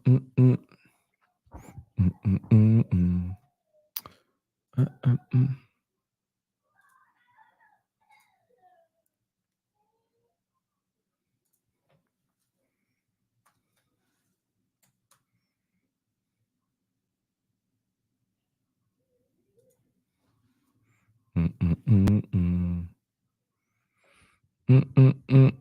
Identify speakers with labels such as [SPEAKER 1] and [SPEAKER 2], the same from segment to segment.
[SPEAKER 1] mm, mm. Mm, mm, mm, mm. Mm. Mm, mm, mm, mm. Mm, mm, mm.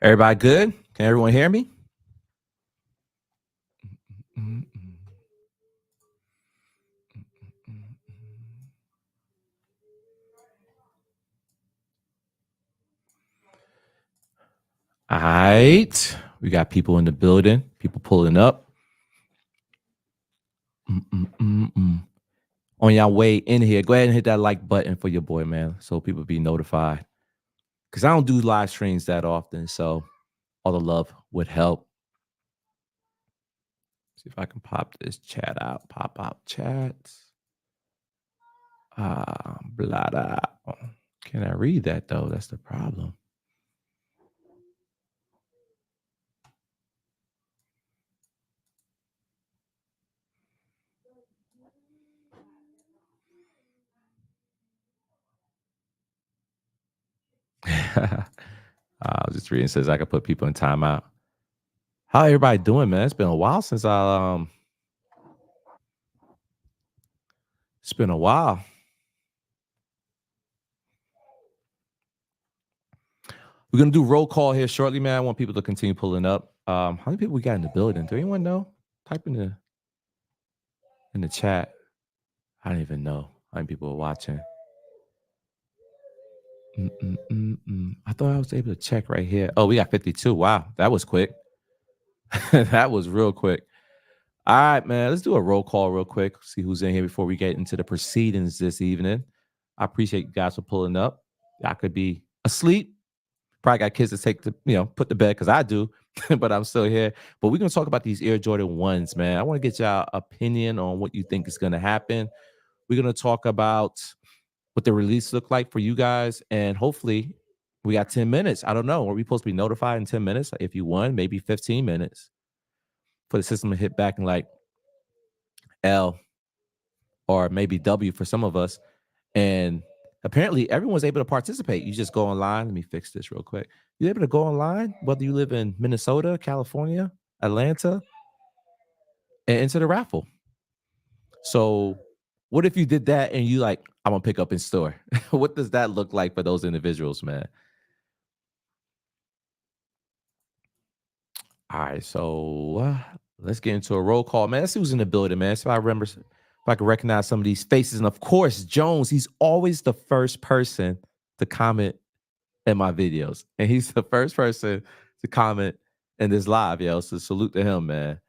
[SPEAKER 1] Everybody good? Can everyone hear me? Mm, mm, mm, mm. All right. We got people in the building, people pulling up. Mm, mm, mm, mm. On your way in here, go ahead and hit that like button for your boy, man, so people be notified. Because I don't do live streams that often, so all the love would help. See if I can pop this chat out. Pop out chats. Blah, blah. Can I read that though? That's the problem. I was just reading. It says I could put people in timeout. How everybody doing, man? It's been a while since I. It's been a while. We're gonna do roll call here shortly, man. I want people to continue pulling up. How many people we got in the building? Do anyone know? Type in the chat. I don't even know how many people are watching. I thought I was able to check right here. Oh, we got 52. Wow, that was quick. That was real quick. All right, man. Let's do a roll call real quick. See who's in here before we get into the proceedings this evening. I appreciate you guys for pulling up. I could be asleep. Probably got kids to take to put to bed because I do, but I'm still here. But we're gonna talk about these Air Jordan ones, man. I want to get y'all opinion on what you think is gonna happen. We're gonna talk about what the release look like for you guys, and hopefully we got 10 minutes. I don't know. Are we supposed to be notified in 10 minutes? If you won, maybe 15 minutes for the system to hit back in like L or maybe W for some of us. And apparently everyone's able to participate. You just go online. Let me fix this real quick. You're able to go online, whether you live in Minnesota, California, Atlanta, and enter the raffle. So what if you did that and you like, I'm gonna pick up in store? What does that look like for those individuals, man? All right, so let's get into a roll call, man. Let's see who's in the building, man. So I remember if I can recognize some of these faces. And of course, Jones, he's always the first person to comment in my videos. And he's the first person to comment in this live, yo. So salute to him, man.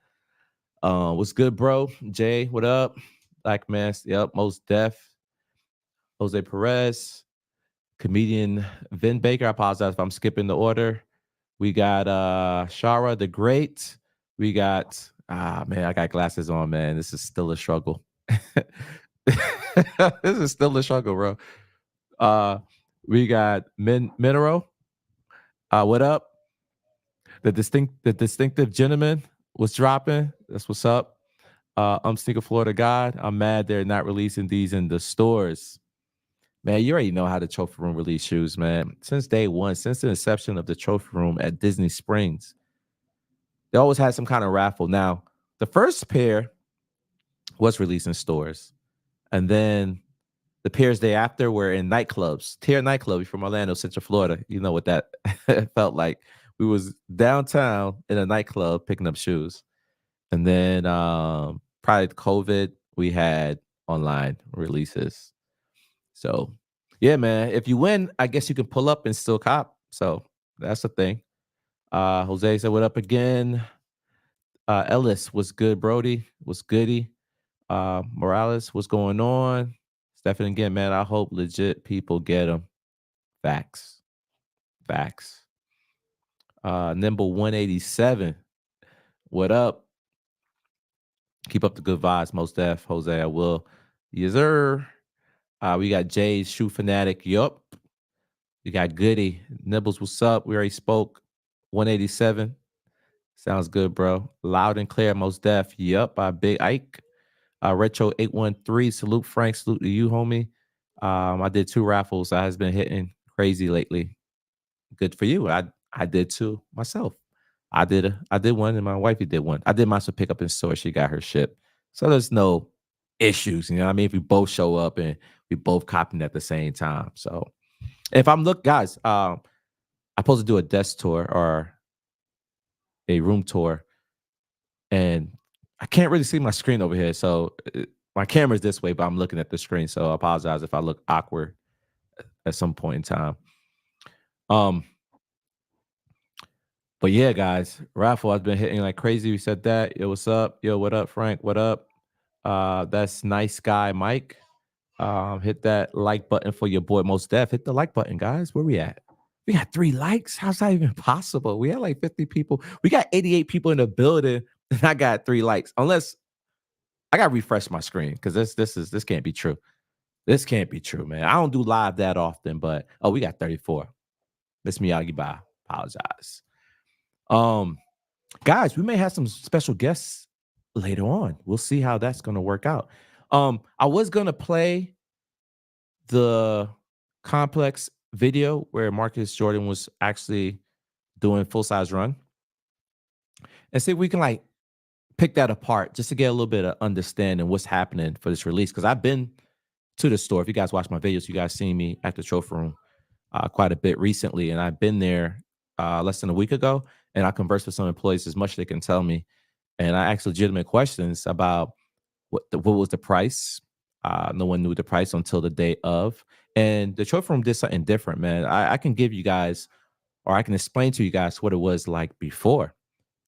[SPEAKER 1] What's good, bro? Jay, what up? Black man, yep, most deaf. Jose Perez, comedian Vin Baker. I apologize if I'm skipping the order. We got Shara the Great. We got man, I got glasses on, man. This is still a struggle. This is still a struggle, bro. We got Mineral. What up? The distinctive gentleman was dropping. That's what's up. I'm Sneaker Florida God. I'm mad they're not releasing these in the stores. Man, you already know how the trophy room release shoes, man. Since day one, since the inception of the trophy room at Disney Springs, they always had some kind of raffle. Now, the first pair was released in stores, and then the pairs day after were in nightclubs. Tier nightclub from Orlando, Central Florida. You know what that felt like. We was downtown in a nightclub picking up shoes. And then prior to COVID, we had online releases. So yeah, man. If you win, I guess you can pull up and still cop. So that's the thing. Jose said, what up again? Ellis was good, Brody. Was goody. Morales, what's going on? Stephen again, man. I hope legit people get them. Facts. Facts. Nimble 187. What up? Keep up the good vibes, most def. Jose, I will. Yes, sir. We got Jay's Shoe Fanatic. Yup. We got Goody. Nibbles, what's up? We already spoke. 187. Sounds good, bro. Loud and clear, most def. Yup. By Big Ike. Retro 813. Salute Frank. Salute to you, homie. I did 2 raffles. I has been hitting crazy lately. Good for you. I did too myself. I did one and my wifey did one. I did mine for pick up in store. She got her ship. So there's no issues. You know what I mean? If we both show up and we both copying at the same time. So if I'm guys, I'm supposed to do a desk tour or a room tour, and I can't really see my screen over here. So my camera's this way, but I'm looking at the screen. So I apologize if I look awkward at some point in time. But yeah, guys, raffle has been hitting like crazy. We said that. Yo, what's up? Yo, what up, Frank? What up? That's nice guy, Mike. Hit that like button for your boy Most Def. Hit the like button, guys. Where we at? We got 3 likes. How's that even possible? We had like 50 people. We got 88 people in the building, and I got 3 likes. Unless I gotta refresh my screen because this can't be true. This can't be true, man. I don't do live that often, but we got 34. Miss Miyagi, bye. Apologize. Guys, we may have some special guests later on. We'll see how that's going to work out. I was going to play the complex video where Marcus Jordan was actually doing full size run and see if we can like pick that apart just to get a little bit of understanding what's happening for this release. Because I've been to the store. If you guys watch my videos, you guys seen me at the trophy room quite a bit recently, and I've been there less than a week ago, and I conversed with some employees as much as they can tell me, and I asked legitimate questions about what was the price. No one knew the price until the day of, and the trophy room did something different, man. I can give you guys, or I can explain to you guys what it was like before.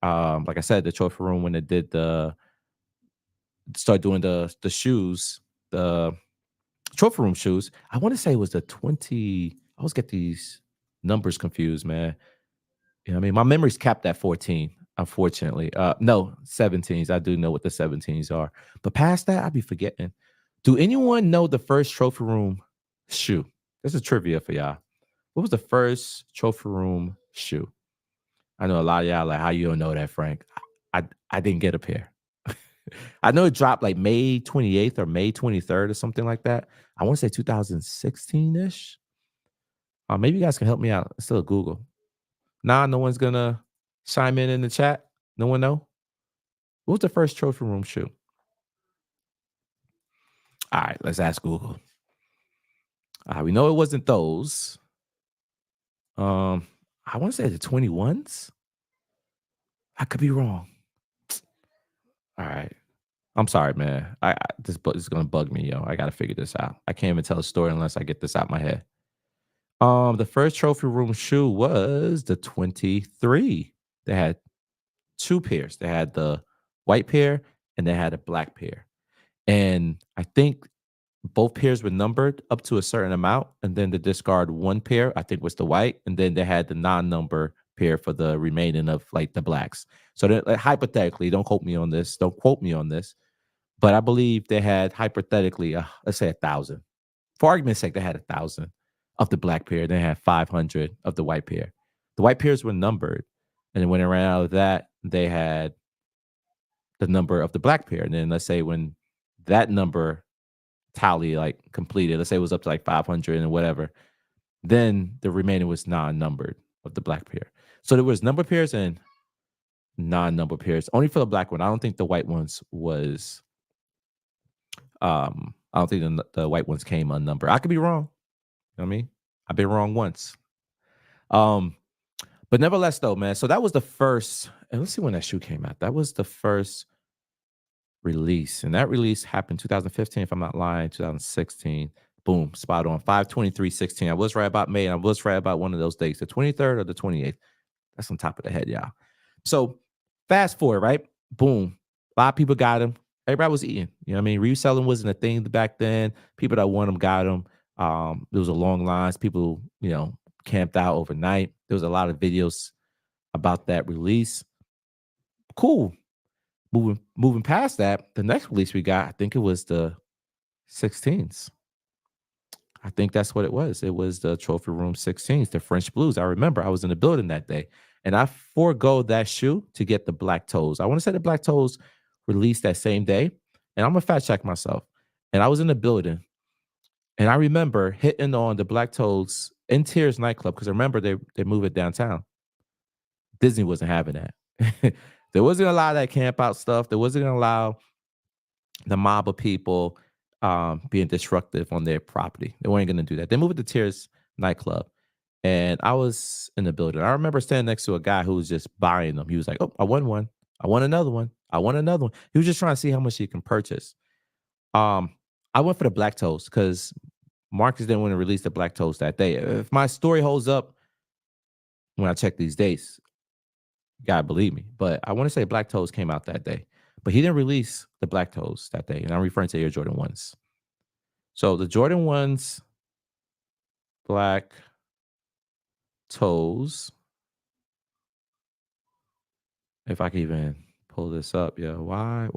[SPEAKER 1] Like I said, the trophy room when it did start doing the shoes, the trophy room shoes. I want to say it was the 20. I always get these numbers confused, man. You know what I mean? My memory's capped at 14, unfortunately. No, 17s. I do know what the 17s are. But past that, I'd be forgetting. Do anyone know the first trophy room shoe? This is trivia for y'all. What was the first trophy room shoe? I know a lot of y'all like, how you don't know that, Frank? I didn't get a pair. I know it dropped like May 28th or May 23rd or something like that. I want to say 2016-ish. Maybe you guys can help me out. It's still Google. Nah, no one's gonna chime in the chat. No one know? What was the first trophy room shoe? All right, let's ask Google. We know it wasn't those. I want to say the 21s. I could be wrong. All right. I'm sorry, man. This is gonna bug me, yo. I gotta figure this out. I can't even tell a story unless I get this out my head. The first trophy room shoe was the 23. They had 2 pairs. They had the white pair and they had a black pair. And I think both pairs were numbered up to a certain amount, and then the discard 1 pair, I think was the white, and then they had the non-number pair for the remaining of like the blacks. So like, hypothetically, don't quote me on this. Don't quote me on this. But I believe they had hypothetically, let's say 1,000. For argument's sake, they had 1,000 of the black pair. They had 500 of the white pair. The white pairs were numbered, and then when it ran out of that, they had the number of the black pair. And then let's say when that number tally like completed, let's say it was up to like 500 and whatever, then the remaining was non-numbered of the black pair. So there was number pairs and non-number pairs. Only for the black one. I don't think the white ones was. I don't think the white ones came unnumbered. I could be wrong. You know what I mean? I've been wrong once. But nevertheless, though, man. So that was the first. And let's see when that shoe came out. That was the first release, and that release happened 2015, if I'm not lying. 2016. Boom, spot on. 5/23/16. I was right about May, and I was right about one of those dates, the 23rd or the 28th. That's on top of the head, y'all. So fast forward, right? Boom. A lot of people got them. everybody was eating. You know what I mean? Reselling wasn't a thing back then. People that want them got them. There was a long lines. People, camped out overnight. There was a lot of videos about that release. Cool. Moving past that, the next release we got, I think it was the 16s. I think that's what it was. It was the Trophy Room 16s, the French Blues. I remember I was in the building that day, and I forego that shoe to get the Black Toes. I want to say the Black Toes released that same day, and I'm gonna fact check myself. And I was in the building, and I remember hitting on the Black Toes in Tears nightclub because I remember they moved it downtown. Disney wasn't having that. There wasn't a lot of that camp out stuff. There wasn't gonna allow the mob of people being disruptive on their property. They weren't going to do that. They moved to Tears nightclub, and I was in the building. I remember standing next to a guy who was just buying them. He was like, "Oh, I won one. I want another one. I want another one." He was just trying to see how much he can purchase. Um, I went for the Black Toast because Marcus didn't want to release the Black Toast that day. If my story holds up when I check these dates, God believe me. But I want to say Black Toes came out that day. But he didn't release the Black Toes that day. And I'm referring to Air Jordan 1s. So the Jordan 1s, Black Toes, if I can even pull this up, yo. Why?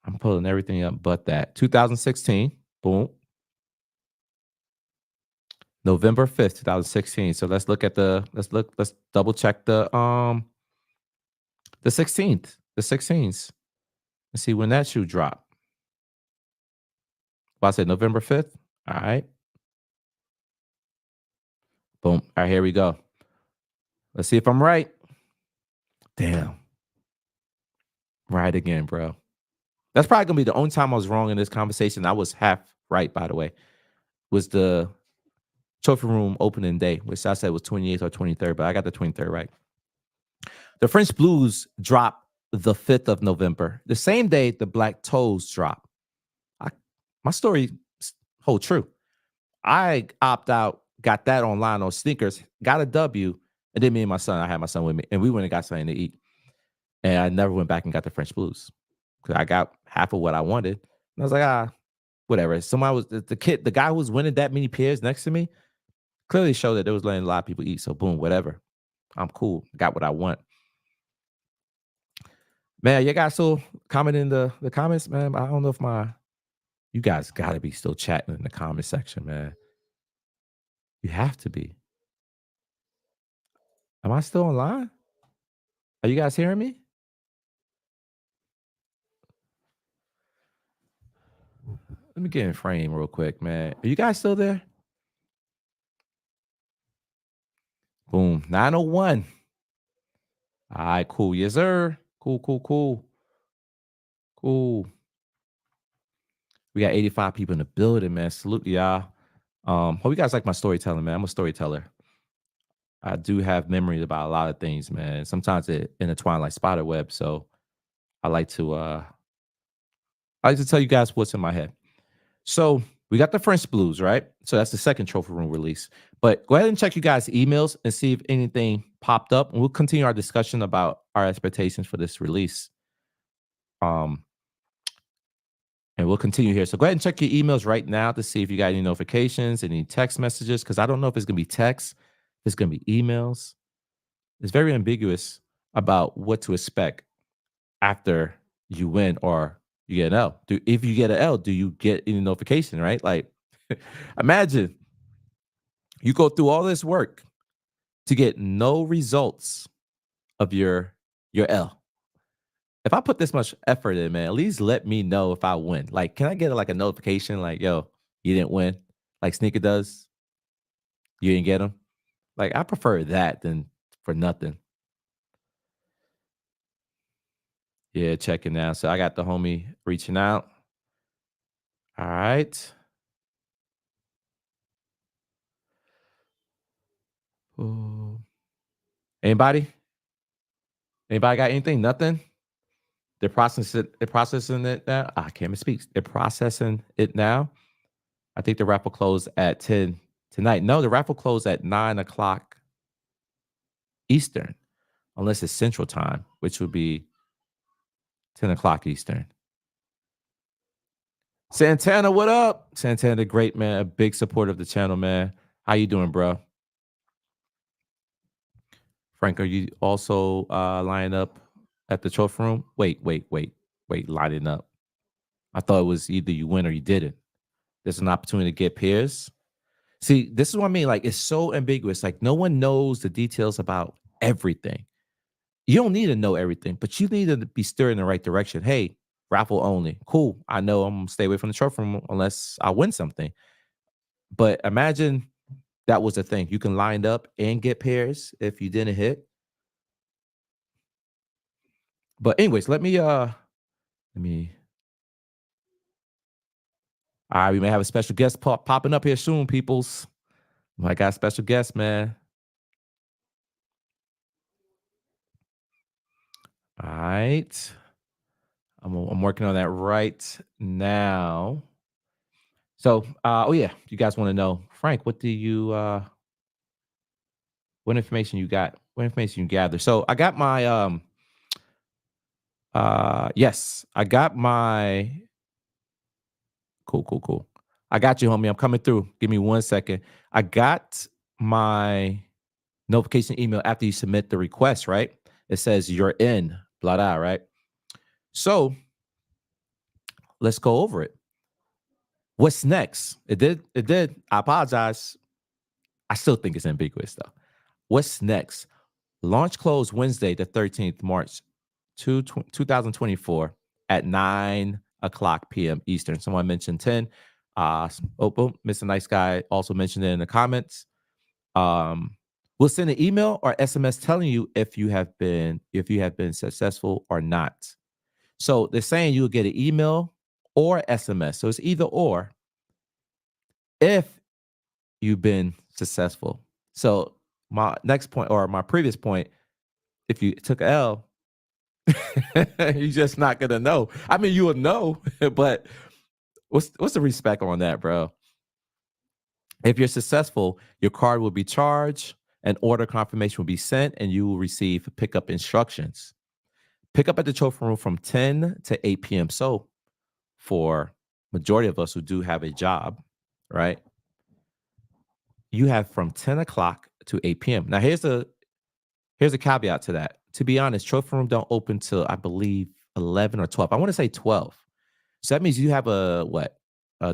[SPEAKER 1] I'm pulling everything up but that. 2016, boom. November 5th, 2016. So let's double check the 16th. The 16s. Let's see when that shoe dropped. Well, I said November 5th. All right. Boom. All right, here we go. Let's see if I'm right. Damn. Right again, bro. That's probably gonna be the only time I was wrong in this conversation. I was half right, by the way. Was the trophy room opening day, which I said was 28th or 23rd, but I got the 23rd right. The French Blues dropped the 5th of November, the same day the Black Toes dropped. My story hold true. I opt out, got that online on sneakers, got a W, and then me and my son, I had my son with me, and we went and got something to eat. And I never went back and got the French Blues because I got half of what I wanted. And I was like, whatever. Somebody was the guy who was winning that many pairs next to me clearly showed that there was letting a lot of people eat. So boom, whatever. I'm cool. Got what I want. Man, you guys still comment in the comments, man. I don't know if you guys gotta be still chatting in the comment section, man. You have to be. Am I still online? Are you guys hearing me? Let me get in frame real quick, man. Are you guys still there? Boom. 901. All right, cool. Yes, sir. Cool. Cool. We got 85 people in the building, man. Salute y'all. Hope you guys like my storytelling, man. I'm a storyteller. I do have memories about a lot of things, man. Sometimes it intertwine like spider web. So I like to tell you guys what's in my head. So we got the French Blues, right? So that's the second trophy room release. But go ahead and check you guys' emails and see if anything popped up. And we'll continue our discussion about our expectations for this release. And we'll continue here. So go ahead and check your emails right now to see if you got any notifications, any text messages, because I don't know if it's going to be text, if it's going to be emails. It's very ambiguous about what to expect after you win or you get an L. If you get an L, do you get any notification, right? Like, imagine you go through all this work to get no results of your L. If I put this much effort in, man, at least let me know if I win. Like, can I get like a notification like, yo, you didn't win? Like Sneaker does. You didn't get them. Like, I prefer that than for nothing. Yeah, checking now. So I got the homie reaching out. All right. Ooh. Anybody? Anybody got anything? Nothing? They're processing it now. I can't even speak. They're processing it now. I think the raffle closed at 10 tonight. No, the raffle closed at 9 o'clock Eastern, unless it's Central Time, which would be 10 o'clock Eastern. Santana, what up? Santana, the great man, a big supporter of the channel, man. How you doing, bro? Frank, are you also lining up at the trophy room? Wait, lining up. I thought it was either you win or you didn't. There's an opportunity to get peers. See, this is what I mean. Like, it's so ambiguous. Like, no one knows the details about everything. You don't need to know everything, but you need to be steered in the right direction. Hey, raffle only. Cool. I know I'm gonna stay away from the trophy room unless I win something. But imagine that was the thing. You can line up and get pairs if you didn't hit. But anyways, let me all right, we may have a special guest popping up here soon, peoples. I got a special guest, man. All right. I'm working on that right now. So, oh yeah, you guys want to know, Frank? What information you got? What information you gather? So, I got my yes, I got my cool. I got you, homie. I'm coming through. Give me 1 second. I got my notification email after you submit the request. Right? It says you're in. Blah blah. Right? So let's go over it. What's next? It did. It did. I apologize. I still think it's ambiguous though. What's next? Launch closed Wednesday, the 13th March, 2024 at 9 o'clock p.m. Eastern. Someone mentioned 10. Boom, Mr. Nice Guy also mentioned it in the comments. We'll send an email or SMS telling you if you have been successful or not. So they're saying you'll get an email or SMS. So it's either or if you've been successful. So my next point or my previous point, if you took a L, you're just not gonna know. I mean, you will know, but what's the respect on that, bro? If you're successful, your card will be charged, an order confirmation will be sent, and you will receive pickup instructions. Pick up at the trophy room from 10 to 8 p.m. So for majority of us who do have a job, right? You have from 10 o'clock to 8 p.m. Now here's a caveat to that. To be honest, trophy room don't open till I believe 11 or 12. I want to say 12. So that means you have a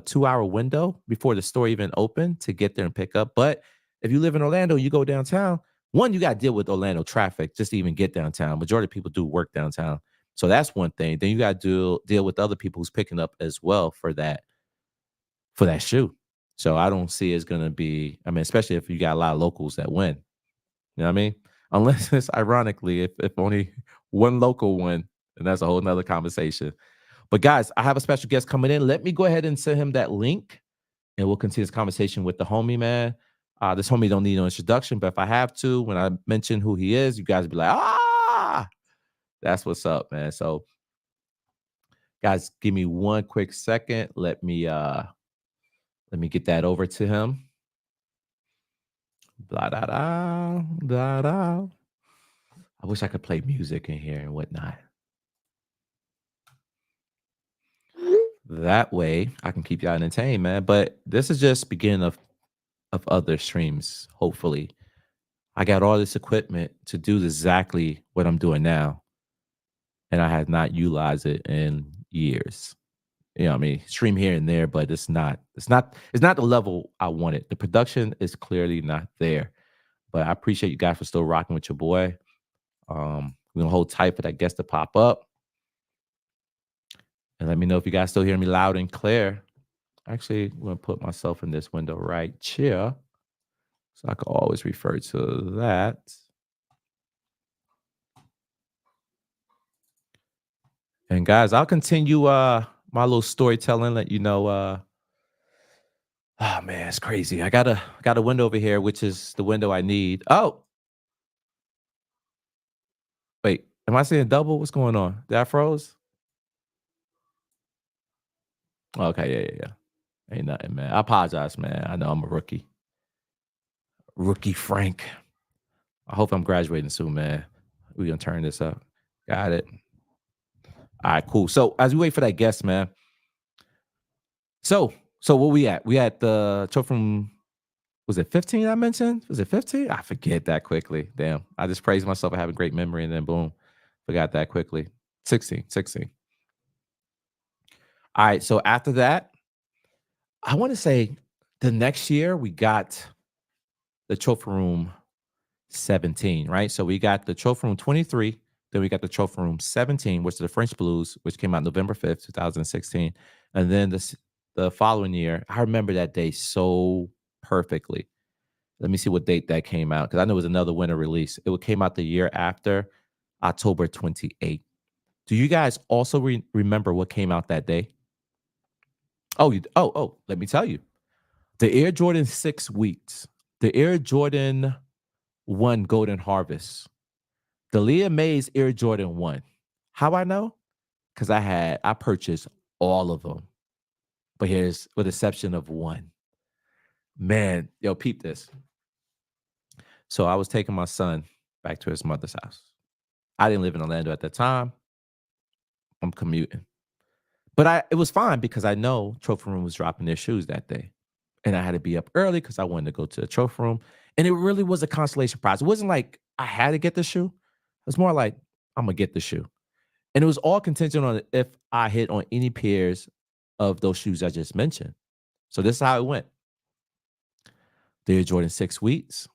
[SPEAKER 1] 2 hour window before the store even open to get there and pick up. But if you live in Orlando, you go downtown, one, you got to deal with Orlando traffic just to even get downtown. Majority of people do work downtown. So that's one thing. Then you got to deal with other people who's picking up as well for that shoe. So I don't see it's gonna be, I mean, especially if you got a lot of locals that win. You know what I mean? Unless it's ironically, if only one local win, and that's a whole nother conversation. But guys, I have a special guest coming in. Let me go ahead and send him that link, and we'll continue this conversation with the homie, man. This homie don't need no introduction, but if I have to, when I mention who he is, you guys will be like, that's what's up, man. So, guys, give me one quick second. Let me get that over to him. Blah da da da da. I wish I could play music in here and whatnot. That way I can keep y'all entertained, man. But this is just beginning of other streams, hopefully. I got all this equipment to do exactly what I'm doing now. And I have not utilized it in years. You know what I mean? Stream here and there, but it's not the level I wanted. The production is clearly not there. But I appreciate you guys for still rocking with your boy. We're gonna hold tight for that guest to pop up. And let me know if you guys still hear me loud and clear. Actually, I'm gonna put myself in this window right here. So I can always refer to that. And guys, I'll continue my little storytelling, let you know oh man, it's crazy. I got a window over here, which is the window I need. Oh, wait, am I seeing double? What's going on? Did I froze? Okay, yeah. Ain't nothing, man. I apologize, man. I know I'm a rookie. Rookie Frank. I hope I'm graduating soon, man. We're gonna turn this up. Got it. All right, cool. So as we wait for that guest, man. So so where we at? We at the trophy from, was it 15 I mentioned? Was it 15? I forget that quickly. Damn. I just praised myself for having great memory and then boom, forgot that quickly. 16, 16. All right. So after that, I want to say the next year we got the trophy room 17, right? So we got the trophy room 23, then we got the trophy room 17, which is the French Blues, which came out November 5th, 2016. And then the following year, I remember that day so perfectly. Let me see what date that came out because I know it was another winter release. Came out the year after, October 28th. Do you guys also remember what came out that day? Oh, let me tell you. The Air Jordan 6 weeks, the Air Jordan 1 Golden Harvest, the Leah Mays Air Jordan 1. How I know? Because I purchased all of them. But here's with exception of one. Man, yo, peep this. So I was taking my son back to his mother's house. I didn't live in Orlando at that time. I'm commuting. But it was fine because I know Trophy Room was dropping their shoes that day. And I had to be up early because I wanted to go to the trophy room. And it really was a consolation prize. It wasn't like I had to get the shoe. It was more like I'm gonna get the shoe. And it was all contingent on if I hit on any pairs of those shoes I just mentioned. So this is how it went. The Air Jordan 6 weeks.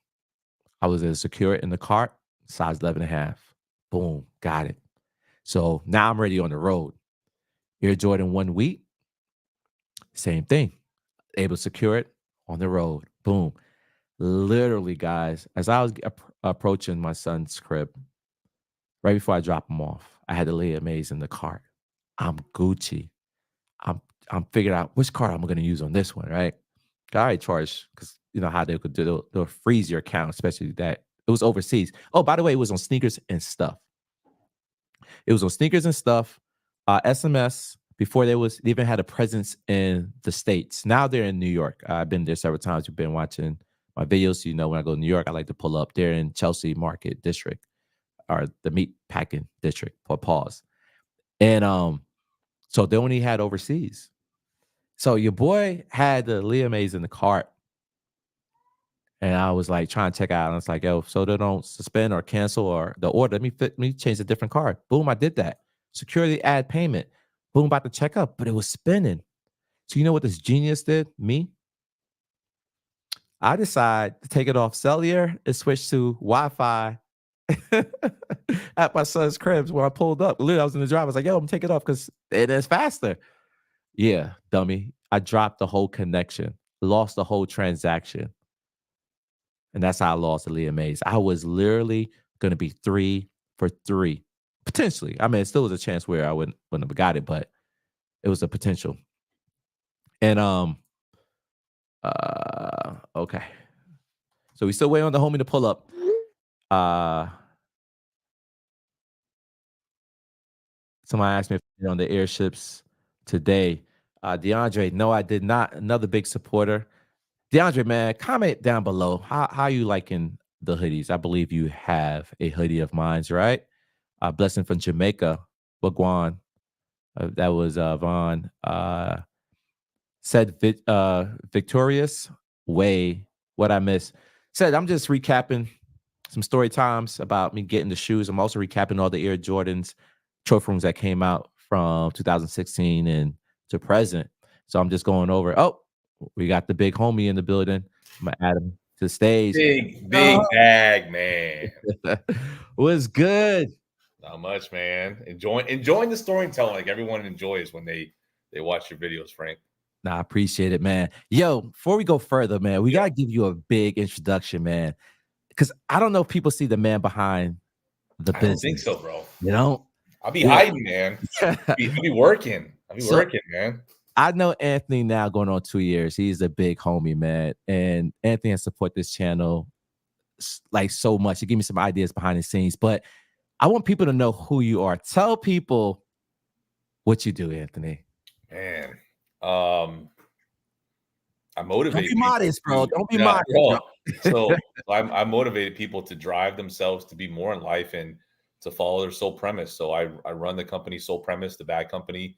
[SPEAKER 1] I was able to secure it in the cart, size 11 and a half. Boom, got it. So now I'm ready on the road. Air Jordan 1 week, same thing. Able to secure it on the road. Boom. Literally, guys, as I was approaching my son's crib, right before I drop him off, I had to lay a maze in the cart. I'm Gucci. I'm I'm figuring out which card I'm gonna use on this one, right? I already charged because you know how they could do they'll freeze your account, especially that it was overseas. Oh, by the way, it was on sneakers and stuff. It was on sneakers and stuff. SMS before they even had a presence in the states. Now they're in New York. I've been there several times. You've been watching my videos. So you know when I go to New York, I like to pull up. They're in Chelsea Market District or the meat packing district for pause. And so they only had overseas. So your boy had the Leah Mays in the cart. And I was like trying to check out. And it's like, yo, so they don't suspend or cancel or the order. Let me change a different card. Boom, I did that. Security add payment. Boom, about to check up, but it was spinning. So you know what this genius did? Me? I decided to take it off cellular and switch to Wi-Fi at my son's cribs where I pulled up. Literally, I was in the drive. I was like, yo, I'm taking it off because it is faster. Yeah, dummy. I dropped the whole connection, lost the whole transaction. And that's how I lost to Leah Mays. I was literally going to be 3 for 3, potentially. I mean, it still was a chance where I wouldn't have got it, but it was a potential. And okay. So we still waiting on the homie to pull up. Somebody asked me if I on the airships today. DeAndre, no, I did not. Another big supporter. DeAndre, man, comment down below. How you liking the hoodies? I believe you have a hoodie of mine, right? Blessing from Jamaica, Wagwan. That was Vaughn. Said Victorious Way. What I missed. Said I'm just recapping some story times about me getting the shoes. I'm also recapping all the Air Jordans trophy rooms that came out from 2016 and to present. So I'm just going over. Oh, we got the big homie in the building. I'm gonna add him to the stage.
[SPEAKER 2] Big bag, man.
[SPEAKER 1] What's good?
[SPEAKER 2] Not much, man. Enjoying the storytelling like everyone enjoys when they watch your videos, Frank.
[SPEAKER 1] Nah, I appreciate it, man. Yo, before we go further, man, we gotta give you a big introduction, man. Because I don't know if people see the man behind the business.
[SPEAKER 2] I don't think so, bro.
[SPEAKER 1] You know?
[SPEAKER 2] I'll be hiding, man. I'll be working. Working, man.
[SPEAKER 1] I know Anthony now going on 2 years. He's a big homie, man. And Anthony has supported this channel like so much. He gave me some ideas behind the scenes, but I want people to know who you are. Tell people what you do, Anthony.
[SPEAKER 2] Man, I motivate.
[SPEAKER 1] Don't be modest, bro. Don't be modest.
[SPEAKER 2] Bro. So I motivated people to drive themselves to be more in life and to follow their sole premise. So I run the company Sole Premise, the bag company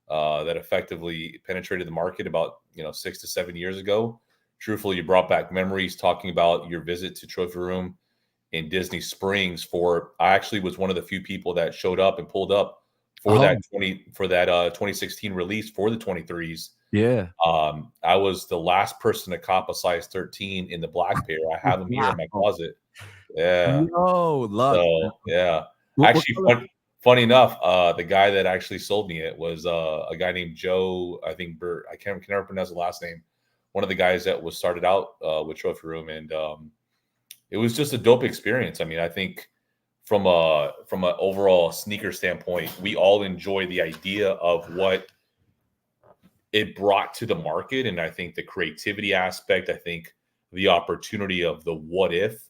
[SPEAKER 2] that effectively penetrated the market about 6 to 7 years ago. Truthfully, you brought back memories talking about your visit to Trophy Room in Disney Springs. For I actually was one of the few people that showed up and pulled up for
[SPEAKER 1] Oh,
[SPEAKER 2] that 2016 release for the 23s.
[SPEAKER 1] yeah.
[SPEAKER 2] I was the last person to cop a size 13 in the black pair. I have them here in my
[SPEAKER 1] Wow.
[SPEAKER 2] closet. Yeah.
[SPEAKER 1] Yo, luck.
[SPEAKER 2] So yeah.
[SPEAKER 1] What
[SPEAKER 2] Actually,
[SPEAKER 1] color?
[SPEAKER 2] funny enough, the guy that actually sold me it was a guy named Joe. I think Bert. I can never pronounce the last name. One of the guys that was started out with Trophy Room, and it was just a dope experience. I mean, I think from an overall sneaker standpoint, we all enjoy the idea of what it brought to the market, and I think the creativity aspect. I think the opportunity of the what if.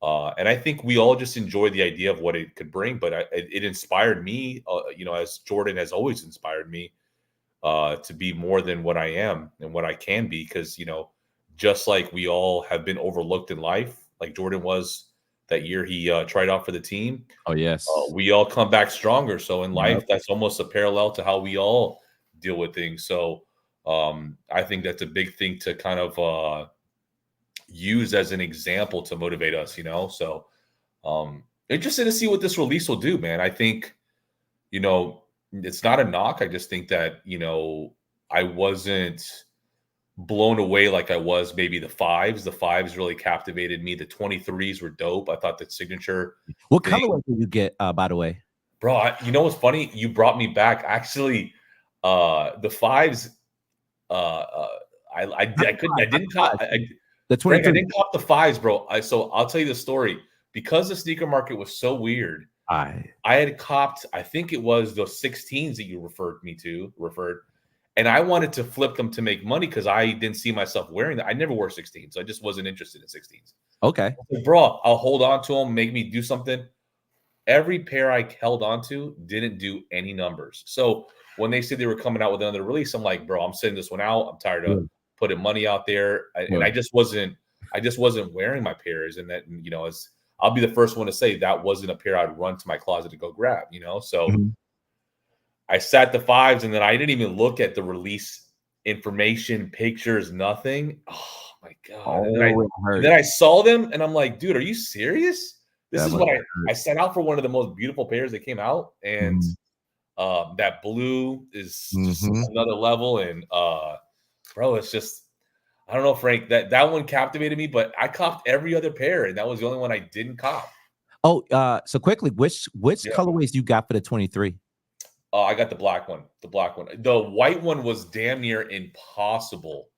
[SPEAKER 2] And I think we all just enjoy the idea of what it could bring, but it inspired me, as Jordan has always inspired me to be more than what I am and what I can be. Because, just like we all have been overlooked in life, like Jordan was that year he tried out for the team,
[SPEAKER 1] Oh, yes.
[SPEAKER 2] we all come back stronger. So in
[SPEAKER 1] Yep.
[SPEAKER 2] life, that's almost a parallel to how we all deal with things. So I think that's a big thing to kind of use as an example to motivate us, So interested to see what this release will do, man. I think, it's not a knock. I just think that, I wasn't blown away like I was maybe the fives. The fives really captivated me. The 23s were dope. I thought the signature
[SPEAKER 1] What
[SPEAKER 2] thing,
[SPEAKER 1] colorway did you get, by the way?
[SPEAKER 2] bro. You know what's funny? You brought me back. Actually, the fives, I couldn't, I didn't,
[SPEAKER 1] The
[SPEAKER 2] Frank, I
[SPEAKER 1] 23.
[SPEAKER 2] didn't cop the fives, bro. So I'll tell you the story. Because the sneaker market was so weird,
[SPEAKER 1] I
[SPEAKER 2] I had copped, I think it was the 16s that you referred, and I wanted to flip them to make money because I didn't see myself wearing them. I never wore 16s, so I just wasn't interested in 16s.
[SPEAKER 1] Okay.
[SPEAKER 2] Like, bro, I'll hold on to them, make me do something. Every pair I held on to didn't do any numbers. So when they said they were coming out with another release, I'm like, bro, I'm sending this one out. I'm tired of
[SPEAKER 1] Good,
[SPEAKER 2] putting money out there, and
[SPEAKER 1] good.
[SPEAKER 2] I just wasn't wearing my pairs, and that as I'll be the first one to say that wasn't a pair I'd run to my closet to go grab. So
[SPEAKER 1] Mhm.
[SPEAKER 2] I sat the fives, and then I didn't even look at the release information, pictures, nothing. Oh my god! And then I
[SPEAKER 1] Oh, it
[SPEAKER 2] and then
[SPEAKER 1] hurt.
[SPEAKER 2] I saw them, and I'm like, dude, are you serious? This
[SPEAKER 1] That
[SPEAKER 2] is
[SPEAKER 1] must
[SPEAKER 2] what
[SPEAKER 1] hurt.
[SPEAKER 2] I set out for, one of the most beautiful pairs that came out, and
[SPEAKER 1] Mhm.
[SPEAKER 2] that blue is just
[SPEAKER 1] Mhm.
[SPEAKER 2] another level. And bro, it's just I don't know, Frank. That one captivated me, but I copped every other pair, and that was the only one I didn't cop.
[SPEAKER 1] Oh, so quickly, which
[SPEAKER 2] Yeah.
[SPEAKER 1] colorways you got for the 23?
[SPEAKER 2] I got the black one. The black one. The white one was damn near impossible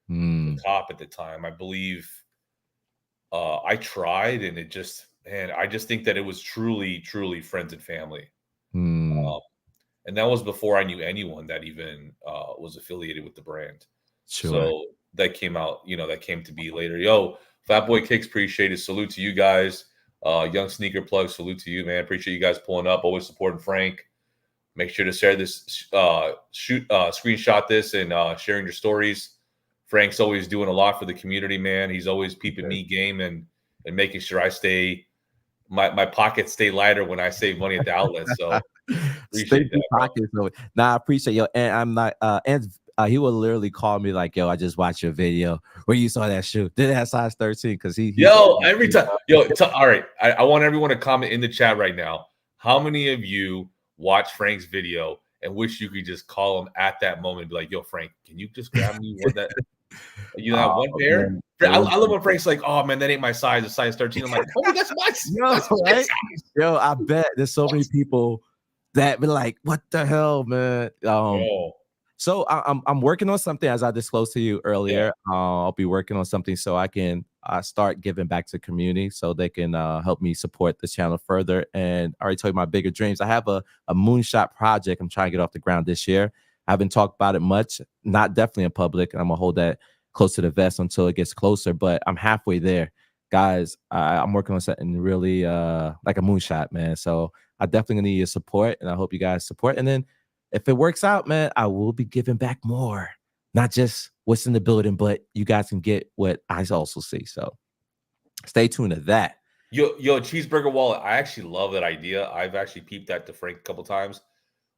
[SPEAKER 2] to
[SPEAKER 1] Mm,
[SPEAKER 2] cop at the time. I believe I tried, and it just, man, I just think that it was truly, truly friends and family.
[SPEAKER 1] mm,
[SPEAKER 2] Um, and that was before I knew anyone that even was affiliated with the brand.
[SPEAKER 1] sure.
[SPEAKER 2] So that came out, that came to be later. Yo, Fatboy Kicks, appreciate it. Salute to you guys. Young Sneaker Plug, salute to you, man. Appreciate you guys pulling up, always supporting Frank. Make sure to share this, screenshot this, and sharing your stories. Frank's always doing a lot for the community, man. He's always peeping me game, and making sure I stay my pockets stay lighter when I save money at the outlet. So
[SPEAKER 1] Stay
[SPEAKER 2] appreciate
[SPEAKER 1] deep
[SPEAKER 2] that, bro.
[SPEAKER 1] pockets. Nah, I appreciate yo. And I'm not and he will literally call me like, yo, I just watched your video where you saw that shoe. Did it have size 13? Because he's
[SPEAKER 2] Yo, every time, all right. I want everyone to comment in the chat right now. How many of you watch Frank's video and wish you could just call him at that moment and be like, "Yo, Frank, can you just grab me one that that
[SPEAKER 1] oh
[SPEAKER 2] one pair?"
[SPEAKER 1] man, it was
[SPEAKER 2] I love when Frank's like, "Oh man, that ain't my size. It's size 13." I'm like, "Homie,
[SPEAKER 1] yo,
[SPEAKER 2] that's my
[SPEAKER 1] right?
[SPEAKER 2] size."
[SPEAKER 1] Yo, I bet there's so many people that be like, what the hell, man?
[SPEAKER 2] Yo,
[SPEAKER 1] So I'm working on something as I disclosed to you
[SPEAKER 2] yeah,
[SPEAKER 1] earlier. I'll be working on something so I can start giving back to the community so they can help me support this channel further. And I already told you my bigger dreams. I have a moonshot project I'm trying to get off the ground this year. I haven't talked about it much, not definitely in public, and I'm gonna hold that close to the vest until it gets closer. But I'm halfway there, guys. I'm working on something really like a moonshot, man. So I definitely need your support, and I hope you guys support. And then if it works out, man, I will be giving back more. Not just what's in the building, but you guys can get what I also see. So stay tuned to that.
[SPEAKER 2] Yo, cheeseburger wallet. I actually love that idea. I've actually peeped that to Frank a couple times.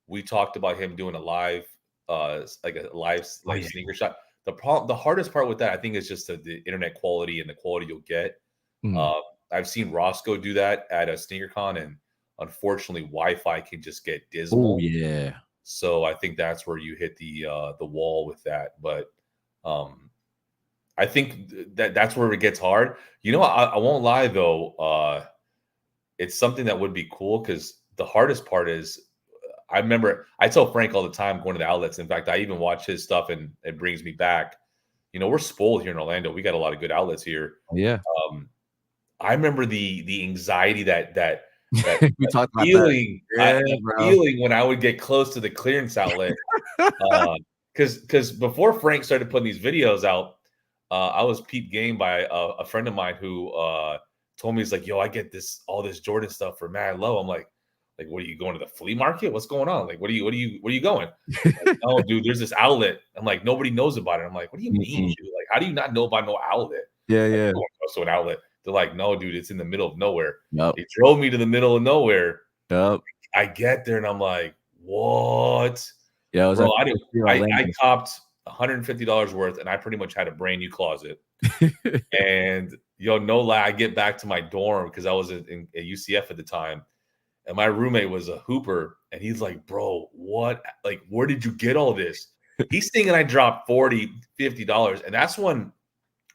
[SPEAKER 2] We talked about him doing a live, like a live
[SPEAKER 1] Oh
[SPEAKER 2] like
[SPEAKER 1] yeah.
[SPEAKER 2] sneaker shot. The hardest part with that, I think, is just the internet quality and the quality you'll get.
[SPEAKER 1] Mm.
[SPEAKER 2] Uh, I've seen Roscoe do that at a sneaker con, and unfortunately, Wi-Fi can just get
[SPEAKER 1] Oh
[SPEAKER 2] dismal.
[SPEAKER 1] yeah.
[SPEAKER 2] So I think that's where you hit the wall with that. But um, I think that's where it gets hard. I won't lie though. It's something that would be cool because the hardest part is I remember I tell Frank all the time going to the outlets. In fact, I even watch his stuff and it brings me back. We're spoiled here in Orlando. We got a lot of good outlets here.
[SPEAKER 1] Oh, yeah.
[SPEAKER 2] Um, I remember the anxiety that
[SPEAKER 1] We talked about that.
[SPEAKER 2] feeling
[SPEAKER 1] Yeah,
[SPEAKER 2] that
[SPEAKER 1] bro.
[SPEAKER 2] feeling when I would get close to the clearance outlet. Because before Frank started putting these videos out, I was peep game by a friend of mine who told me he's like, "Yo, I get all this Jordan stuff for mad low." I'm like, what are you going to the flea market? What's going on? Like, where are you going? Like, oh, dude, there's this outlet. I'm like, nobody knows about it. I'm like, what do you mean,
[SPEAKER 1] Mm-mm.
[SPEAKER 2] dude? Like, how do you not know about no outlet?
[SPEAKER 1] Yeah,
[SPEAKER 2] Like,
[SPEAKER 1] yeah.
[SPEAKER 2] everyone goes to an outlet. They're like, no, dude, it's in the middle of nowhere.
[SPEAKER 1] Yep.
[SPEAKER 2] They drove me to the middle of nowhere.
[SPEAKER 1] Yep.
[SPEAKER 2] I get there and I'm like, what?
[SPEAKER 1] Yeah, it was
[SPEAKER 2] Bro,
[SPEAKER 1] at
[SPEAKER 2] I didn't
[SPEAKER 1] the
[SPEAKER 2] I
[SPEAKER 1] Orlando.
[SPEAKER 2] copped $150 worth and I pretty much had a brand new closet. And no lie, I get back to my dorm because I was at UCF at the time. And my roommate was a hooper, and he's like, bro, what? Like, where did you get all this? He's thinking I dropped $40, $50. And that's when,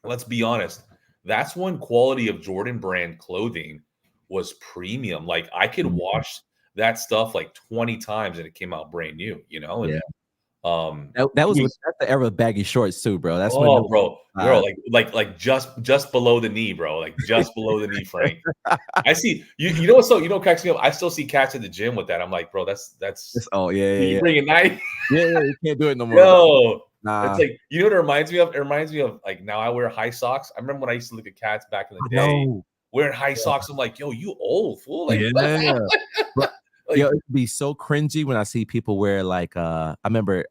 [SPEAKER 2] let's be honest, that's when quality of Jordan brand clothing was premium. Like, I could
[SPEAKER 1] Mhm.
[SPEAKER 2] wash that stuff like 20 times and it came out brand new,
[SPEAKER 1] Yeah.
[SPEAKER 2] and
[SPEAKER 1] That
[SPEAKER 2] it
[SPEAKER 1] was
[SPEAKER 2] was
[SPEAKER 1] that's the era of baggy shorts too, bro. That's when
[SPEAKER 2] oh, bro,
[SPEAKER 1] uh,
[SPEAKER 2] like just below the knee, bro, like just below the knee, Frank. I see you know what's so what cracks me up? I still see cats at the gym with that. I'm like, bro, that's
[SPEAKER 1] oh yeah, yeah,
[SPEAKER 2] you
[SPEAKER 1] yeah.
[SPEAKER 2] bring a knife.
[SPEAKER 1] Yeah, yeah, you can't do it no more, bro.
[SPEAKER 2] Yo, it's
[SPEAKER 1] Nah.
[SPEAKER 2] like what it reminds me of? It reminds me of like now I wear high socks. I remember when I used to look at cats back in the
[SPEAKER 1] I
[SPEAKER 2] day
[SPEAKER 1] know.
[SPEAKER 2] wearing high socks. I'm like, yo, you old fool. Like,
[SPEAKER 1] Yeah. But yo,
[SPEAKER 2] like
[SPEAKER 1] it'd be so cringy when I see people wear like I remember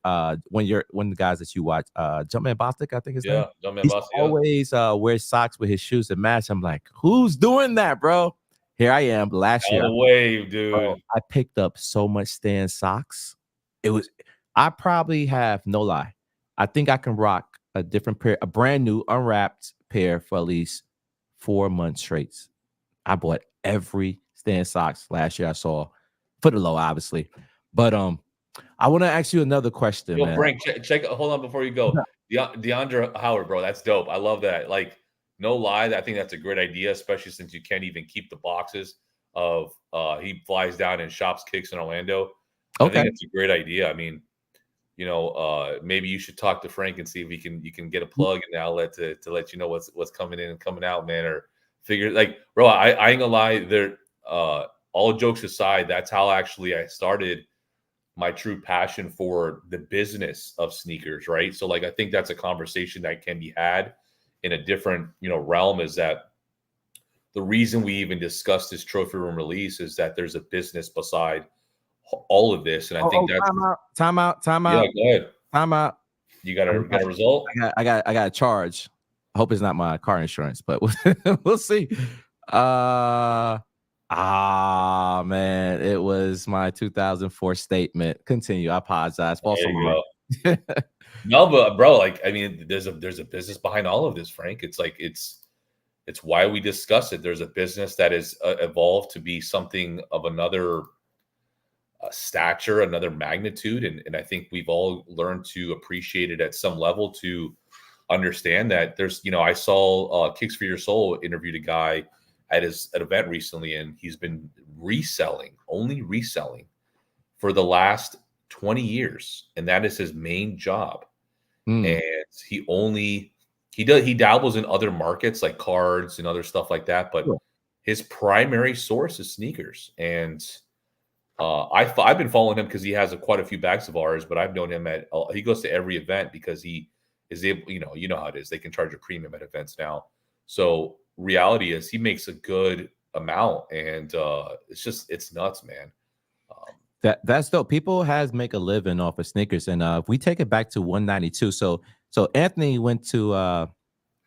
[SPEAKER 1] when the guys that you watch Jumpman Bostic, I think his name.
[SPEAKER 2] yeah, dumb man
[SPEAKER 1] He's
[SPEAKER 2] boss. Yeah.
[SPEAKER 1] always wear socks with his shoes that match. I'm like, who's doing that, bro? Here I am last
[SPEAKER 2] Out
[SPEAKER 1] year.
[SPEAKER 2] of the wave,
[SPEAKER 1] Bro,
[SPEAKER 2] dude.
[SPEAKER 1] I picked up so much Stan socks. It was I probably have no lie. I think I can rock a different pair, a brand new unwrapped pair for at least 4 months straight. I bought every Stan socks last year I saw for the low, obviously. But I want to ask you another question,
[SPEAKER 2] Yo,
[SPEAKER 1] man.
[SPEAKER 2] Frank, check. Hold on before you go. DeAndre Howard, bro, that's dope. I love that. Like, no lie, I think that's a great idea, especially since you can't even keep the boxes of he flies down and shops kicks in Orlando. I
[SPEAKER 1] Okay.
[SPEAKER 2] think it's a great idea. I mean, maybe you should talk to Frank and see if you can get a plug in the outlet to let you know what's coming in and coming out, man. Or figure like, bro, I ain't gonna lie. There, all jokes aside, that's how actually I started my true passion for the business of sneakers, right? So like I think that's a conversation that can be had in a different, realm is that the reason we even discussed this trophy room release is that there's a business beside all of this and I think
[SPEAKER 1] Oh,
[SPEAKER 2] that's
[SPEAKER 1] time out, time out, time
[SPEAKER 2] yeah,
[SPEAKER 1] out,
[SPEAKER 2] go ahead.
[SPEAKER 1] time out.
[SPEAKER 2] You got
[SPEAKER 1] I
[SPEAKER 2] a
[SPEAKER 1] got,
[SPEAKER 2] result?
[SPEAKER 1] I got a charge. I hope it's not my car insurance, but we'll see. Uh man, it was my 2004 statement. Continue. I apologize. False
[SPEAKER 2] There you
[SPEAKER 1] alarm.
[SPEAKER 2] go. No, but bro, like I mean, there's a business behind all of this, Frank. It's like it's why we discuss it. There's a business that is evolved to be something of another stature, another magnitude, and I think we've all learned to appreciate it at some level to understand that there's I saw Kicks for Your Soul interviewed a guy at his at event recently, and he's been only reselling for the last 20 years, and that is his main job.
[SPEAKER 1] Mm,
[SPEAKER 2] And he dabbles in other markets like cards and other stuff like that, but
[SPEAKER 1] sure.
[SPEAKER 2] his primary source is sneakers. And I've been following him because he has quite a few bags of ours, but I've known him he goes to every event because he is able, you know how it is. They can charge a premium at events now. So reality is he makes a good amount, and it's nuts, man. Um,
[SPEAKER 1] That's dope. People has make a living off of sneakers, and if we take it back to 192, so Anthony went to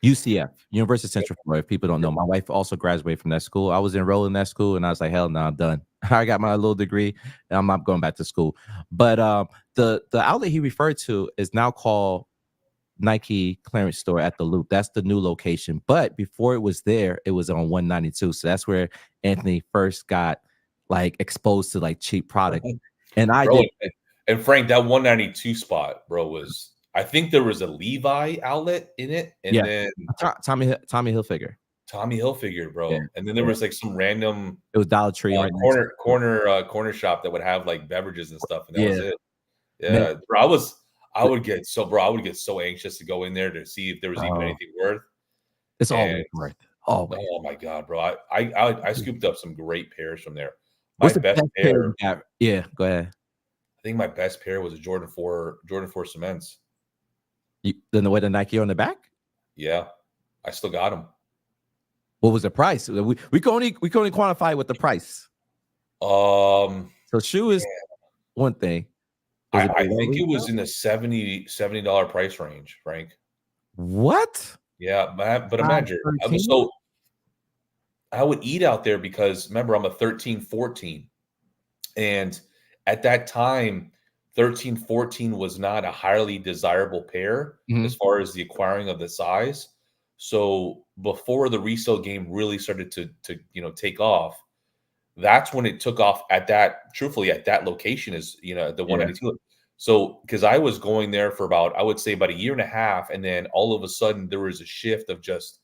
[SPEAKER 1] UCF, University of Central Florida. If people don't know, my wife also graduated from that school. I was enrolled in that school, and I was like, hell no, I'm done. I got my little degree, and I'm not going back to school. But the outlet he referred to is now called Nike clearance store at the Loop. That's the new location. But before it was there, it was on 192. So that's where Anthony first got like exposed to like cheap product. And I
[SPEAKER 2] Bro,
[SPEAKER 1] did.
[SPEAKER 2] and Frank, that 192 spot, bro, was I think there was a Levi outlet in it, and
[SPEAKER 1] Yeah.
[SPEAKER 2] then
[SPEAKER 1] Tommy Hilfiger.
[SPEAKER 2] Tommy Hilfiger,
[SPEAKER 1] Yeah.
[SPEAKER 2] bro, and then there
[SPEAKER 1] Yeah.
[SPEAKER 2] was like some random
[SPEAKER 1] It was Dollar Tree right next to it.
[SPEAKER 2] corner shop that would have like beverages and stuff, and that was
[SPEAKER 1] Yeah.
[SPEAKER 2] it.
[SPEAKER 1] Man,
[SPEAKER 2] Yeah, bro, I would get so anxious to go in there to see if there was even anything worth.
[SPEAKER 1] it's
[SPEAKER 2] And
[SPEAKER 1] always worth it. Always.
[SPEAKER 2] oh my god, bro, I scooped up some great pairs from there. My
[SPEAKER 1] What's the
[SPEAKER 2] best
[SPEAKER 1] best pair
[SPEAKER 2] pair,
[SPEAKER 1] you got? Yeah, go ahead.
[SPEAKER 2] I think my best pair was a Jordan 4 cements.
[SPEAKER 1] Then the way the Nike on the back?
[SPEAKER 2] Yeah, I still got them.
[SPEAKER 1] What was the price? We can only quantify with the price. So shoe is one thing.
[SPEAKER 2] I think it was in the $70 price range, Frank.
[SPEAKER 1] What?
[SPEAKER 2] Yeah, but imagine so I would eat out there because remember I'm a 13, 14. And at that time, 13, 14 was not a highly desirable pair as far as the acquiring of the size. So before the resale game really started to take off, that's when it took off at that location is the 192. So because I was going there for about I would say about a year and a half, and then all of a sudden there was a shift of just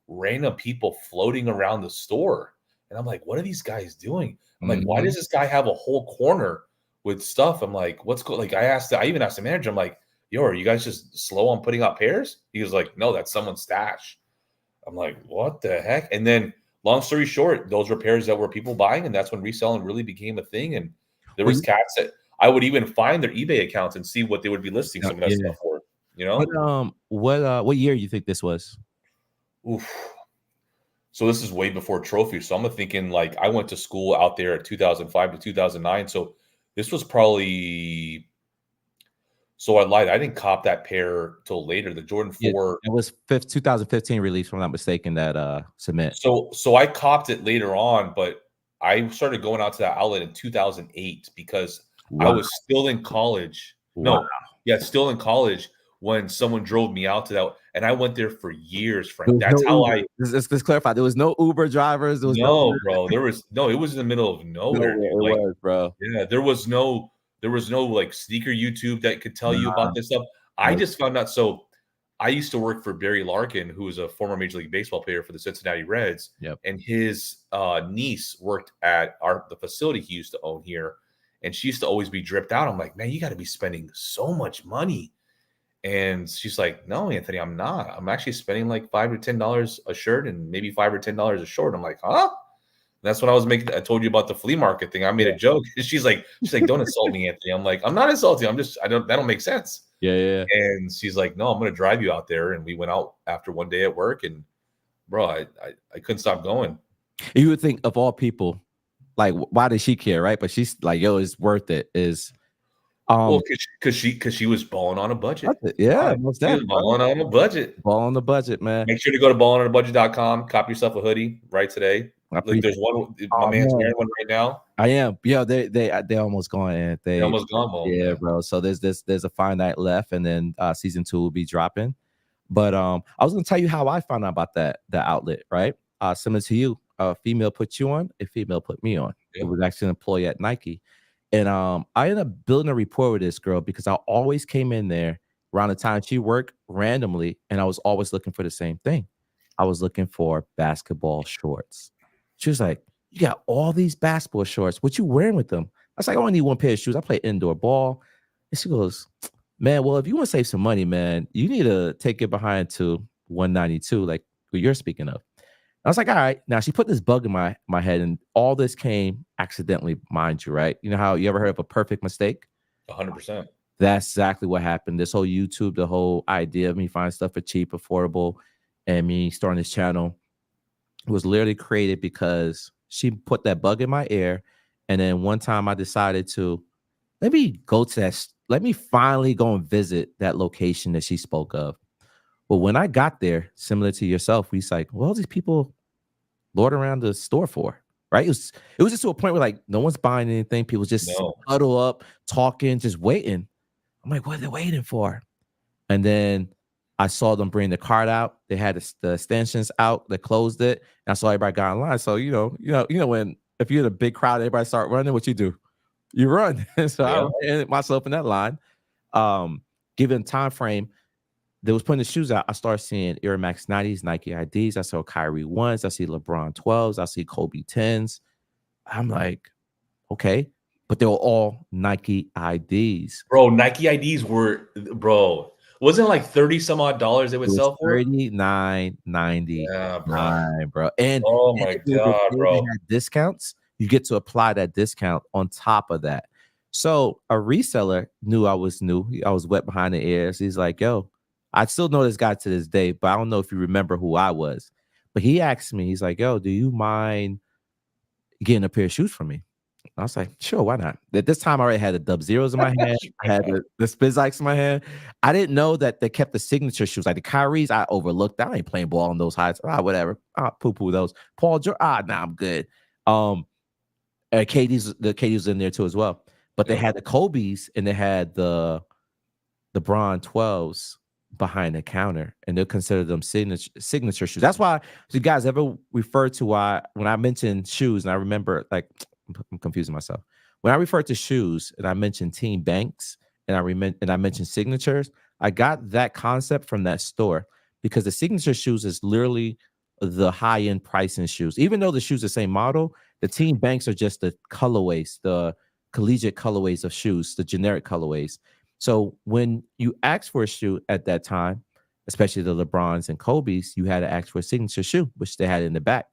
[SPEAKER 2] random people floating around the store, and I'm like, what are these guys doing? I'm like, why does this guy have a whole corner with stuff? I'm like, what's cool? Like I even asked the manager, I'm like, yo, are you guys just slow on putting out pairs? He was like, no, that's someone's stash. I'm like, what the heck? And then long story short, those were pairs that were people buying, and that's when reselling really became a thing. And there was cats that I would even find their eBay accounts and see what they would be listing some of that stuff for.
[SPEAKER 1] What year you think this was?
[SPEAKER 2] Oof. So this is way before Trophy. So I'm thinking like I went to school out there at 2005 to 2009. So this was probably. So I lied. I didn't cop that pair till later. The Jordan 4.
[SPEAKER 1] It was 2015 release, if I'm not mistaken. That cement.
[SPEAKER 2] So I copped it later on, but I started going out to that outlet in 2008 because I was still in college. Still in college when someone drove me out to that, and I went there for years, Frank. That's how
[SPEAKER 1] Let's clarify. There was no Uber drivers. There was
[SPEAKER 2] bro. It was in the middle of nowhere.
[SPEAKER 1] It was, bro.
[SPEAKER 2] Yeah, there was no like sneaker YouTube that could tell you about this stuff. I just found out. So I used to work for Barry Larkin, who was a former Major League Baseball player for the Cincinnati Reds.
[SPEAKER 1] Yep.
[SPEAKER 2] And his niece worked at the facility he used to own here, and she used to always be dripped out. I'm like, man, you got to be spending so much money. And she's like, no, Anthony, I'm not. I'm actually spending like $5 to $10 a shirt and maybe $5 or $10 a short. I'm like, huh? That's when I was making. I told you about the flea market thing. I made a joke. She's like, don't insult me, Anthony. I'm like, I'm not insulting. That don't make sense.
[SPEAKER 1] Yeah.
[SPEAKER 2] And she's like, no, I'm going to drive you out there. And we went out after one day at work, and bro, I couldn't stop going.
[SPEAKER 1] You would think of all people, like, why does she care, right? But she's like, yo, it's worth it.
[SPEAKER 2] Well, because she was balling on a budget.
[SPEAKER 1] Yeah,
[SPEAKER 2] most definitely balling on a budget.
[SPEAKER 1] Ball on the budget, man.
[SPEAKER 2] Make sure to go to ballingonabudget.com. Cop yourself a hoodie right today. Like there's one. My man's wearing one right now.
[SPEAKER 1] I am. Yeah, they almost gone. And they
[SPEAKER 2] almost gone.
[SPEAKER 1] Yeah, bro. So there's a finite left, and then season 2 will be dropping. But I was gonna tell you how I found out about the outlet, right? Similar to you, a female put you on, a female put me on.
[SPEAKER 2] Yeah.
[SPEAKER 1] It was actually an employee at Nike. And I ended up building a rapport with this girl because I always came in there around the time she worked randomly, and I was always looking for the same thing. I was looking for basketball shorts. She was like, you got all these basketball shorts. What you wearing with them? I was like, I only need one pair of shoes. I play indoor ball. And she goes, man, well, if you want to save some money, man, you need to take it behind to 192, like what you're speaking of. I was like, all right. Now she put this bug in my head, and all this came accidentally, mind you, right? You know how you ever heard of a perfect mistake?
[SPEAKER 2] 100%.
[SPEAKER 1] That's exactly what happened. This whole YouTube, the whole idea of me finding stuff for cheap, affordable, and me starting this channel was literally created because she put that bug in my ear. And then one time I decided to let me finally go and visit that location that she spoke of. Well, when I got there, similar to yourself, we like, well, these people lord around the store for, right? It was just to a point where like no one's buying anything. People just
[SPEAKER 2] No.
[SPEAKER 1] huddle up, talking, just waiting. I'm like, what are they waiting for? And then I saw them bring the cart out. They had the extensions out. They closed it. And I saw everybody got online. So when if you're in a big crowd, everybody start running. What you do? You run. So I
[SPEAKER 2] Yeah.
[SPEAKER 1] ran myself in that line. Given time frame, they was putting the shoes out. I started seeing Air Max 90s, Nike IDs. I saw Kyrie ones. I see LeBron 12s. I see Kobe 10s. I'm like, okay, but they were all Nike IDs.
[SPEAKER 2] Bro, Nike IDs were, bro, wasn't it like 30 some odd dollars they
[SPEAKER 1] It
[SPEAKER 2] would
[SPEAKER 1] was
[SPEAKER 2] sell for?
[SPEAKER 1] 39.99,
[SPEAKER 2] Yeah, bro.
[SPEAKER 1] bro. And
[SPEAKER 2] Oh
[SPEAKER 1] if
[SPEAKER 2] my
[SPEAKER 1] it was a
[SPEAKER 2] God,
[SPEAKER 1] deal that
[SPEAKER 2] bro.
[SPEAKER 1] had discounts, you get to apply that discount on top of that. So a reseller knew I was new. I was wet behind the ears. He's like, yo, I still know this guy to this day, but I don't know if you remember who I was. But he asked me, he's like, yo, do you mind getting a pair of shoes from me? I was like, sure, why not? At this time, I already had the Dub Zeros in my hand. I had the Spizikes in my hand. I didn't know that they kept the signature shoes. Like the Kyries, I overlooked. I ain't playing ball on those highs. Whatever. Poo-poo those. Paul George, nah, I'm good. KD's was in there too as well. But they
[SPEAKER 2] Yep.
[SPEAKER 1] had the Kobe's and they had the Bron 12s behind the counter, and they'll consider them signature shoes. That's why, if you guys ever refer to why when I mentioned shoes, and I remember like I'm confusing myself. When I refer to shoes and I mentioned Team Banks and I mentioned signatures, I got that concept from that store because the signature shoes is literally the high-end pricing shoes. Even though the shoes are the same model, the Team Banks are just the colorways, the collegiate colorways of shoes, the generic colorways. So when you ask for a shoe at that time, especially the LeBrons and Kobe's, you had to ask for a signature shoe, which they had in the back.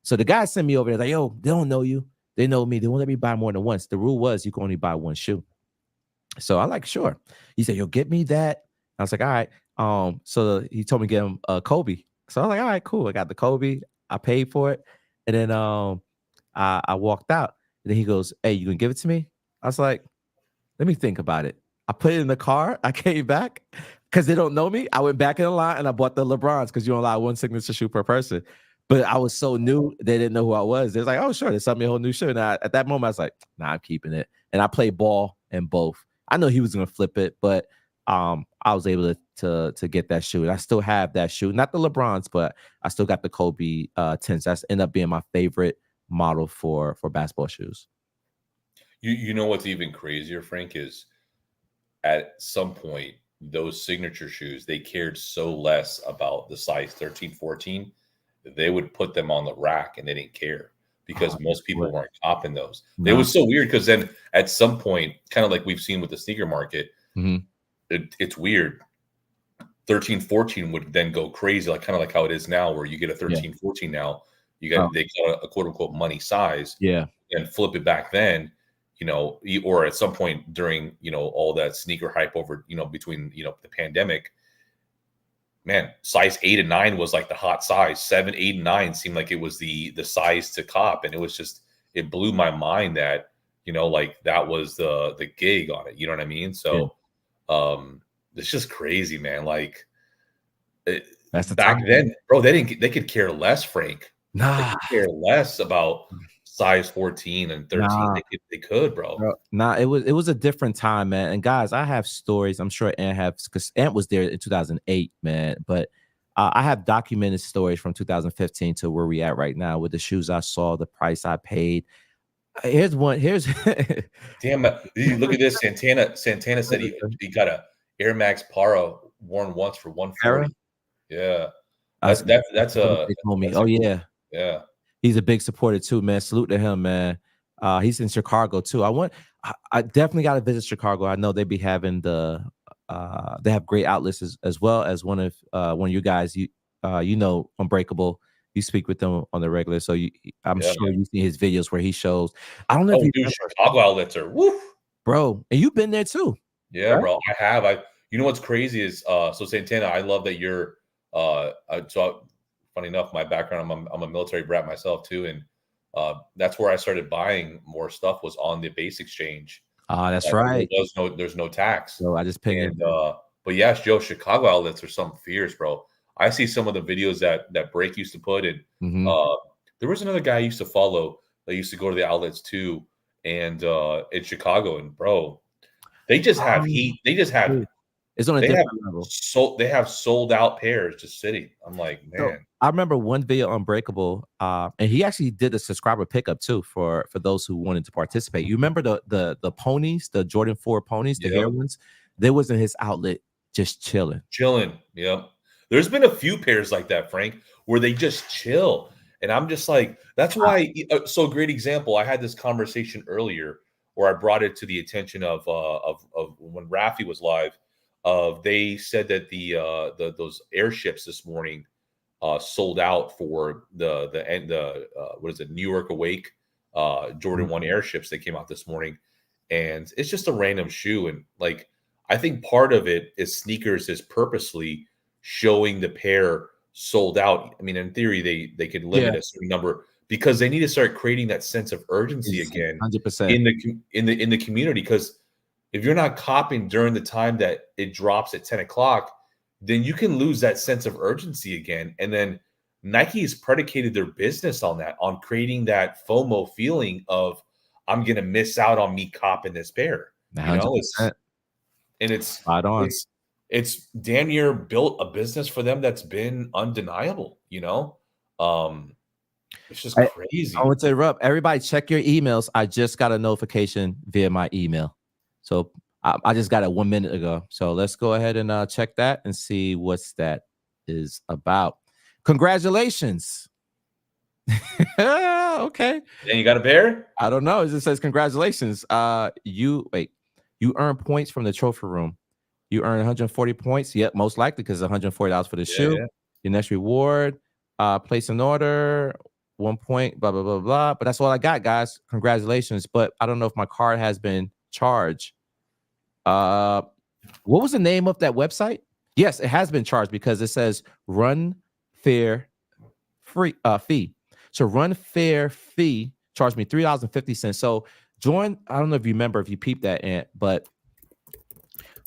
[SPEAKER 1] So the guy sent me over there like, yo, they don't know you. They know me. They won't let me buy more than once. The rule was you can only buy one shoe. So I like, sure. He said, yo, get me that. I was like, all right. So he told me to get him Kobe. So I was like, all right, cool. I got the Kobe. I paid for it. And then I walked out. And then he goes, hey, you gonna give it to me? I was like, let me think about it. I put it in the car. I came back because they don't know me. I went back in the line and I bought the LeBrons because you don't allow one signature shoe per person. But I was so new, they didn't know who I was. They was like, oh, sure, they sent me a whole new shoe. And at that moment, I was like, nah, I'm keeping it. And I played ball in both. I know he was gonna flip it, but I was able to get that shoe. And I still have that shoe. Not the LeBrons, but I still got the Kobe 10s. That's ended up being my favorite model for basketball shoes.
[SPEAKER 2] You know what's even crazier, Frank, is at some point, those signature shoes, they cared so less about the size 13, 14, they would put them on the rack and they didn't care because most people weren't copping those. It
[SPEAKER 1] No.
[SPEAKER 2] was so weird because then at some point, kind of like we've seen with the sneaker market, it's weird. 13, 14 would then go crazy, like kind of like how it is now, where you get a 13, 14 now, you got they got a quote unquote money size, and flip it back then, or at some point during all that sneaker hype over between the pandemic, man, size 8 and 9 was like the hot size. 7, 8, and 9 seemed like it was the size to cop, and it blew my mind that like that was the gig on it. You know what I mean? So it's just crazy, man. Like
[SPEAKER 1] That's the
[SPEAKER 2] back
[SPEAKER 1] time.
[SPEAKER 2] then, bro, they could care less, Frank. They
[SPEAKER 1] Nah,
[SPEAKER 2] could care less about size 14 and 13.
[SPEAKER 1] nah,
[SPEAKER 2] They could, bro.
[SPEAKER 1] nah. It was a different time, man. And guys, I have stories. I'm sure Ant have because Ant was there in 2008, man. But I have documented stories from 2015 to where we at right now with the shoes I saw, the price I paid. Here's one. Here's
[SPEAKER 2] Damn, look at this. Santana said he got a Air Max Para worn once for 140. Yeah,
[SPEAKER 1] That's
[SPEAKER 2] that's
[SPEAKER 1] what
[SPEAKER 2] a
[SPEAKER 1] they told me.
[SPEAKER 2] that's
[SPEAKER 1] Oh
[SPEAKER 2] a
[SPEAKER 1] yeah,
[SPEAKER 2] yeah.
[SPEAKER 1] he's a big supporter too, man. Salute to him, man. He's in Chicago too. I definitely got to visit Chicago. I know they be having they have great outlets as well as one of you guys, Unbreakable. You speak with them on the regular, so I'm
[SPEAKER 2] Yeah.
[SPEAKER 1] sure you see his videos where he shows. I don't know if
[SPEAKER 2] Oh,
[SPEAKER 1] you
[SPEAKER 2] dude,
[SPEAKER 1] remember,
[SPEAKER 2] Chicago outlets are woof.
[SPEAKER 1] bro, and you've been there too,
[SPEAKER 2] Yeah,
[SPEAKER 1] right?
[SPEAKER 2] bro. I have. You know what's crazy is so Santana. I love that you're funny enough, my background. I'm a military brat myself too, and that's where I started buying more stuff was on the base exchange.
[SPEAKER 1] That's right.
[SPEAKER 2] There's no tax.
[SPEAKER 1] So I just pinged
[SPEAKER 2] And
[SPEAKER 1] him.
[SPEAKER 2] But yes, Joe, Chicago outlets are something fierce, bro. I see some of the videos that Break used to put in.
[SPEAKER 1] Mhm.
[SPEAKER 2] There was another guy I used to follow that used to go to the outlets too, and in Chicago, and bro, they just have
[SPEAKER 1] Um,
[SPEAKER 2] heat. They just have
[SPEAKER 1] it's on a different level.
[SPEAKER 2] they have sold out pairs just sitting. I'm like,
[SPEAKER 1] So
[SPEAKER 2] man,
[SPEAKER 1] I remember one video on Breakable, and he actually did a subscriber pickup too for those who wanted to participate. You remember the ponies, the Jordan 4 ponies, the hair
[SPEAKER 2] yep,
[SPEAKER 1] ones? They was in his outlet just chilling.
[SPEAKER 2] chilling. Yep. There's been a few pairs like that, Frank, where they just chill. And I'm just like, that's why. So great example. I had this conversation earlier where I brought it to the attention of when Rafi was live. They said that the those airships this morning sold out for the what is it, New York Awake Jordan 1 airships that came out this morning. And it's just a random shoe. And like, I think part of it is sneakers is purposely showing the pair sold out. I mean, in theory, they could
[SPEAKER 1] Yeah,
[SPEAKER 2] limit a certain number because they need to start creating that sense of urgency
[SPEAKER 1] it's
[SPEAKER 2] again
[SPEAKER 1] 100%.
[SPEAKER 2] in the community. Because if you're not copying during the time that it drops at 10 o'clock, then you can lose that sense of urgency again. And then Nike has predicated their business on that, on creating that FOMO feeling of I'm gonna miss out on me copping this pair. You know,
[SPEAKER 1] 100%.
[SPEAKER 2] it's
[SPEAKER 1] Spot on.
[SPEAKER 2] it's damn near built a business for them that's been undeniable, you know? Um, it's just
[SPEAKER 1] I
[SPEAKER 2] crazy.
[SPEAKER 1] want to interrupt. Everybody, check your emails. I just got a notification via my email. So I just got it 1 minute ago. So let's go ahead and check that and see what's that is about. Congratulations. Okay.
[SPEAKER 2] And you got a pair?
[SPEAKER 1] I don't know. It just says congratulations. You earn points from the trophy room. You earn 140 points. Yep, most likely because $140 for the
[SPEAKER 2] Yeah,
[SPEAKER 1] shoe.
[SPEAKER 2] yeah.
[SPEAKER 1] Your next reward, place an order, 1 point, blah, blah, blah, blah. But that's all I got, guys. Congratulations. But I don't know if my card has been charged. Uh what was the name of that website? Yes, it has been charged because it says run fair fee. So run fair fee charged me $3.50. So join. I don't know if you remember if you peeped that, Ant, but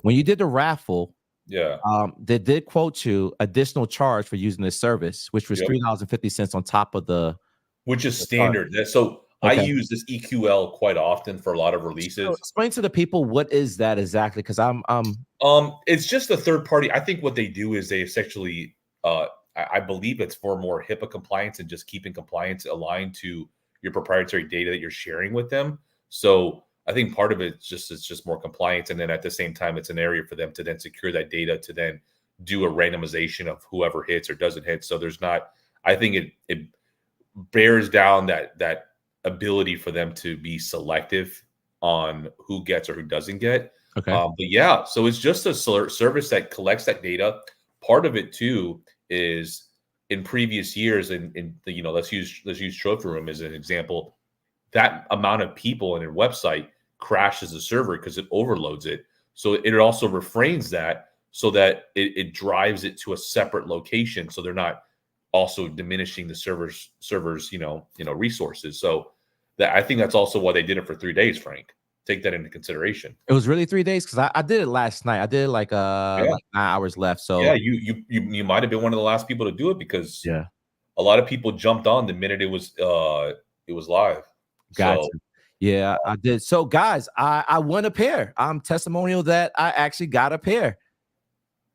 [SPEAKER 1] when you did the raffle,
[SPEAKER 2] Yeah.
[SPEAKER 1] they did quote you additional charge for using this service, which was
[SPEAKER 2] Yep.
[SPEAKER 1] $3.50 on top of the
[SPEAKER 2] Which is
[SPEAKER 1] charge.
[SPEAKER 2] standard. So I
[SPEAKER 1] Okay.
[SPEAKER 2] use this EQL quite often for a lot of
[SPEAKER 1] So
[SPEAKER 2] releases.
[SPEAKER 1] explain to the people what is that exactly? Because I'm
[SPEAKER 2] It's just a third party. I think what they do is they essentially, I believe it's for more HIPAA compliance and just keeping compliance aligned to your proprietary data that you're sharing with them. So I think part of it's just more compliance, and then at the same time, it's an area for them to then secure that data to then do a randomization of whoever hits or doesn't hit. So there's not. I think it bears down that ability for them to be selective on who gets or who doesn't get.
[SPEAKER 1] okay.
[SPEAKER 2] But yeah, so it's just a service that collects that data. Part of it too is in previous years, in you know, let's use Trophy Room as an example. That amount of people in a website crashes the server because it overloads it. So it also refrains that so that it drives it to a separate location. So they're not also diminishing the servers resources. So that I think that's also why they did it for 3 days, Frank. Take that into consideration.
[SPEAKER 1] It was really 3 days because I did it last night. I did it like
[SPEAKER 2] Yeah.
[SPEAKER 1] 9 hours left.
[SPEAKER 2] Yeah,
[SPEAKER 1] So
[SPEAKER 2] you might have been one of the last people to do it because
[SPEAKER 1] yeah,
[SPEAKER 2] a lot of people jumped on the minute it was live.
[SPEAKER 1] got
[SPEAKER 2] So
[SPEAKER 1] you. Yeah, I did. So guys, I won a pair. I'm testimonial that I actually got a pair.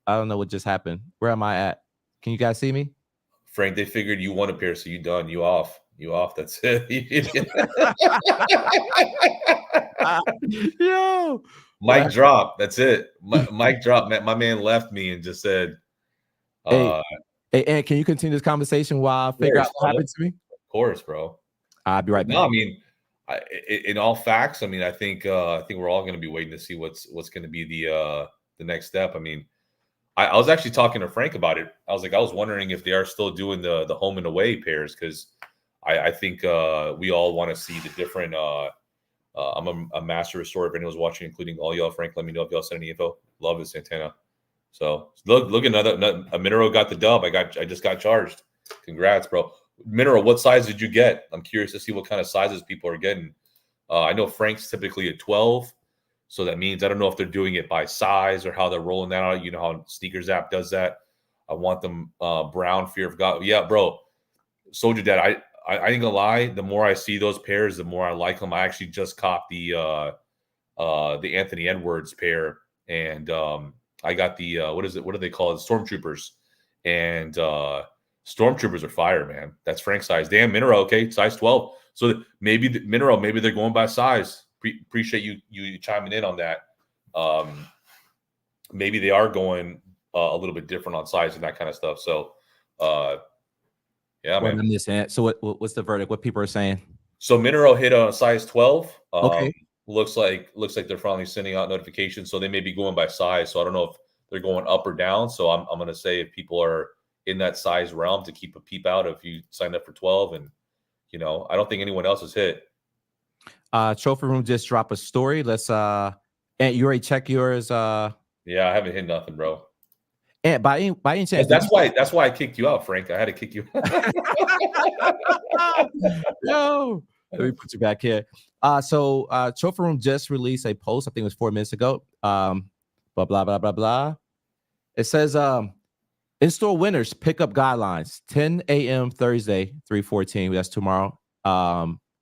[SPEAKER 1] I don't know what just happened. Where am I at? Can you guys see me?
[SPEAKER 2] Frank, they figured you won a pair, so you done. You off. You off. That's it.
[SPEAKER 1] Yo,
[SPEAKER 2] Mic
[SPEAKER 1] what?
[SPEAKER 2] drop. That's it. Mic drop. My man left me and just said,
[SPEAKER 1] Hey,
[SPEAKER 2] of
[SPEAKER 1] hey, and can you continue this conversation while I figure out
[SPEAKER 2] course,
[SPEAKER 1] what happened to me?
[SPEAKER 2] of course, bro.
[SPEAKER 1] I'll be
[SPEAKER 2] But
[SPEAKER 1] right back.
[SPEAKER 2] no, I mean, in all facts, I mean, I think we're all going to be waiting to see what's going to be the next step. I mean, I was actually talking to Frank about it. I was like, I was wondering if they are still doing the home and away pairs because I think we all want to see the different. I'm a master restorer. If anyone's watching, including all y'all, Frank, let me know if y'all send any info. Love it, Santana. So look, another a Mineral got the dub. I just got charged. Congrats, bro. Mineral, what size did you get? I'm curious to see what kind of sizes people are getting. I know Frank's typically a 12. So that means I don't know if they're doing it by size or how they're rolling that out. You know how Sneakers app does that. I want them brown, fear of God. Yeah, bro. Soldier Dad, I ain't gonna lie. The more I see those pairs, the more I like them. I actually just caught the Anthony Edwards pair, and I got the what is it? What do they call it? Stormtroopers, and Stormtroopers are fire, man. That's Frank size. Damn, Minero, okay, size 12. So maybe Minero, maybe they're going by size. Appreciate you chiming in on that. Maybe they are going a little bit different on size and that kind of stuff. So, yeah, man.
[SPEAKER 1] So what's the verdict? What people are saying?
[SPEAKER 2] So Minero hit a size 12.
[SPEAKER 1] Okay.
[SPEAKER 2] Looks like they're finally sending out notifications. So they may be going by size. So I don't know if they're going up or down. So I'm going to say if people are in that size realm to keep a peep out if you signed up for 12. And, you know, I don't think anyone else has hit.
[SPEAKER 1] Trophy Room just dropped a story. Let's and you already check yours.
[SPEAKER 2] Yeah, I haven't hit nothing, bro.
[SPEAKER 1] And by any chance,
[SPEAKER 2] that's why I kicked you out, Frank. I had to kick you.
[SPEAKER 1] No, let me put you back here. So Trophy Room just released a post. I think it was 4 minutes ago. Blah blah blah blah blah. It says in-store winners pickup guidelines 10 a.m. Thursday 3/14. That's tomorrow.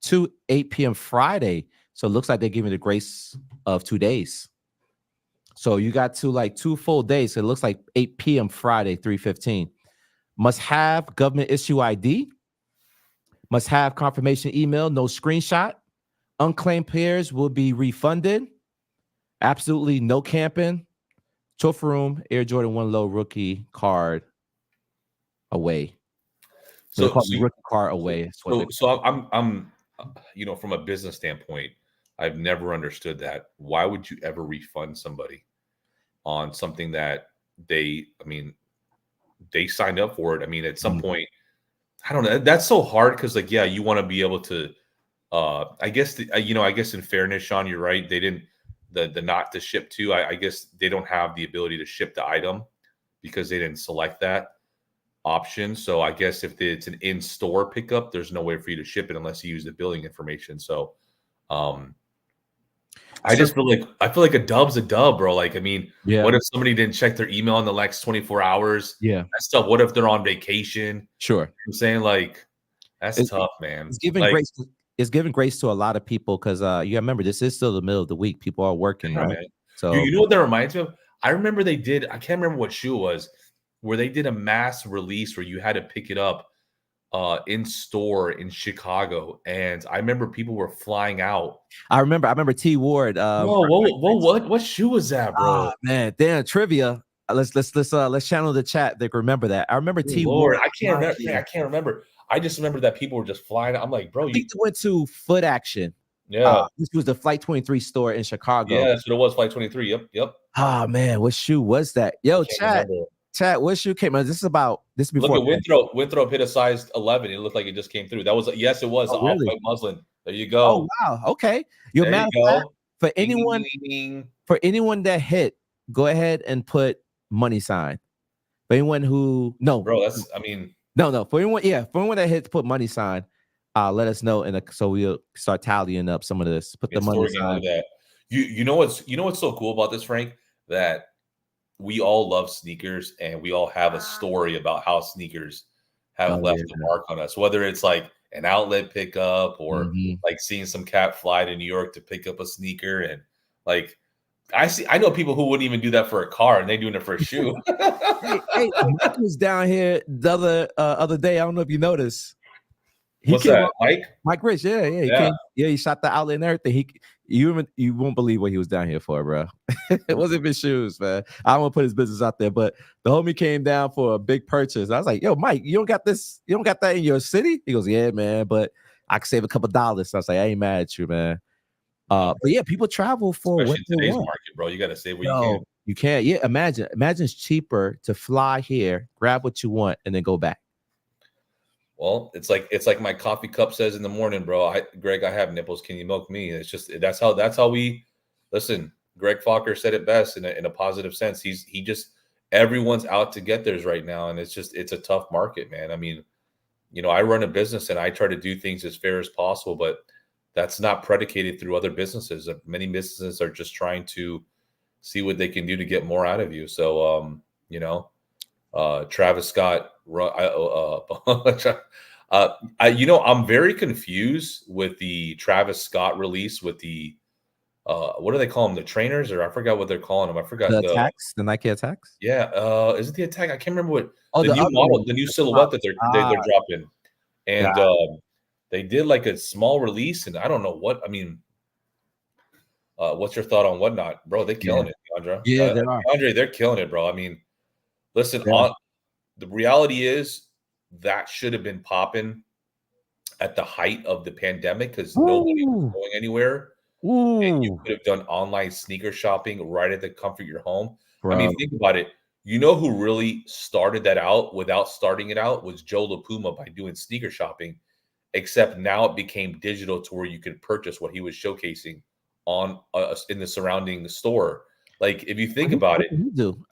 [SPEAKER 1] To 8 p.m. Friday. So it looks like they're giving the grace of 2 days. So you got like 2 full days. So it looks like 8 p.m. Friday 3/15. Must have government issue ID. Must have confirmation email, no screenshot. Unclaimed pairs will be refunded. Absolutely no camping. Trophy Room Air Jordan 1 Low rookie card away. So the rookie card away.
[SPEAKER 2] So I'm you know, from a business standpoint, I've never understood that. Why would you ever refund somebody on something that they signed up for it? I mean, at some point, I don't know. That's so hard because, like, yeah, you want to be able to. I guess I guess in fairness, Sean, you're right. They didn't the not to ship to. I guess they don't have the ability to ship the item because they didn't select that option. So I guess if it's an in-store pickup, there's no way for you to ship it unless you use the billing information. So I feel like a dub's a dub, bro. Like, I mean, what if somebody didn't check their email in the next 24 hours?
[SPEAKER 1] Yeah.
[SPEAKER 2] That stuff. What if they're on vacation?
[SPEAKER 1] Sure.
[SPEAKER 2] You know I'm saying, like, that's tough, man.
[SPEAKER 1] It's giving grace. It's giving grace to a lot of people because you remember this is still the middle of the week. People are working, right?
[SPEAKER 2] Man. So you know what that reminds me of? I remember they did. I can't remember what shoe it was, where they did a mass release where you had to pick it up in store in Chicago, and I remember people were flying out.
[SPEAKER 1] I remember T Ward.
[SPEAKER 2] What shoe was that, bro?
[SPEAKER 1] Oh, man, damn trivia. Let's channel the chat. They remember that. I remember T Ward.
[SPEAKER 2] I can't remember. I just remember that people were just flying. I'm like, bro,
[SPEAKER 1] you went to Foot Action.
[SPEAKER 2] Yeah,
[SPEAKER 1] this was the Flight 23 store in Chicago.
[SPEAKER 2] Yeah, that's what it was. Flight 23. Yep.
[SPEAKER 1] Oh man, what shoe was that? Yo, chat. What shoe came out? This is before.
[SPEAKER 2] Look at Winthrop hit a size 11. It looked like it just came through. That was yes, it was off-white muslin. There you go.
[SPEAKER 1] Oh wow. Okay. You're mad for anyone that hit. Go ahead and put money sign. For anyone who no,
[SPEAKER 2] bro, that's
[SPEAKER 1] no. For anyone that hit, put money sign. Let us know, so we'll start tallying up some of this. Put the money sign.
[SPEAKER 2] That. You know what's so cool about this, Frank? That we all love sneakers, and we all have a story about how sneakers have left a mark on us. Whether it's like an outlet pickup or like seeing some cat fly to New York to pick up a sneaker, and like I know people who wouldn't even do that for a car, and they're doing it for a shoe.
[SPEAKER 1] hey, Mike was down here the other day. I don't know if you noticed.
[SPEAKER 2] What's that,
[SPEAKER 1] Mike Rich? Yeah. He shot the outlet and everything. You won't believe what he was down here for, bro. It wasn't even shoes, man. I don't want to put his business out there, but the homie came down for a big purchase. I was like, "Yo, Mike, you don't got that in your city?" He goes, "Yeah, man, but I can save a couple dollars." So I was like, "I ain't mad at you, man." But yeah, people travel for
[SPEAKER 2] what today's market, bro. You got to save what you can.
[SPEAKER 1] You can't. Yeah, imagine it's cheaper to fly here, grab what you want, and then go back.
[SPEAKER 2] Well, it's like my coffee cup says in the morning, bro. Greg, I have nipples. Can you milk me? It's just that's how we listen. Greg Fokker said it best in a positive sense. He just everyone's out to get theirs right now, and it's a tough market, man. I mean, I run a business and I try to do things as fair as possible, but that's not predicated through other businesses. Many businesses are just trying to see what they can do to get more out of you. So, Travis Scott, I'm very confused with the Travis Scott release with the what do they call them? The trainers, or I forgot what they're calling them. I
[SPEAKER 1] The
[SPEAKER 2] forgot
[SPEAKER 1] attacks, the Nike attacks.
[SPEAKER 2] yeah. Is it the attack? I can't remember what
[SPEAKER 1] Oh,
[SPEAKER 2] the
[SPEAKER 1] the
[SPEAKER 2] new
[SPEAKER 1] other
[SPEAKER 2] model,
[SPEAKER 1] one.
[SPEAKER 2] the new
[SPEAKER 1] The top.
[SPEAKER 2] silhouette that they're dropping, and
[SPEAKER 1] God.
[SPEAKER 2] they did like a small release, and I don't know what I mean. What's your thought on Whatnot, bro? They're
[SPEAKER 1] Yeah.
[SPEAKER 2] killing it, Deandra.
[SPEAKER 1] Yeah, there are.
[SPEAKER 2] DeAndre, they're killing it, bro. I mean, listen,
[SPEAKER 1] Yeah.
[SPEAKER 2] the reality is that should have been popping at the height of the pandemic because nobody was
[SPEAKER 1] Ooh.
[SPEAKER 2] going anywhere. And you
[SPEAKER 1] Ooh.
[SPEAKER 2] could have done online sneaker shopping right at the comfort of your home. I mean,
[SPEAKER 1] Bro.
[SPEAKER 2] think about it. You know who really started that out without starting it out was Joe LaPuma by doing sneaker shopping, except now it became digital to where you could purchase what he was showcasing on in the surrounding store. Like if you think about
[SPEAKER 1] What
[SPEAKER 2] it,
[SPEAKER 1] did he do?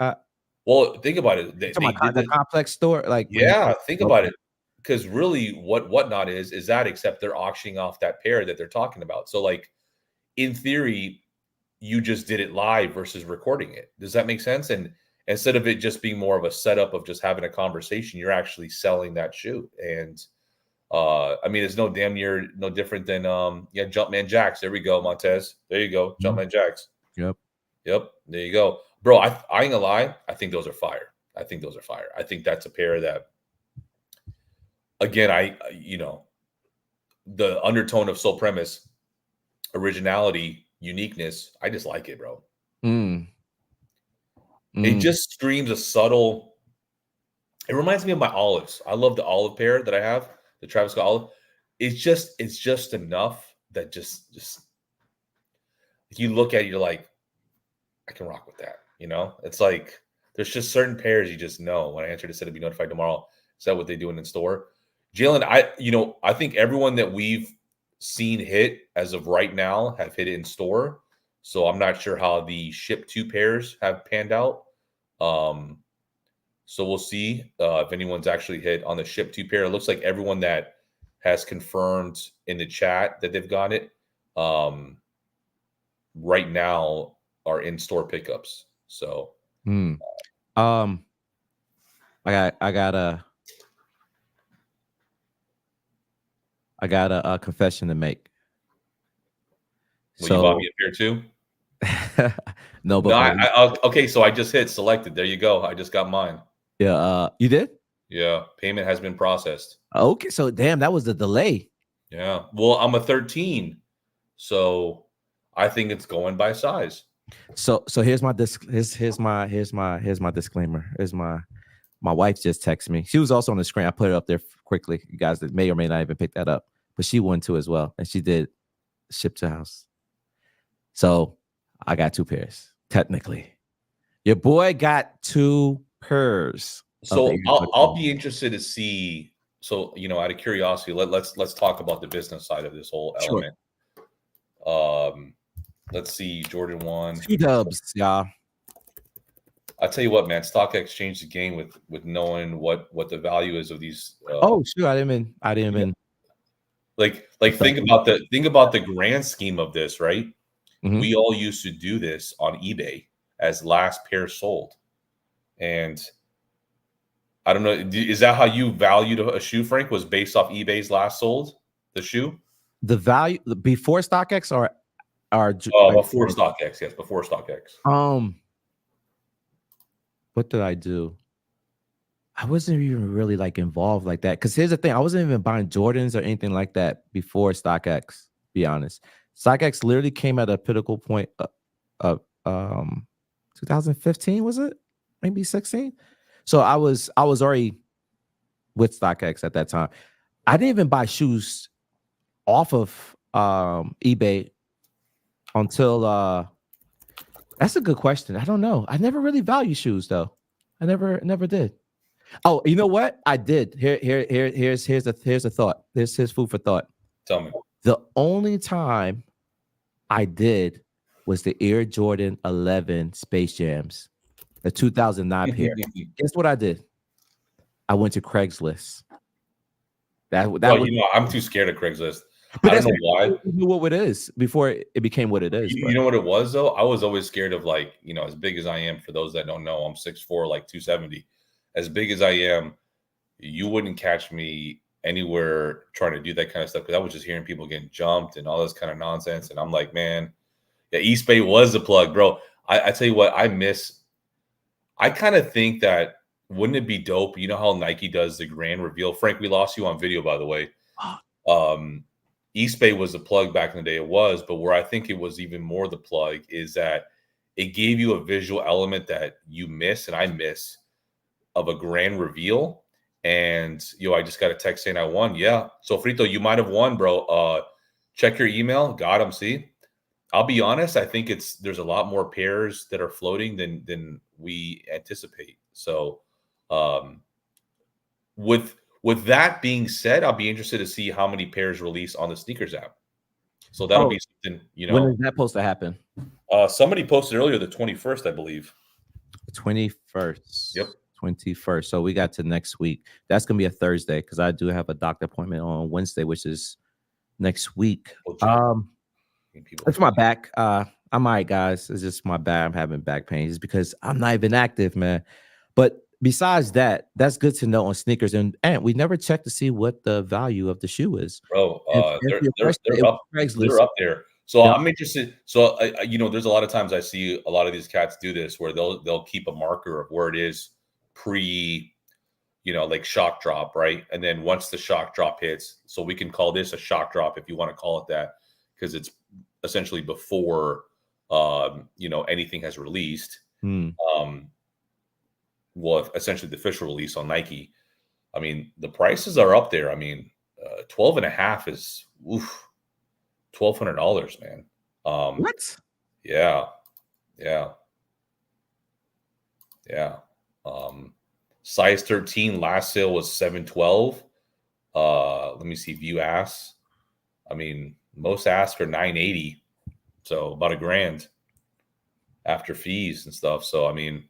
[SPEAKER 2] well, think about it.
[SPEAKER 1] You
[SPEAKER 2] They
[SPEAKER 1] talking
[SPEAKER 2] did
[SPEAKER 1] about the
[SPEAKER 2] this.
[SPEAKER 1] complex store, like when he
[SPEAKER 2] Yeah, think about
[SPEAKER 1] okay.
[SPEAKER 2] it. Because really, what Whatnot is that except they're auctioning off that pair that they're talking about. So, like in theory, you just did it live versus recording it. Does that make sense? And instead of it just being more of a setup of just having a conversation, you're actually selling that shoe. And I mean, it's no different than Jumpman Jacks. There we go, Montez. There you go,
[SPEAKER 1] Mhm.
[SPEAKER 2] Jumpman Jacks.
[SPEAKER 1] Yep.
[SPEAKER 2] Yep, there you go, bro. I ain't gonna lie. I think those are fire. I think those are fire. I think that's a pair that, again, the undertone of Soul Premise, originality, uniqueness. I just like it, bro.
[SPEAKER 1] Mm.
[SPEAKER 2] It
[SPEAKER 1] Mm.
[SPEAKER 2] just screams a subtle. It reminds me of my olives. I love the olive pair that I have, the Travis Scott olive. It's just enough that just if you look at it, you're like, I can rock with that. It's like there's just certain pairs you just know. When I answer to said to be notified tomorrow, is that what they doing in store? Jalen, I think everyone that we've seen hit as of right now have hit it in store. So I'm not sure how the ship two pairs have panned out. Um, so we'll see if anyone's actually hit on the ship two pair. It looks like everyone that has confirmed in the chat that they've got it right now are in store pickups. So
[SPEAKER 1] Mm. Um, I got a confession to make.
[SPEAKER 2] will you bought me
[SPEAKER 1] So
[SPEAKER 2] a pair too?
[SPEAKER 1] no,
[SPEAKER 2] No,
[SPEAKER 1] but
[SPEAKER 2] okay. So I just hit selected. There you go. I just got mine.
[SPEAKER 1] yeah, you did?
[SPEAKER 2] Yeah, payment has been processed.
[SPEAKER 1] Okay, so damn, that was the delay.
[SPEAKER 2] Yeah. Well, I'm a 13, so I think it's going by size.
[SPEAKER 1] So here's my here's my disclaimer. Here's my wife just texted me. She was also on the screen. I put it up there quickly. You guys that may or may not even pick that up, but she won too as well, and she did ship to house. So I got two pairs technically. Your boy got two pairs of the
[SPEAKER 2] So
[SPEAKER 1] Air
[SPEAKER 2] I'll
[SPEAKER 1] Jordan.
[SPEAKER 2] be interested to see. So out of curiosity, let's talk about the business side of this whole
[SPEAKER 1] Sure.
[SPEAKER 2] element. Um, let's see, Jordan 1.
[SPEAKER 1] Two dubs, y'all.
[SPEAKER 2] I tell you what, man, StockX changed the game with knowing what the value is of these.
[SPEAKER 1] Oh, sure. I didn't even.
[SPEAKER 2] Like think about the grand scheme of this, right?
[SPEAKER 1] Mhm.
[SPEAKER 2] We all used to do this on eBay as last pair sold, and I don't know. Is that how you valued a shoe, Frank? Was based off eBay's last sold the shoe?
[SPEAKER 1] The value before StockX or
[SPEAKER 2] Before StockX, yes, before StockX.
[SPEAKER 1] what did I do? I wasn't even really like involved like that. Because here's the thing, I wasn't even buying Jordans or anything like that before StockX. Be honest, StockX literally came at a pinnacle point of 2015. Was it maybe 16? So I was already with StockX at that time. I didn't even buy shoes off of eBay until that's a good question. I don't know. I never really value shoes though. I never did. Oh, you know what? I did. Here's a thought. This is food for thought.
[SPEAKER 2] Tell me.
[SPEAKER 1] The only time I did was the Air Jordan 11 Space Jams, the 2009 pair. Guess what I did? I went to Craigslist. That
[SPEAKER 2] Well,
[SPEAKER 1] was
[SPEAKER 2] I'm too scared of Craigslist.
[SPEAKER 1] But
[SPEAKER 2] I don't
[SPEAKER 1] that's
[SPEAKER 2] know why.
[SPEAKER 1] what it is before it became what it is.
[SPEAKER 2] You
[SPEAKER 1] But
[SPEAKER 2] know what it was though? I was always scared of like, as big as I am, for those that don't know, I'm 6'4", like 270. As big as I am, you wouldn't catch me anywhere trying to do that kind of stuff because I was just hearing people getting jumped and all this kind of nonsense. And I'm like, man, yeah, East Bay was the plug, bro. I tell you what, I kind of think that wouldn't it be dope? You know how Nike does the grand reveal? Frank, we lost you on video, by the way. Um, East Bay was the plug back in the day. It was, but where I think it was even more the plug is that it gave you a visual element that you miss and I miss of a grand reveal. And I just got a text saying I won. Yeah. So Frito, you might have won, bro. Check your email. Got him. See? I'll be honest, I think there's a lot more pairs that are floating than we anticipate. So with that being said, I'll be interested to see how many pairs release on the sneakers app. So that'll be something,
[SPEAKER 1] when is that supposed to happen?
[SPEAKER 2] Somebody posted earlier the 21st, I believe.
[SPEAKER 1] 21st.
[SPEAKER 2] Yep.
[SPEAKER 1] 21st. So we got to next week. That's gonna be a Thursday because I do have a doctor appointment on Wednesday, which is next week. It's my back. I'm all right, guys. It's just my back. I'm having back pain. It's because I'm not even active, man. But besides that, that's good to know on sneakers. And we never checked to see what the value of the shoe is.
[SPEAKER 2] Bro, they're
[SPEAKER 1] Craigslist.
[SPEAKER 2] up there. So I'm interested. So there's a lot of times I see a lot of these cats do this where they'll keep a marker of where it is pre, like shock drop, right? And then once the shock drop hits, so we can call this a shock drop if you want to call it that, because it's essentially before anything has released. Well, essentially the official release on Nike. I mean, the prices are up there. I mean, 12 and a half is $1,200, man.
[SPEAKER 1] What?
[SPEAKER 2] Yeah. Size 13 last sale was $712. Let me see, view ass. I mean, most ask for $980, so about $1,000 after fees and stuff. So I mean,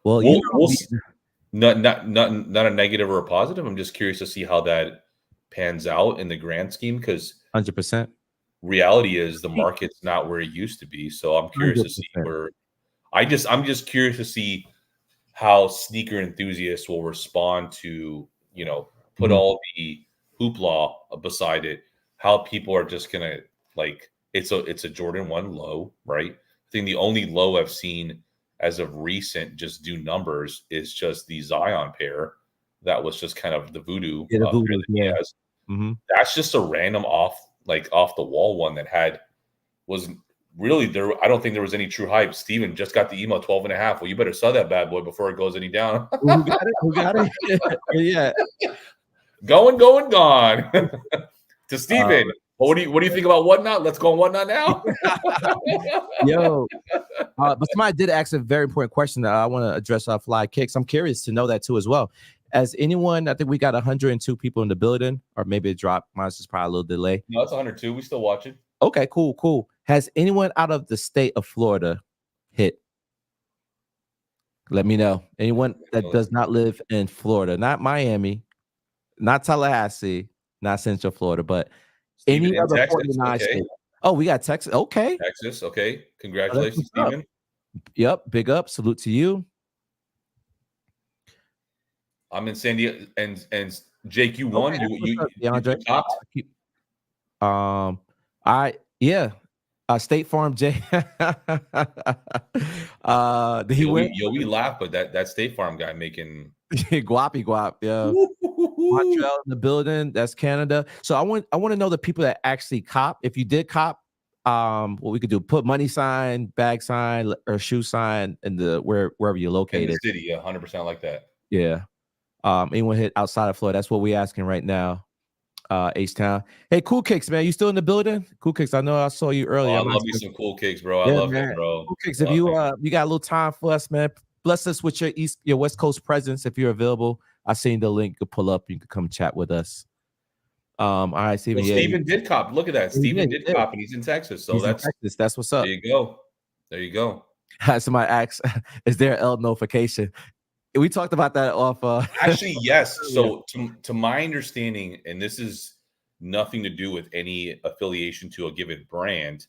[SPEAKER 1] well,
[SPEAKER 2] not a negative or a positive. I'm just curious to see how that pans out in the grand scheme, because
[SPEAKER 1] 100%.
[SPEAKER 2] reality is the market's not where it used to be. So I'm curious 100%. To see where I'm just curious to see how sneaker enthusiasts will respond to, put all the hoopla beside it, how people are just gonna, like, it's a Jordan 1 low, right? I think the only low I've seen as of recent just do numbers is just the Zion pair. That was just kind of the voodoo. That's just a random off the wall one that was really there. I don't think there was any true hype. Steven just got the email 12 and a half. Well, you better sell that bad boy before it goes any down.
[SPEAKER 1] Who got it? Yeah.
[SPEAKER 2] Gone. To Steven. Well, what do you think about Whatnot? Let's go on Whatnot now.
[SPEAKER 1] Yo, but somebody did ask a very important question that I want to address off Fly Kicks. I'm curious to know that too as well. As anyone, I think we got 102 people in the building, or maybe it dropped. Mine's just probably a little delay.
[SPEAKER 2] No, it's 102. We still watching.
[SPEAKER 1] Okay, cool. Has anyone out of the state of Florida hit? Let me know. Anyone that does not live in Florida, not Miami, not Tallahassee, not Central Florida, but
[SPEAKER 2] Steven
[SPEAKER 1] any other
[SPEAKER 2] Texas,
[SPEAKER 1] 49 states. Oh, we got Texas. Okay.
[SPEAKER 2] Texas. Okay. Congratulations, Steven.
[SPEAKER 1] Yep. Big up. Salute to you.
[SPEAKER 2] I'm in San Diego, and Jake, you won. You
[SPEAKER 1] topped. State Farm Jay. Did he win?
[SPEAKER 2] We laugh, but that State Farm guy making
[SPEAKER 1] guap. Yeah. Montreal in the building. That's Canada. So I want to know the people that actually cop. If you did cop, what we could do, put money sign, bag sign, or shoe sign in the wherever you're located.
[SPEAKER 2] In the city, 100% like that.
[SPEAKER 1] Yeah. Anyone hit outside of Florida? That's what we're asking right now. H-Town. Hey, Cool Kicks, man. You still in the building? Cool Kicks. I know I saw you earlier.
[SPEAKER 2] I love me some Cool Kicks, bro. I love it, bro.
[SPEAKER 1] Cool Kicks. If you got a little time for us, man, bless us with your West Coast presence if you're available. I seen the link. You can pull up. You can come chat with us. All right, Steven.
[SPEAKER 2] Well, Steven did cop. Look at that. Steven did cop, and he's in Texas. So
[SPEAKER 1] that's what's up.
[SPEAKER 2] There you go.
[SPEAKER 1] Somebody asks, is there an L notification? We talked about that off.
[SPEAKER 2] Actually, yes.
[SPEAKER 1] Earlier.
[SPEAKER 2] So to my understanding, and this is nothing to do with any affiliation to a given brand,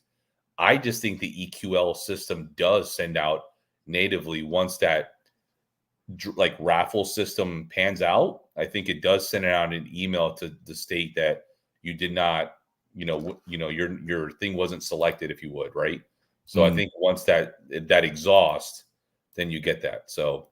[SPEAKER 2] I just think the EQL system does send out natively once that like raffle system pans out. I think it does send out an email to the state that you did not, your thing wasn't selected, if you would, right? So I
[SPEAKER 1] Mm.
[SPEAKER 2] think once that exhausts, then you get that. So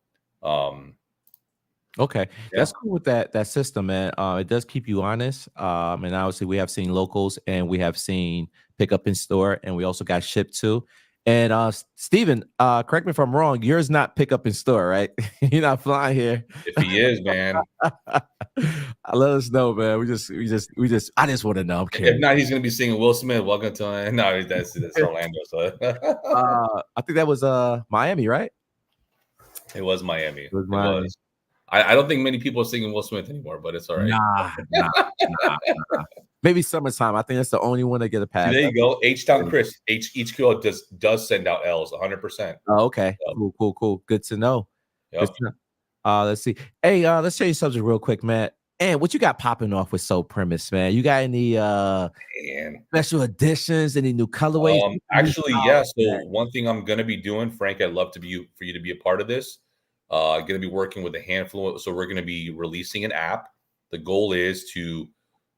[SPEAKER 1] Okay,
[SPEAKER 2] yeah.
[SPEAKER 1] that's cool with that system, man. It does keep you honest. And obviously we have seen locals and we have seen pick up in store, and we also got shipped too. And Steven, correct me if I'm wrong. Yours not pick up in store, right? You're not flying here.
[SPEAKER 2] If he is, man.
[SPEAKER 1] Let us know, man. We just. I just want to know. I'm
[SPEAKER 2] If
[SPEAKER 1] curious.
[SPEAKER 2] not, he's gonna be singing Will Smith, "Welcome to." No, that's Orlando. So
[SPEAKER 1] I think that was Miami, right?
[SPEAKER 2] it was Miami.
[SPEAKER 1] It was
[SPEAKER 2] It
[SPEAKER 1] Miami.
[SPEAKER 2] was. I don't think many people are singing Will Smith anymore, but it's all right.
[SPEAKER 1] Nah. Maybe summertime. I think that's the only one that get a
[SPEAKER 2] See,
[SPEAKER 1] pass.
[SPEAKER 2] there you go. H Town Chris. Each QL does send out L's 100%.
[SPEAKER 1] Oh, okay.
[SPEAKER 2] Yep.
[SPEAKER 1] Cool. Good to know. Good
[SPEAKER 2] Yep.
[SPEAKER 1] to know. Let's see. Hey, let's change subject real quick, man. And what you got popping off with Soul Premise, man? You got any
[SPEAKER 2] And
[SPEAKER 1] special editions, any new colorways? New
[SPEAKER 2] actually,
[SPEAKER 1] styles,
[SPEAKER 2] yeah.
[SPEAKER 1] man?
[SPEAKER 2] So one thing I'm gonna be doing, Frank, I'd love for you to be a part of this. Gonna be working with a handful. So we're gonna be releasing an app. The goal is to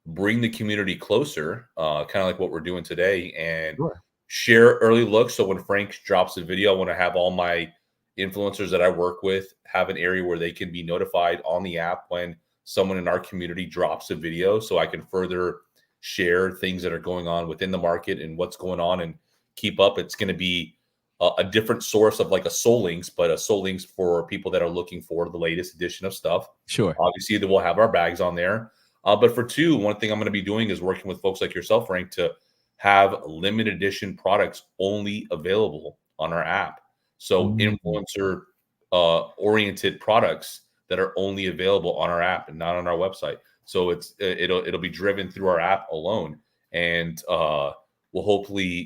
[SPEAKER 2] bring the community closer, kind of like what we're doing today, and
[SPEAKER 1] Sure.
[SPEAKER 2] share early looks. So when Frank drops a video, I want to have all my influencers that I work with have an area where they can be notified on the app when someone in our community drops a video, so I can further share things that are going on within the market and what's going on and keep up. It's going to be a different source of like a Soul Links, but a Soul Links for people that are looking for the latest edition of stuff.
[SPEAKER 1] Sure.
[SPEAKER 2] Obviously, that we'll have our bags on there. But for two, one thing I'm going to be doing is working with folks like yourself, Frank, to have limited edition products only available on our app. So
[SPEAKER 1] Mm.
[SPEAKER 2] influencer oriented products that are only available on our app and not on our website. So it'll be driven through our app alone, and will hopefully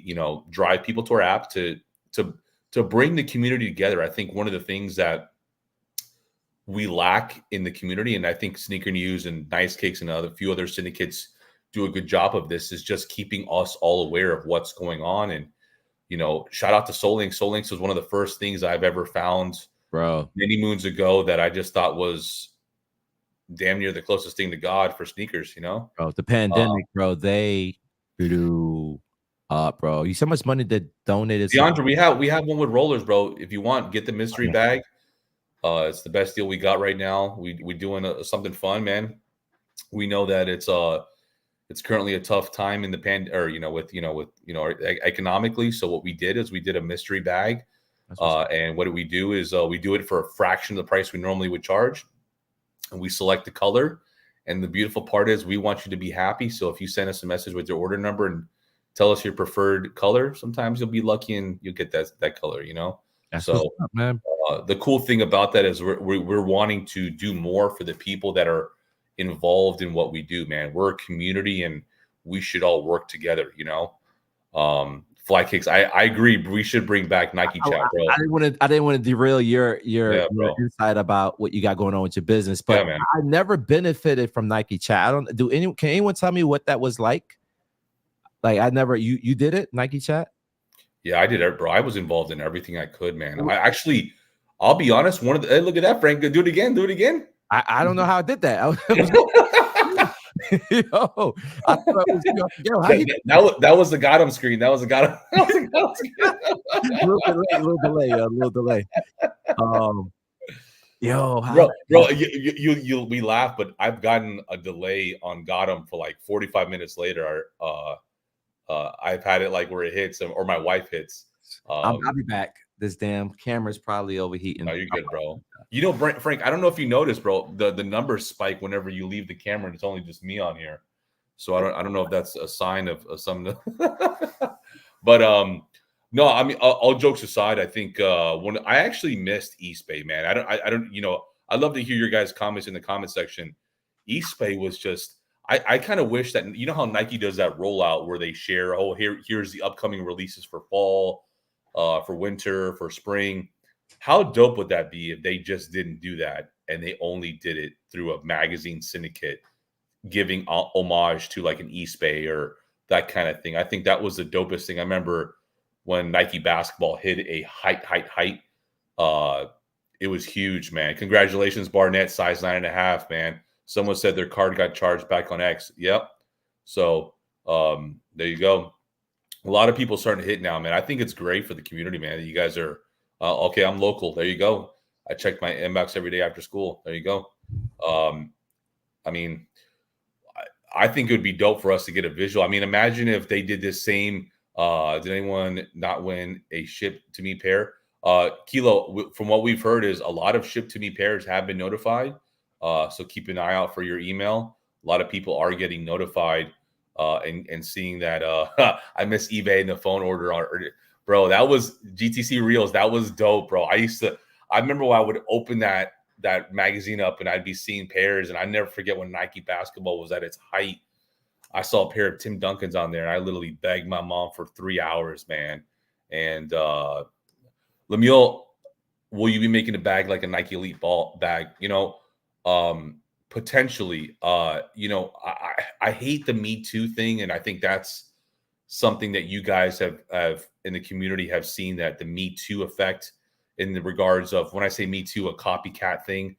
[SPEAKER 2] drive people to our app to bring the community together. I think one of the things that we lack in the community, and I think Sneaker News and Nice Cakes and a few other syndicates do a good job of this, is just keeping us all aware of what's going on. And shout out to Soul Links. Soul Links was one of the first things I've ever found
[SPEAKER 1] Bro.
[SPEAKER 2] many moons ago that I just thought was damn near the closest thing to God for sneakers.
[SPEAKER 1] Bro, the pandemic, bro, they blew up, bro. You see how much money they donated to.
[SPEAKER 2] DeAndre, we have one with rollers, bro. If you want, get the mystery bag. It's the best deal we got right now. We doing something fun, man. We know that it's currently a tough time in the economically. So what we did is we did a mystery bag, and what we do is we do it for a fraction of the price we normally would charge, and we select the color. And the beautiful part is we want you to be happy. So if you send us a message with your order number and tell us your preferred color, sometimes you'll be lucky and you'll get that color.
[SPEAKER 1] That's
[SPEAKER 2] So
[SPEAKER 1] what's up, man.
[SPEAKER 2] the cool thing about that is we're wanting to do more for the people that are involved in what we do, man. We're a community and we should all work together, Fly Kicks. I agree. We should bring back Nike Chat, bro.
[SPEAKER 1] I didn't want to derail your
[SPEAKER 2] bro.
[SPEAKER 1] insight about what you got going on with your business, but
[SPEAKER 2] Yeah, man.
[SPEAKER 1] I never benefited from Nike Chat. Can anyone tell me what that was like? Like I never you did it, Nike Chat?
[SPEAKER 2] Yeah, I did it, bro. I was involved in everything I could, man. I'll be honest. Hey, look at that, Frank. Do it again. Do it again.
[SPEAKER 1] I don't know how I did that. Yo, I thought it was
[SPEAKER 2] that was the Gotham screen. That was the Gotham.
[SPEAKER 1] A little delay. Yo,
[SPEAKER 2] bro, we laugh, but I've gotten a delay on Gotham for like 45 minutes later. I've had it like where it hits or my wife hits.
[SPEAKER 1] I'll be back. This damn camera's probably overheating.
[SPEAKER 2] No, you're good, bro. Frank, I don't know if you noticed, bro, the numbers spike whenever you leave the camera and it's only just me on here. So I don't know if that's a sign of some but no, I mean, all jokes aside, I think when I actually missed East Bay, man. I don't I'd love to hear your guys' comments in the comment section. East Bay was just I kind of wish that how Nike does that rollout where they share, here's the upcoming releases for fall, for winter, for spring. How dope would that be if they just didn't do that and they only did it through a magazine syndicate, giving homage to like an Eastbay or that kind of thing? I think that was the dopest thing. I remember when Nike basketball hit a height. Uh, it was huge, man. Congratulations, Barnett, size 9.5, man. Someone said their card got charged back on X. Yep. So there you go. A lot of people starting to hit now, man. I think it's great for the community, man. You guys are okay. I'm local. There you go. I check my inbox every day after school. There you go. I mean, I think it would be dope for us to get a visual. I mean, imagine if they did this same. Did anyone not win a ship to me pair? Kilo, from what we've heard, is a lot of ship to me pairs have been notified. So keep an eye out for your email. A lot of people are getting notified and seeing that. I miss eBay and the phone order on, bro. That was GTC Reels. That was dope, bro. I remember when I would open that magazine up and I'd be seeing pairs, and I never forget when Nike basketball was at its height. I saw a pair of Tim Duncans on there, and I literally begged my mom for 3 hours, man. And Lemuel, will you be making a bag like a Nike Elite ball bag? Potentially. I hate the Me Too thing, and I think that's something that you guys have in the community have seen, that the Me Too effect in the regards of, when I say Me Too, a copycat thing.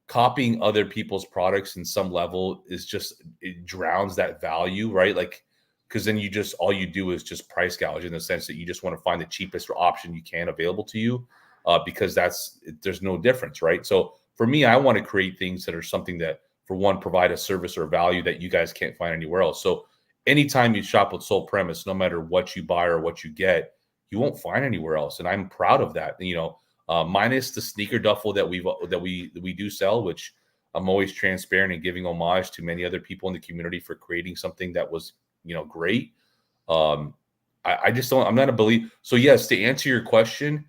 [SPEAKER 2] Copying other people's products in some level is just, it drowns that value, right? Like, because then all you do is just price gouge, in the sense that you just want to find the cheapest option you can available to you, because there's no difference, right? So for me, I want to create things that are something that, for one, provide a service or value that you guys can't find anywhere else. So anytime you shop with Sole Premise, no matter what you buy or what you get, you won't find anywhere else, and I'm proud of that. Minus the sneaker duffel that we do sell, which I'm always transparent and giving homage to many other people in the community for creating something that was, great. I just don't. I'm not a believer. So yes, to answer your question,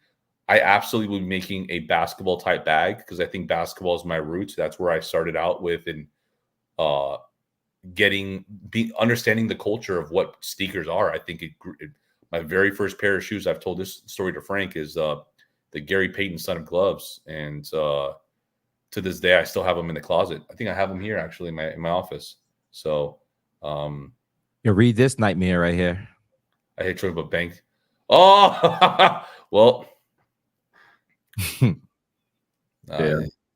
[SPEAKER 2] I absolutely will be making a basketball type bag, because I think basketball is my roots. That's where I started out with, and uh, understanding the culture of what sneakers are. I think my very first pair of shoes, I've told this story to Frank, is the Gary Payton son of gloves, and to this day I still have them in the closet. I think I have them here actually in my office. So
[SPEAKER 1] You read this nightmare right here.
[SPEAKER 2] I hate Troy, but bank. Oh, well,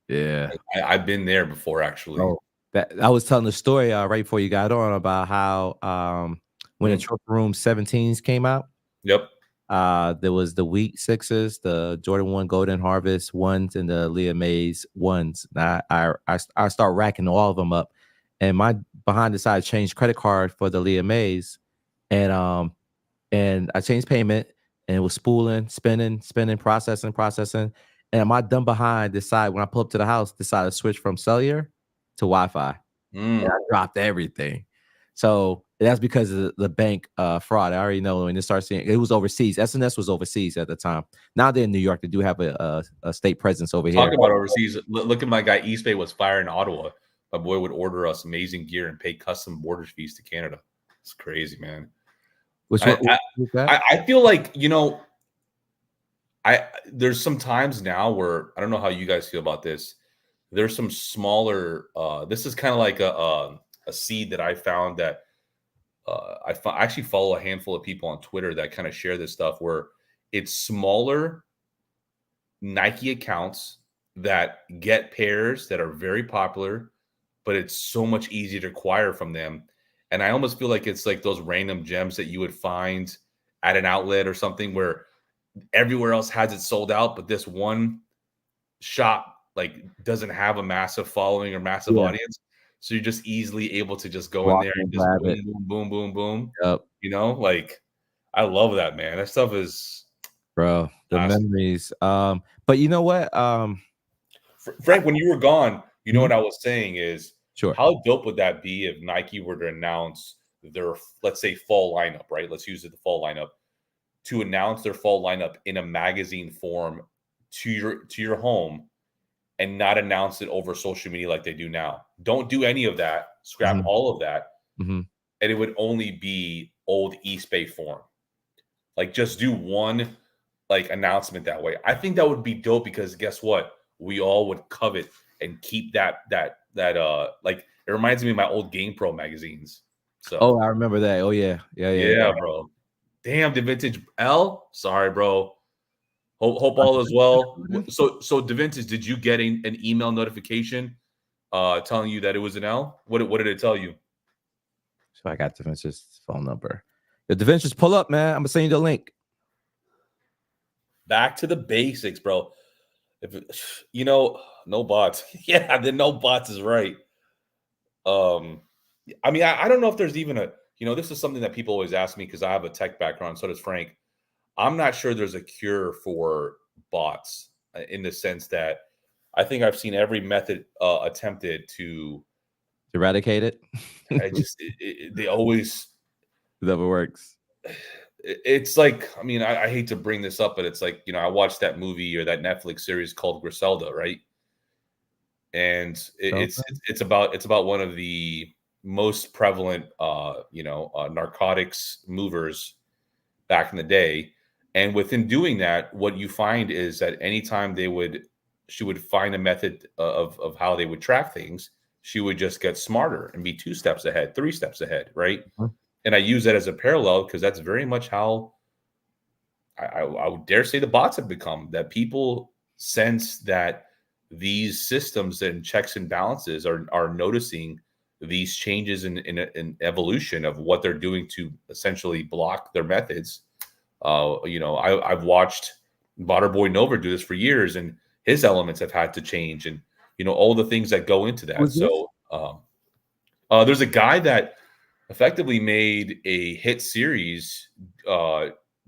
[SPEAKER 1] Yeah.
[SPEAKER 2] I've been there before, actually.
[SPEAKER 1] Oh, that I was telling the story right before you got on about how when the Trophy Room 17s came out.
[SPEAKER 2] Yep.
[SPEAKER 1] There was the Wheat Sixes, the Jordan 1 Golden Harvest ones, and the Leah Mays ones. Now I start racking all of them up, and my behind decided to change credit card for the Leah Mays, and I changed payment, and it was spooling, spinning, processing, and my dumb behind decided, when I pull up to the house, decided to switch from cellular to Wi-Fi. And I dropped everything. So that's because of the bank fraud. I already know when they start seeing it was overseas. SNS was overseas at the time. Now they're in New York. They do have a state presence over here.
[SPEAKER 2] Talk about overseas. Look at my guy Eastbay was fire in Ottawa. My boy would order us amazing gear and pay custom border fees to Canada. It's crazy, man.
[SPEAKER 1] Which one?
[SPEAKER 2] I feel like, there's some times now where, I don't know how you guys feel about this. There's some smaller. This is kind of like a seed that I found that I actually follow a handful of people on Twitter that kind of share this stuff, where it's smaller Nike accounts that get pairs that are very popular, but it's so much easier to acquire from them. And I almost feel like it's like those random gems that you would find at an outlet or something, where everywhere else has it sold out, but this one shop like doesn't have a massive following or massive audience. So you're just easily able to just go in there and just boom, boom, boom.
[SPEAKER 1] Yep.
[SPEAKER 2] Like, I love that, man. That stuff is,
[SPEAKER 1] bro, the memories. But you know what?
[SPEAKER 2] Frank, when you were gone, what I was saying is,
[SPEAKER 1] sure,
[SPEAKER 2] how dope would that be if Nike were to announce their, let's say, fall lineup, right? Let's use it, the fall lineup, to announce their fall lineup in a magazine form to your home, and not announce it over social media like they do now. Don't do any of that. Scrap all of that. And it would only be old Eastbay form. Like, just do one like announcement that way. I think that would be dope because guess what? We all would covet and keep that like it reminds me of my old Game Pro magazines.
[SPEAKER 1] Oh,
[SPEAKER 2] So
[SPEAKER 1] I remember that. Oh yeah, yeah, yeah, yeah.
[SPEAKER 2] yeah, bro. Damn, the vintage L. Sorry, bro. Hope all is well. So the vintage, did you get an email notification telling you that it was an L? What did it tell you?
[SPEAKER 1] So I got DaVinci's phone number. If DaVinci's pull up, man, I'm gonna send you the link.
[SPEAKER 2] Back to the basics, bro. If no bots. Yeah, the no bots is right. I mean, I don't know if there's even this is something that people always ask me because I have a tech background, so does Frank. I'm not sure there's a cure for bots in the sense that I think I've seen every method attempted to
[SPEAKER 1] Eradicate it.
[SPEAKER 2] I just they always
[SPEAKER 1] Never works.
[SPEAKER 2] it's like I mean I hate to bring this up, but it's like I watched that movie or that Netflix series called Griselda, right? And
[SPEAKER 1] So,
[SPEAKER 2] it's about one of the most prevalent narcotics movers back in the day. And within doing that, what you find is that anytime she would find a method of how they would track things, she would just get smarter and be 2 steps ahead, 3 steps ahead, right? And I use that as a parallel because that's very much how I would dare say the bots have become. That people sense that these systems and checks and balances are noticing these changes in evolution of what they're doing to essentially block their methods. I've watched Boy Nova do this for years, and his elements have had to change, and all the things that go into that.
[SPEAKER 1] who's this?
[SPEAKER 2] So there's a guy that effectively made a hit series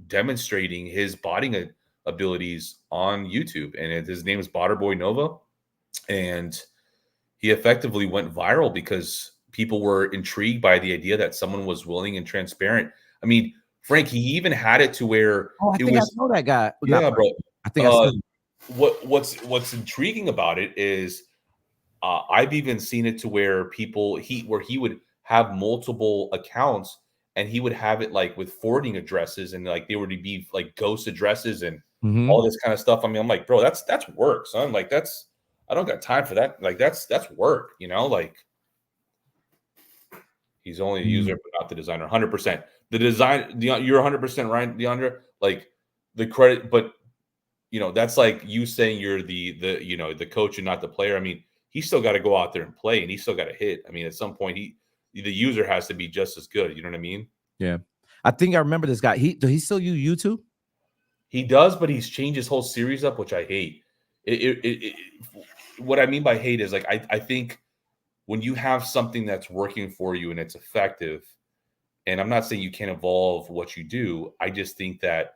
[SPEAKER 2] demonstrating his botting abilities on YouTube, and his name is Boy Nova, and he effectively went viral because people were intrigued by the idea that someone was willing and transparent. I mean, Frank, he even had it to where
[SPEAKER 1] Oh, I
[SPEAKER 2] it
[SPEAKER 1] think I
[SPEAKER 2] was
[SPEAKER 1] know that guy.
[SPEAKER 2] yeah, bro.
[SPEAKER 1] I think I
[SPEAKER 2] Uh,
[SPEAKER 1] seen.
[SPEAKER 2] what's intriguing about it is I've even seen it to where he would have multiple accounts and he would have it like with forwarding addresses and like they would be like ghost addresses and all this kind of stuff. I mean, I'm like, bro, that's work, son. Like I don't got time for that. Like that's work, like he's only a user but not the designer. 100%. The design, you're 100% right, DeAndre. Like the credit, but that's like you saying you're the coach and not the player. I mean, he's still got to go out there and play, and he's still got to hit. I mean, at some point, the user has to be just as good. You know what I mean?
[SPEAKER 1] Yeah, I think I remember this guy. Does he still use YouTube?
[SPEAKER 2] He does, but he's changed his whole series up, which I hate. What I mean by hate is like I think when you have something that's working for you and it's effective, and I'm not saying you can't evolve what you do. I just think that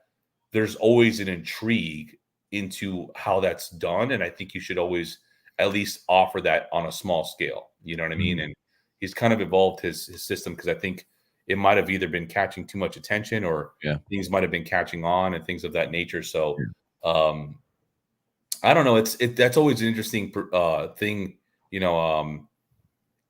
[SPEAKER 2] there's always an intrigue into how that's done. And I think you should always at least offer that on a small scale. You know what I mean? And he's kind of evolved his system because I think it might have either been catching too much attention or things might have been catching on and things of that nature. So I don't know. That's always an interesting thing,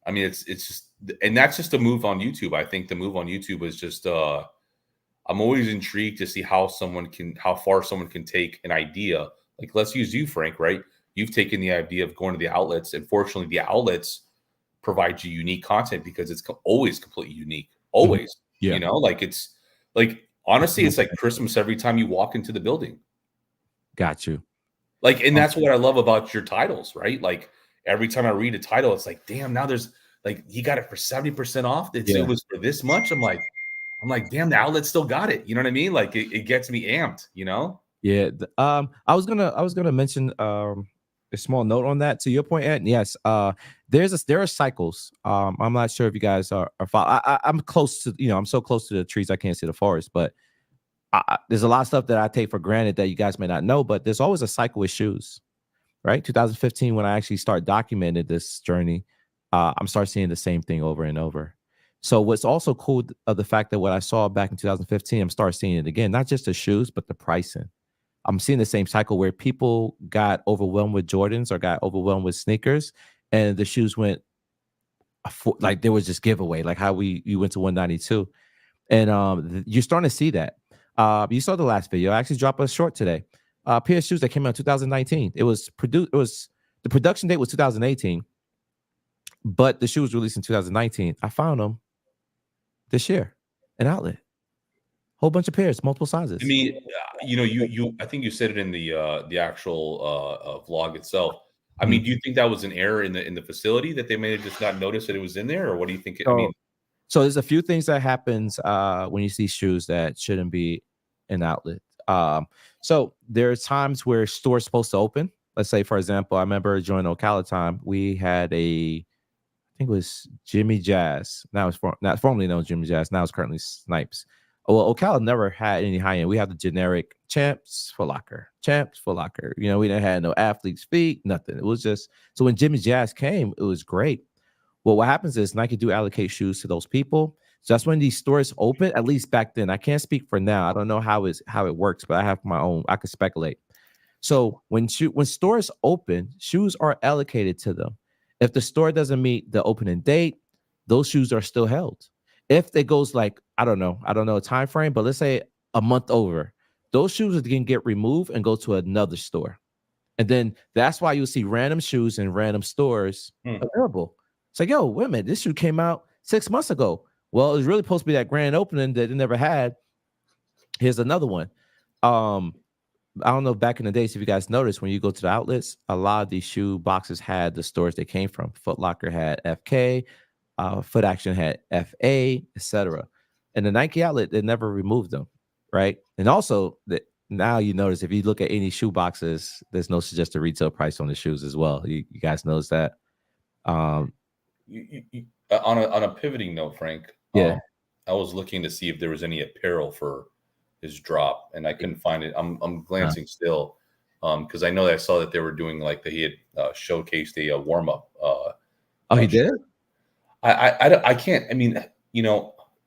[SPEAKER 2] I mean, it's just, and that's just a move on YouTube. I think the move on YouTube is just, I'm always intrigued to see how far someone can take an idea. Like, let's use you, Frank, right? You've taken the idea of going to the outlets, and fortunately, the outlets provide you unique content because it's always completely unique. Always, like it's like honestly, it's like Christmas every time you walk into the building.
[SPEAKER 1] Got you.
[SPEAKER 2] Like, and that's what I love about your titles, right? Like every time I read a title, it's like, damn, now there's like you got it for 70% off. It was for this much. I'm like, damn, the outlet still got it. You know what I mean? Like it gets me amped,
[SPEAKER 1] Yeah. I was gonna mention a small note on that. To your point, Ed. Yes. There are cycles. I'm not sure if you guys are I'm close to I'm so close to the trees I can't see the forest, but there's a lot of stuff that I take for granted that you guys may not know. But there's always a cycle with shoes, right? 2015, when I actually start documenting this journey, I'm start seeing the same thing over and over. So what's also cool of the fact that what I saw back in 2015, I'm start seeing it again, not just the shoes, but the pricing. I'm seeing the same cycle where people got overwhelmed with Jordans or got overwhelmed with sneakers, and the shoes went like there was just giveaway, like how you went to 192, and you're starting to see that. You saw the last video. I actually dropped a short today. Pair of shoes that came out in 2019. It was produced. It was the production date was 2018, but the shoe was released in 2019. I found them this year, an outlet, whole bunch of pairs, multiple
[SPEAKER 2] I
[SPEAKER 1] sizes.
[SPEAKER 2] mean, I think you said it in the actual vlog itself. I
[SPEAKER 1] Mhm.
[SPEAKER 2] mean, do you think that was an error in the facility that they may have just not noticed that it was in there, or what do you think? I
[SPEAKER 1] So,
[SPEAKER 2] mean,
[SPEAKER 1] so there's a few things that happens when you see shoes that shouldn't be an outlet. So there are times where stores supposed to open. Let's say, for example, I remember during Ocala time, we had I think it was Jimmy Jazz. Now it's not formerly known as Jimmy Jazz. Now it's currently Snipes. Well, Ocala never had any high end. We had the generic Champs for Locker, Champs for Locker. You know, we didn't have no athlete's feet, nothing. It was just so when Jimmy Jazz came, it was great. Well, what happens is Nike do allocate shoes to those people. So that's when these stores open. At least back then, I can't speak for now. I don't know how it works, but I have my own. I could speculate. So when stores open, shoes are allocated to them. If the store doesn't meet the opening date, those shoes are still held. If it goes like I don't know a time frame, but let's say a month over, those shoes can get removed and go to another store. And then that's why you'll see random shoes in random stores
[SPEAKER 2] hmm.
[SPEAKER 1] available. It's like, yo, wait a minute, this shoe came out 6 months ago. Well, it was really supposed to be that grand opening that it never had. Here's another one. Um, I don't know back in the days if you guys noticed when you go to the outlets, a lot of these shoe boxes had the stores they came from. Foot Locker had FK, Foot Action had FA, etc. And the Nike outlet, they never removed them, right? And also, now you notice if you look at any shoe boxes, there's no suggested retail price on the shoes as well. You guys notice that? Um,
[SPEAKER 2] On a pivoting note, Frank,
[SPEAKER 1] yeah.
[SPEAKER 2] I was looking to see if there was any apparel for his drop, and I couldn't find it. I'm glancing still, because I know that I saw that they were doing like he had showcased a warm up.
[SPEAKER 1] Oh, he did?
[SPEAKER 2] Shirt. I can't. I mean,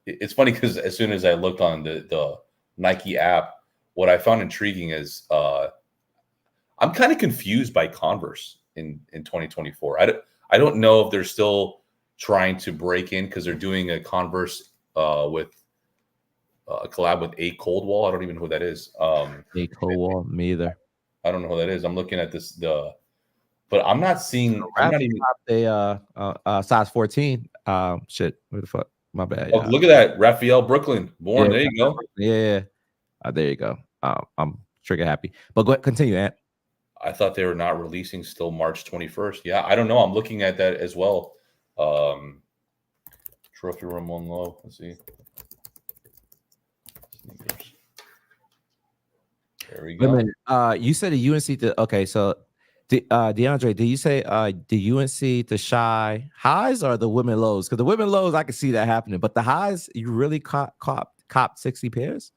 [SPEAKER 2] it's funny because as soon as I looked on the Nike app, what I found intriguing is I'm kind of confused by Converse in 2024. I don't know if they're still trying to break in because they're doing a Converse with a collab with A Cold Wall. I don't even know who that is.
[SPEAKER 1] A Wall, me either.
[SPEAKER 2] I don't know who that is. I'm looking at but I'm not seeing. I'm
[SPEAKER 1] Rap
[SPEAKER 2] not even.
[SPEAKER 1] a size 14. Shit, where the fuck? My bad.
[SPEAKER 2] Oh,
[SPEAKER 1] Yeah,
[SPEAKER 2] look at that, Raphael Brooklyn,
[SPEAKER 1] yeah,
[SPEAKER 2] born. There you go.
[SPEAKER 1] yeah. There you go. I'm trigger happy. But go ahead, continue, Ant.
[SPEAKER 2] I thought they were not releasing still March 21st. Yeah, I don't know. I'm looking at that as well. Trophy room one low. Let's see. Sneakers. There we go.
[SPEAKER 1] You said the UNC to okay, so DeAndre, did you say the UNC to shy highs or the women lows? Because the women lows, I can see that happening, but the highs, you really cop 60 pairs?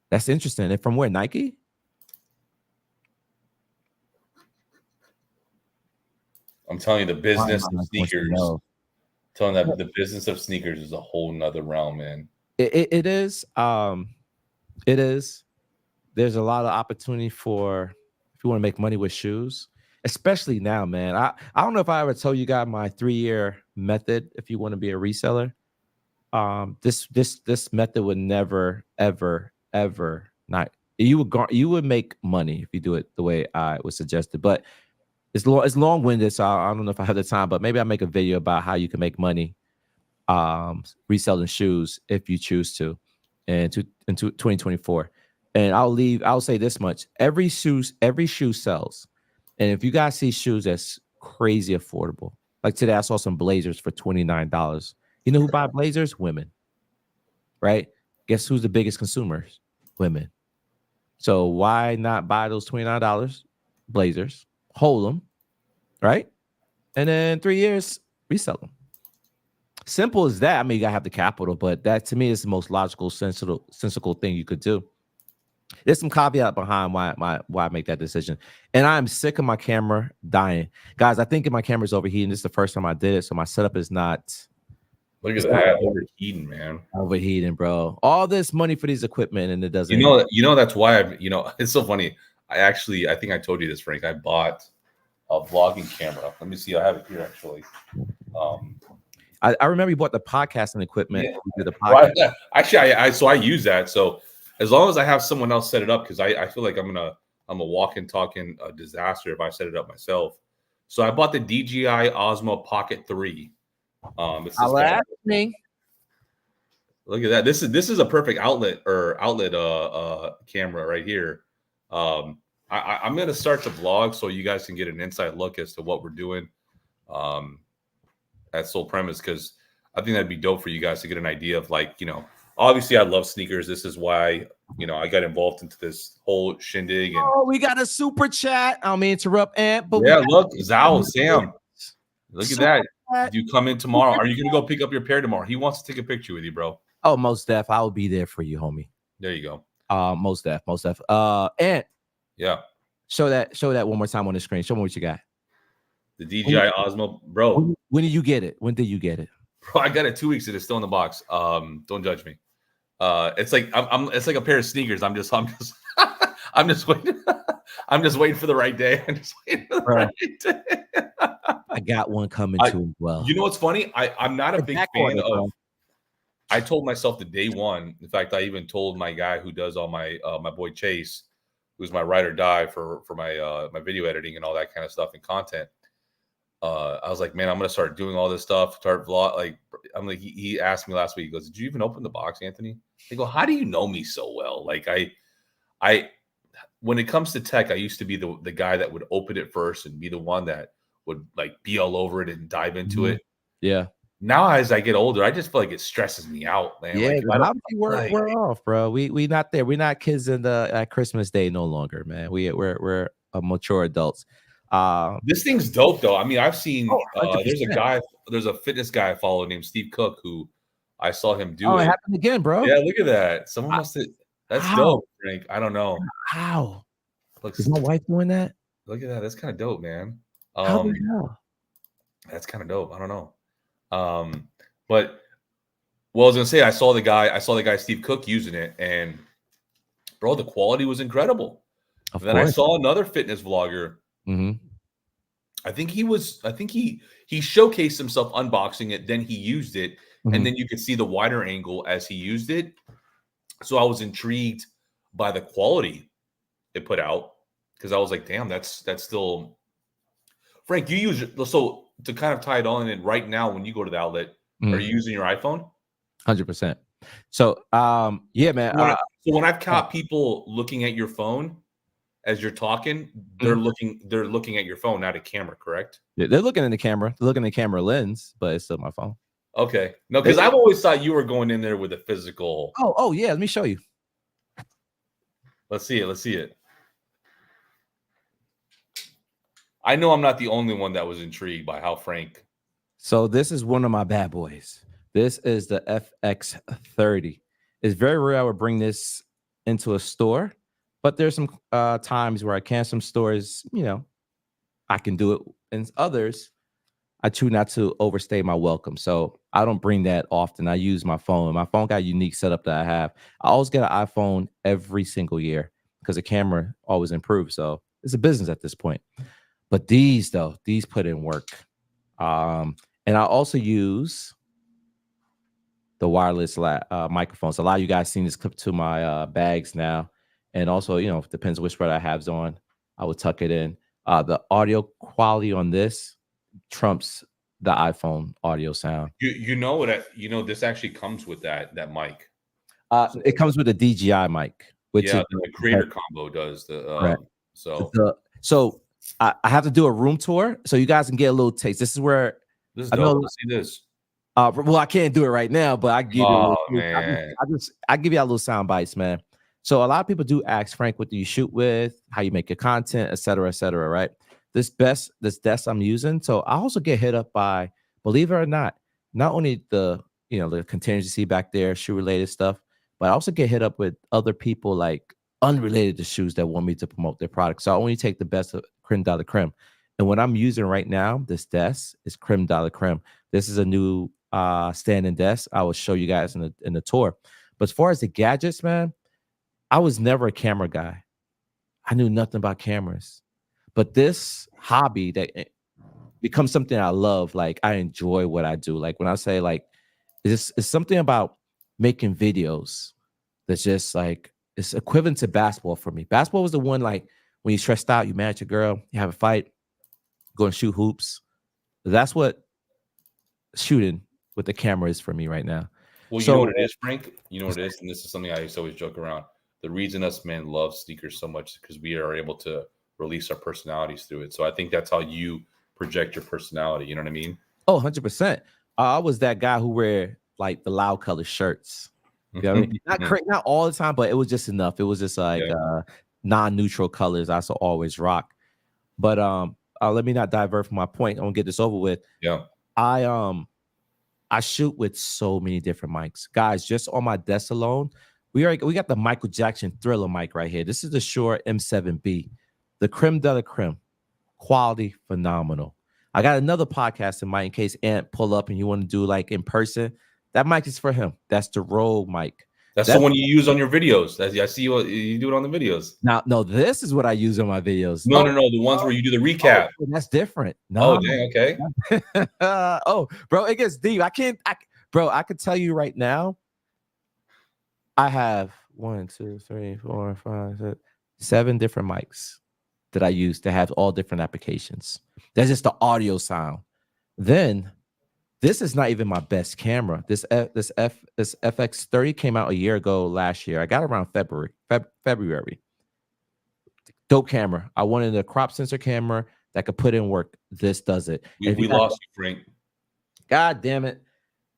[SPEAKER 1] That's interesting. And from where? Nike?
[SPEAKER 2] I'm telling you, the business of sneakers. Telling that the business of sneakers is a whole nother realm, man.
[SPEAKER 1] It is. It is. There's a lot of opportunity for if you want to make money with shoes, especially now, man. I don't know if I ever told you guys my 3-year method if you want to be a reseller. This method would never, ever not you would make money if you do it the way I was suggested, but it's long-winded, so I don't know if I have the time, but maybe I'll make a video about how you can make money reselling shoes if you choose to into 2024. And I'll say this much: every shoe sells. And if you guys see shoes that's crazy affordable, like today I saw some blazers for $29. You know who buy blazers? Women, right? Guess who's the biggest consumers? Women. So why not buy those $29 blazers, hold them, right? And then 3 years, resell them. Simple as that. I mean, you gotta have the capital, but that to me is the most logical, sensible thing you could do. There's some caveat behind why I make that decision. And I'm sick of my camera dying. Guys, I think my camera's overheating. This is the first time I did it, so my setup is not.
[SPEAKER 2] Look at that overheating, man.
[SPEAKER 1] Overheating, bro. All this money for these equipment and it doesn't.
[SPEAKER 2] That's why it's so funny. I think I told you this, Frank. I bought a vlogging camera. Let me see. I have it here actually.
[SPEAKER 1] I remember you bought the podcasting equipment.
[SPEAKER 2] Yeah.
[SPEAKER 1] We did the podcast.
[SPEAKER 2] Actually, I use that. So as long as I have someone else set it up, because I feel like I'm a walking talking disaster if I set it up myself. So I bought the DJI Osmo Pocket 3. It's this guy.
[SPEAKER 1] Me.
[SPEAKER 2] Look at that. This is a perfect outlet camera right here. I'm gonna start the vlog so you guys can get an inside look as to what we're doing at Soul Premise, because I think that'd be dope for you guys to get an idea of, like, obviously I love sneakers. This is why I got involved into this whole shindig. And
[SPEAKER 1] Oh, we got a super chat. I don't mean to interrupt, Ant, but
[SPEAKER 2] yeah, look, Zhao, Sam, look at that.
[SPEAKER 1] Chat.
[SPEAKER 2] Do you come in tomorrow? Are you gonna go pick up your pair tomorrow? He wants to take a picture with you, bro.
[SPEAKER 1] Oh, most def. I will be there for you, homie.
[SPEAKER 2] There you go.
[SPEAKER 1] Most def. Ant.
[SPEAKER 2] Yeah.
[SPEAKER 1] Show that one more time on the screen. Show me what you got.
[SPEAKER 2] The DJI Osmo, bro.
[SPEAKER 1] When did you get it? When did you get it?
[SPEAKER 2] Bro, I got it 2 weeks and it's still in the box. Don't judge me. It's like it's like a pair of sneakers. I'm just I'm just waiting. I'm just waiting for the right day. I'm just waiting for the right day.
[SPEAKER 1] I got one coming too as well.
[SPEAKER 2] You know what's funny? I'm not a big fan of. I told myself the day one. In fact, I even told my guy who does all my my boy Chase, who's my ride or die for my my video editing and all that kind of stuff and content. I was like, man, I'm gonna start doing all this stuff. Start vlog. Like, I'm like, he asked me last week. He goes, "Did you even open the box, Anthony?" I go, "How do you know me so well?" Like, I, when it comes to tech, I used to be the guy that would open it first and be the one that would like be all over it and dive into it.
[SPEAKER 1] Yeah.
[SPEAKER 2] Now, as I get older, I just feel like it stresses me out, man.
[SPEAKER 1] Yeah,
[SPEAKER 2] like,
[SPEAKER 1] we're off, bro. We not there. We're not kids in the at Christmas Day no longer, man. We're mature adults.
[SPEAKER 2] This thing's dope, though. I mean, I've seen there's a fitness guy I follow named Steve Cook who I saw him do it.
[SPEAKER 1] It happened again, bro.
[SPEAKER 2] Yeah, look at that. Someone must have. That's dope, Frank. I don't know.
[SPEAKER 1] How? Is my wife doing that?
[SPEAKER 2] Look at that. That's kind of dope, man.
[SPEAKER 1] How the hell?
[SPEAKER 2] That's kind of dope. I don't know. But well, I was gonna say I saw the guy Steve Cook using it, and bro, the quality was incredible. Then I saw another fitness vlogger.
[SPEAKER 1] Mm-hmm.
[SPEAKER 2] I think he showcased himself unboxing it, then he used it, and then you could see the wider angle as he used it. So I was intrigued by the quality it put out, because I was like, damn, that's still. Frank, you use it, so to kind of tie it on in right now when you go to the outlet, are you using your iPhone?
[SPEAKER 1] 100%. So yeah, man.
[SPEAKER 2] So when I've caught people looking at your phone as you're talking, they're looking at your phone, not a camera, correct?
[SPEAKER 1] Yeah, they're looking in the camera. They're looking in the camera lens, but it's still my phone.
[SPEAKER 2] Okay. No, because I've always thought you were going in there with a physical.
[SPEAKER 1] Oh yeah. Let me show you.
[SPEAKER 2] Let's see it. I know I'm not the only one that was intrigued by how Frank.
[SPEAKER 1] So this is one of my bad boys. This is the FX30. It's very rare I would bring this into a store, but there's some times where I can. Some stores, I can do it. And others, I choose not to overstay my welcome. So I don't bring that often. I use my phone. My phone got a unique setup that I have. I always get an iPhone every single year because the camera always improves. So it's a business at this point. But these put in work. And I also use the wireless microphones. A lot of you guys seen this clip to my bags now. And also, depends which spread I have on. I would tuck it in. The audio quality on this trumps the iPhone audio sound.
[SPEAKER 2] This actually comes with that mic.
[SPEAKER 1] It comes with a DJI mic, which
[SPEAKER 2] is the creator combo does the
[SPEAKER 1] so I have to do a room tour so you guys can get a little taste. This is where
[SPEAKER 2] I know. See this.
[SPEAKER 1] Well, I can't do it right now, but I give you.
[SPEAKER 2] Man.
[SPEAKER 1] I give you a little sound bites, man. So a lot of people do ask, Frank, what do you shoot with? How you make your content, et cetera, right? This desk I'm using. So I also get hit up by, believe it or not only the containers you see back there, shoe related stuff, but I also get hit up with other people like unrelated to shoes that want me to promote their product. So I only take the best of creme de la creme. And what I'm using right now, this desk is creme de la creme. This is a new standing desk. I will show you guys in the tour. But as far as the gadgets, man, I was never a camera guy. I knew nothing about cameras. But this hobby that becomes something I love, like I enjoy what I do. Like when I say like, it's something about making videos that's just like, it's equivalent to basketball for me. Basketball was the one like when you stressed out, you mad at your girl, you have a fight, go and shoot hoops. That's what shooting with the camera is for me right now.
[SPEAKER 2] Well, you know what
[SPEAKER 1] So
[SPEAKER 2] it is, Frank? You know what it is? And this is something I used to always joke around. The reason us men love sneakers so much is because we are able to release our personalities through it. So I think that's how you project your personality. You know what I mean?
[SPEAKER 1] 100%. I was that guy who wear like the loud color shirts. You know what I mean? Not all the time, but it was just enough. It was just like
[SPEAKER 2] Yeah.
[SPEAKER 1] non-neutral colors I also always rock. But let me not divert from my point. I'm gonna get this over with.
[SPEAKER 2] Yeah.
[SPEAKER 1] I shoot with so many different mics. Guys, just on my desk alone, we got the Michael Jackson Thriller mic right here. This is the Shure M7B, the creme de la creme. Quality, phenomenal. I got another podcast in mic in case Ant pull up and you want to do like in person. That mic is for him. That's the Rode mic.
[SPEAKER 2] That's the one you use on your videos. I see you do it on the videos.
[SPEAKER 1] Now, no, this is what I use on my videos.
[SPEAKER 2] No, the ones where you do the recap.
[SPEAKER 1] That's different.
[SPEAKER 2] Oh,
[SPEAKER 1] No.
[SPEAKER 2] dang, okay.
[SPEAKER 1] Bro, it gets deep. I could tell you right now. I have 1, 2, 3, 4, 5, 6, 7 different mics that I use to have all different applications. That's just the audio sound. Then this is not even my best camera. This FX30 came out a year ago last year. I got it around February. Dope camera. I wanted a crop sensor camera that could put in work. This does it.
[SPEAKER 2] We lost you, Frank. God
[SPEAKER 1] damn it.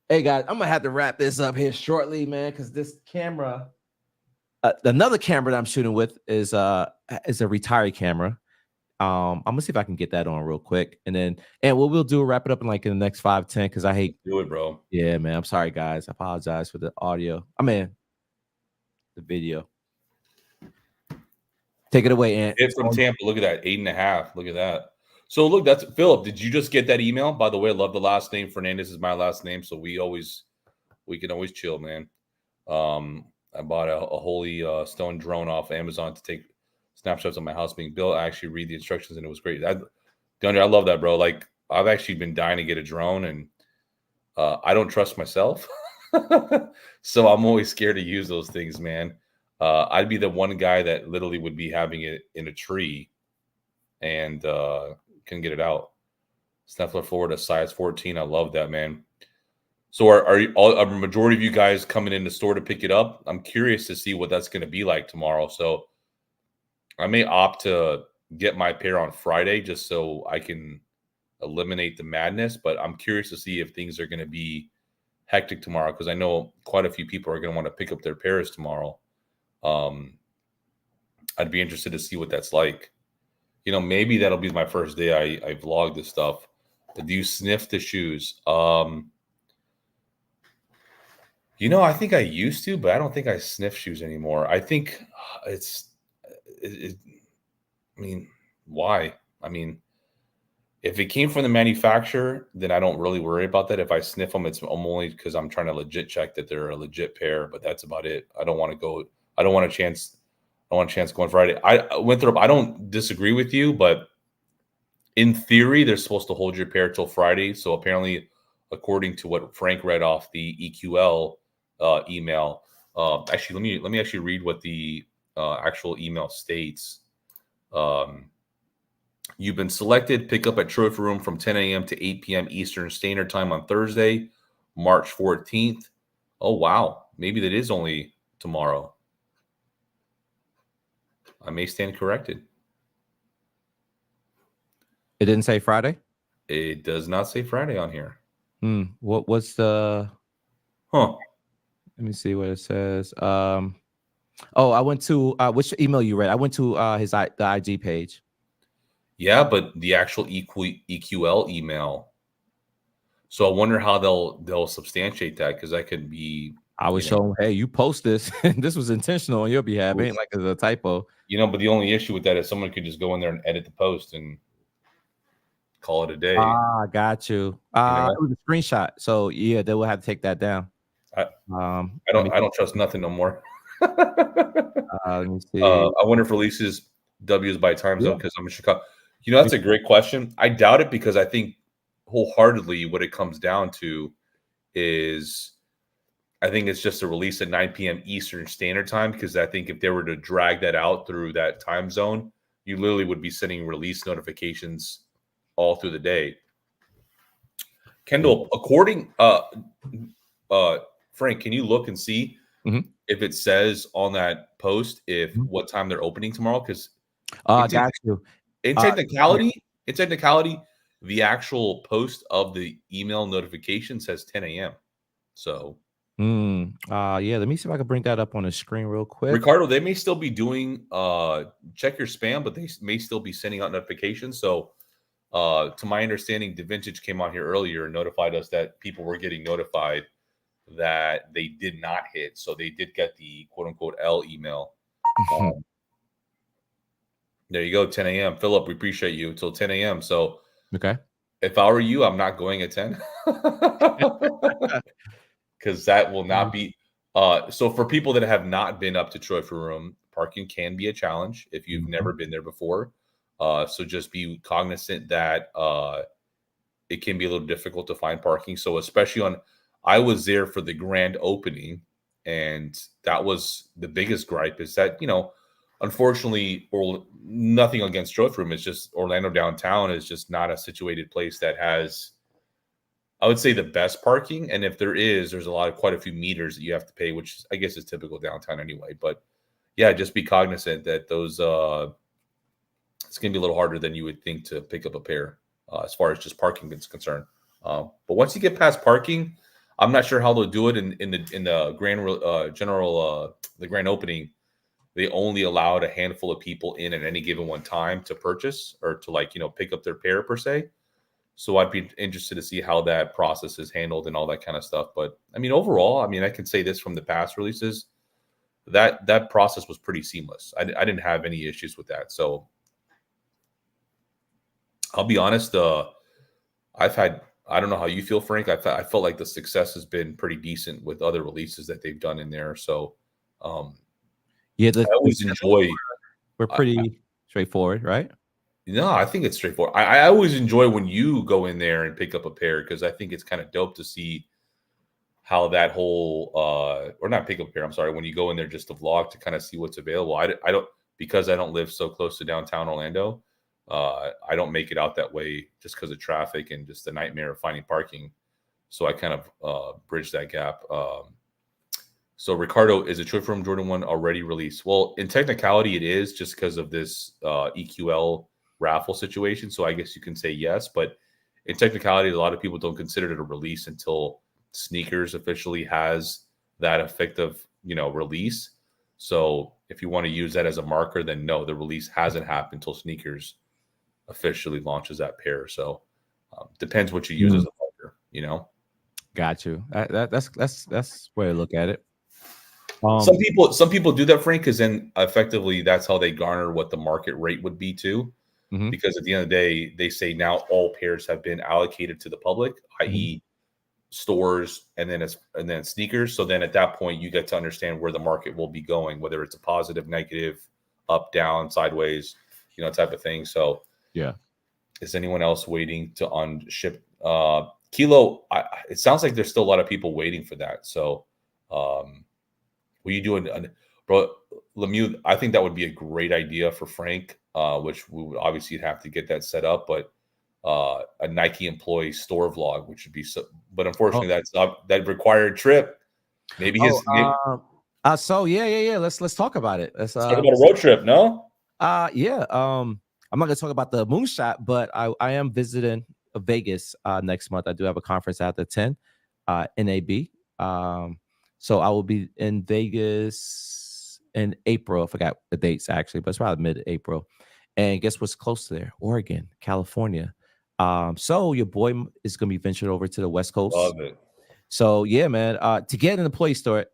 [SPEAKER 1] Hey guys, I'm gonna have to wrap this up here shortly, man, because this camera, another camera that I'm shooting with is a retired camera. I'm gonna see if I can get that on real quick, and what we'll do, wrap it up in like in the next 5-10, because I hate
[SPEAKER 2] do it, bro.
[SPEAKER 1] Yeah, man. I'm sorry, guys. I apologize for the audio. The video. Take it away, Ant.
[SPEAKER 2] Hit from Tampa. Look at that, 8.5. Look at that. So look, that's Philip. Did you just get that email? By the way, I love the last name. Fernandez is my last name, so we can always chill, man. I bought a holy stone drone off Amazon to take snapshots of my house being built. I actually read the instructions and it was great. DeAndre, I love that, bro. Like I've actually been dying to get a drone, and I don't trust myself, so I'm always scared to use those things, man. I'd be the one guy that literally would be having it in a tree and can get it out. Snuffler Florida, size 14. I love that, man. So are a majority of you guys coming in the store to pick it up? I'm curious to see what that's going to be like tomorrow. So I may opt to get my pair on Friday just so I can eliminate the madness. But I'm curious to see if things are going to be hectic tomorrow, because I know quite a few people are going to want to pick up their pairs tomorrow. I'd be interested to see what that's like. Maybe that'll be my first day I vlog this stuff. Do you sniff the shoes? I think I used to, but I don't think I sniff shoes anymore. I think why? If it came from the manufacturer, then I don't really worry about that. If I sniff them, it's only because I'm trying to legit check that they're a legit pair, but that's about it. I don't want a chance going Friday. Winthrop, I don't disagree with you, but in theory, they're supposed to hold your pair till Friday. So apparently, according to what Frank read off the EQL email, actually, let me actually read what the actual email states. You've been selected. Pick up at Trophy Room from 10 a.m. to 8 p.m. Eastern Standard Time on Thursday, March 14th. Oh, wow. Maybe that is only tomorrow. I may stand corrected.
[SPEAKER 1] It didn't say Friday?
[SPEAKER 2] It does not say Friday on here.
[SPEAKER 1] What's the...
[SPEAKER 2] Huh.
[SPEAKER 1] Let me see what it says. I went to... which email you read? I went to the IG page.
[SPEAKER 2] Yeah, but the actual EQL email. So I wonder how they'll substantiate that, because that could be...
[SPEAKER 1] I would show them, hey, you post this. This was intentional on your behalf. It ain't like it's a typo.
[SPEAKER 2] But the only issue with that is someone could just go in there and edit the post and call it a day.
[SPEAKER 1] Got you. It was a screenshot. So yeah, they will have to take that down.
[SPEAKER 2] I don't trust nothing no more. Let me see. I wonder if releases W's by time zone, because I'm in Chicago. That's a great question. I doubt it, because I think wholeheartedly what it comes down to is I think it's just a release at 9 p.m. Eastern Standard Time, because I think if they were to drag that out through that time zone, you literally would be sending release notifications all through the day.
[SPEAKER 1] Yeah.
[SPEAKER 2] Kendall, Frank, can you look and see
[SPEAKER 1] Mhm.
[SPEAKER 2] if it says on that post if
[SPEAKER 1] Mhm.
[SPEAKER 2] what time they're opening tomorrow? Because
[SPEAKER 1] I
[SPEAKER 2] in, tech
[SPEAKER 1] got you.
[SPEAKER 2] in
[SPEAKER 1] Uh, yeah.
[SPEAKER 2] technicality, in technicality, the actual post of the email notification says 10 a.m. So,
[SPEAKER 1] Yeah, let me see if I can bring that up on the screen real quick.
[SPEAKER 2] Ricardo, they may still be doing check your spam, but they may still be sending out notifications. So, to my understanding, DaVintage came on here earlier and notified us that people were getting notified that they did not hit. So they did get the quote unquote L email. Um, there you go, 10 a.m. Philip, we appreciate you until 10 a.m. So
[SPEAKER 1] Okay.
[SPEAKER 2] if I were you, I'm not going at 10 because that will not be. So for people that have not been up to Trophy Room, parking can be a challenge if you've
[SPEAKER 1] Mhm.
[SPEAKER 2] never been there before. So just be cognizant that it can be a little difficult to find parking. So especially on, I was there for the grand opening, and that was the biggest gripe is that, unfortunately, or nothing against Trophy Room, it's just Orlando downtown is just not a situated place that has, I would say, the best parking. And if there is, there's quite a few meters that you have to pay, which I guess is typical downtown anyway. But yeah, just be cognizant that those it's going to be a little harder than you would think to pick up a pair as far as just parking is concerned. But once you get past parking, I'm not sure how they'll do it in the the grand opening. They only allowed a handful of people in at any given one time to purchase or to pick up their pair per se. So I'd be interested to see how that process is handled and all that kind of stuff. But I mean, overall, I mean, I can say this from the past releases that process was pretty seamless. I didn't have any issues with that. So I'll be honest. I've had, I don't know how you feel, Frank. I felt like the success has been pretty decent with other releases that they've done in there. So um,
[SPEAKER 1] Yeah,
[SPEAKER 2] I
[SPEAKER 1] the
[SPEAKER 2] always
[SPEAKER 1] demos
[SPEAKER 2] enjoy.
[SPEAKER 1] were pretty straightforward, right?
[SPEAKER 2] No, I think it's straightforward. I always enjoy when you go in there and pick up a pair, because I think it's kind of dope to see how that whole or not pick up a pair. I'm sorry, when you go in there just to vlog to kind of see what's available. I don't, because I don't live so close to downtown Orlando. I don't make it out that way just because of traffic and just the nightmare of finding parking. So I kind of bridge that gap. So Ricardo, is a Trip from Jordan 1 already released? Well, in technicality, it is, just because of this EQL raffle situation. So I guess you can say yes, but in technicality, a lot of people don't consider it a release until Sneakers officially has that effective, release. So if you want to use that as a marker, then no, the release hasn't happened until Sneakers officially launches that pair. So depends what you use as
[SPEAKER 1] Mm,
[SPEAKER 2] a marker.
[SPEAKER 1] got you. That's where I look at it.
[SPEAKER 2] Some people do that, Frank, because then effectively that's how they garner what the market rate would be too.
[SPEAKER 1] Mhm,
[SPEAKER 2] Because at the end of the day, they say now all pairs have been allocated to the public,
[SPEAKER 1] mhm.
[SPEAKER 2] i.e., stores, and then sneakers. So then at that point, you get to understand where the market will be going, whether it's a positive, negative, up, down, sideways, type of thing. So
[SPEAKER 1] Yeah.
[SPEAKER 2] is anyone else waiting to unship Kilo? It sounds like there's still a lot of people waiting for that. So will you do bro, Lemieux? I think that would be a great idea for Frank, which we would obviously have to get that set up, but a Nike employee store vlog, which would be so. But
[SPEAKER 1] Oh,
[SPEAKER 2] unfortunately, that's not that required trip. Maybe
[SPEAKER 1] oh,
[SPEAKER 2] maybe
[SPEAKER 1] so yeah. Let's talk about it.
[SPEAKER 2] let's talk about a road trip. No,
[SPEAKER 1] Yeah. I'm not gonna talk about the moonshot, but I am visiting Vegas next month. I do have a conference at the 10, NAB. So I will be in Vegas in April. I forgot the dates actually, but it's probably mid-April. And guess what's close to there? Oregon, California. So your boy is gonna be venturing over to the West Coast.
[SPEAKER 2] love it.
[SPEAKER 1] So yeah, man. To get in the Play Store,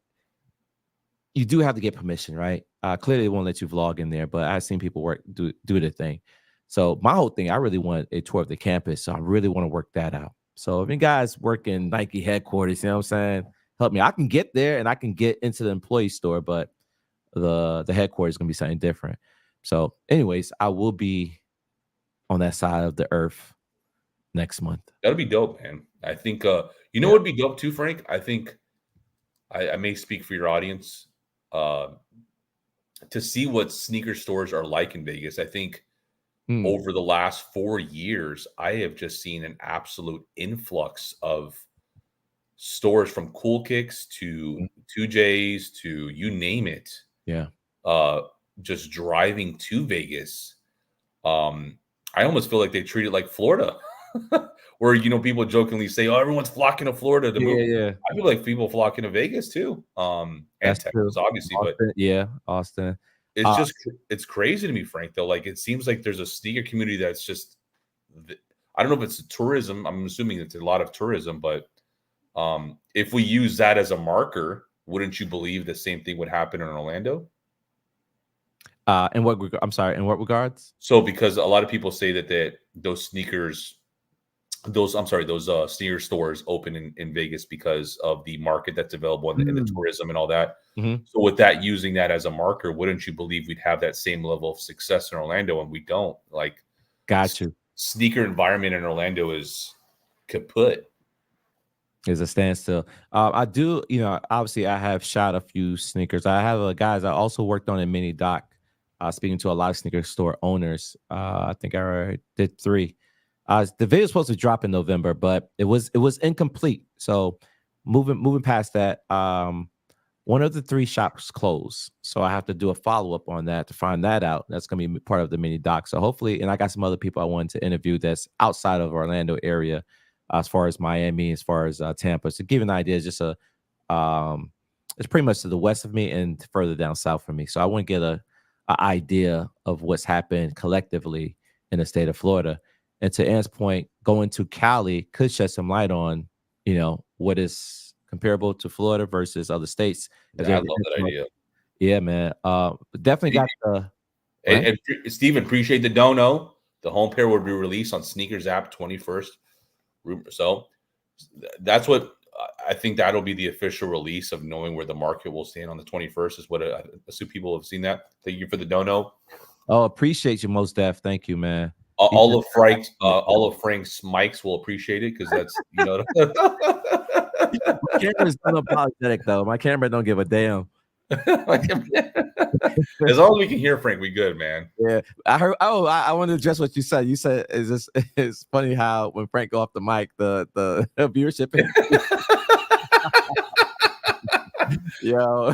[SPEAKER 1] you do have to get permission, right? Clearly, they won't let you vlog in there, but I've seen people do their thing. So my whole thing, I really want a tour of the campus. So I really want to work that out. So if you guys work in Nike headquarters, you know what I'm saying? Help me. I can get there and I can get into the employee store, but the headquarters is gonna be something different. So, anyways, I will be on that side of the earth next month.
[SPEAKER 2] That'll be dope, man. I think
[SPEAKER 1] Yeah.
[SPEAKER 2] what would be dope too, Frank. I think I may speak for your audience. Uh, to see what sneaker stores are like in Vegas, I think
[SPEAKER 1] Mm,
[SPEAKER 2] over the last 4 years, I have just seen an absolute influx of stores from Cool Kicks to
[SPEAKER 1] mm,
[SPEAKER 2] 2Js to you name it,
[SPEAKER 1] yeah.
[SPEAKER 2] uh, just driving to Vegas. Um, I almost feel like they treat it like Florida, where people jokingly say, "Oh, everyone's flocking to Florida to
[SPEAKER 1] Yeah,
[SPEAKER 2] move."
[SPEAKER 1] yeah.
[SPEAKER 2] I feel like people flocking to Vegas too, and
[SPEAKER 1] That's true.
[SPEAKER 2] Texas, obviously. But
[SPEAKER 1] Austin, yeah, Austin.
[SPEAKER 2] it's
[SPEAKER 1] Uh,
[SPEAKER 2] just it's crazy to me, Frank. Though, like it seems like there's a sneaker community that's just. I don't know if it's tourism. I'm assuming it's a lot of tourism, but if we use that as a marker, wouldn't you believe the same thing would happen in Orlando?
[SPEAKER 1] in what I'm sorry, in what regards?
[SPEAKER 2] So, because a lot of people say that those sneakers, those sneaker stores open in Vegas because of the market that's available in the
[SPEAKER 1] Mm,
[SPEAKER 2] tourism and all that.
[SPEAKER 1] mhm.
[SPEAKER 2] So, with that, using that as a marker, wouldn't you believe we'd have that same level of success in Orlando? And we don't. Like,
[SPEAKER 1] Got you.
[SPEAKER 2] sneaker environment in Orlando is kaput.
[SPEAKER 1] Is a standstill. I do, obviously I have shot a few sneakers. I have guys I also worked on a mini doc, speaking to a lot of sneaker store owners. I think I already did three. The video was supposed to drop in November, but it was incomplete. So moving past that, one of the three shops closed. So I have to do a follow up on that to find that out. That's gonna be part of the mini doc. So hopefully, and I got some other people I wanted to interview that's outside of Orlando area, as far as Miami, as far as Tampa. So to give you an idea, it's just um, it's pretty much to the west of me and further down south from me. So I want to get a idea of what's happened collectively in the state of Florida. And to Ant's point, going to Cali could shed some light on, what is comparable to Florida versus other states. If
[SPEAKER 2] Yeah, I
[SPEAKER 1] there's
[SPEAKER 2] love that idea.
[SPEAKER 1] yeah, man. Definitely got the go ahead.
[SPEAKER 2] And Steven, appreciate the dono. The home pair will be released on Sneakers app 21st. So that's what I think that'll be the official release of knowing where the market will stand on the 21st is what I assume people have seen that. Thank you for the dono.
[SPEAKER 1] Oh, appreciate you, most def. Thank you, man. You
[SPEAKER 2] All
[SPEAKER 1] just
[SPEAKER 2] of Frank's mics will appreciate it because that's
[SPEAKER 1] My camera's unapologetic though. My camera don't give a damn.
[SPEAKER 2] Like, as long as we can hear Frank, we good, man.
[SPEAKER 1] Yeah, I heard. Oh, I want to address what you said. You said is this? It's funny how when Frank go off the mic, the viewership. Yo,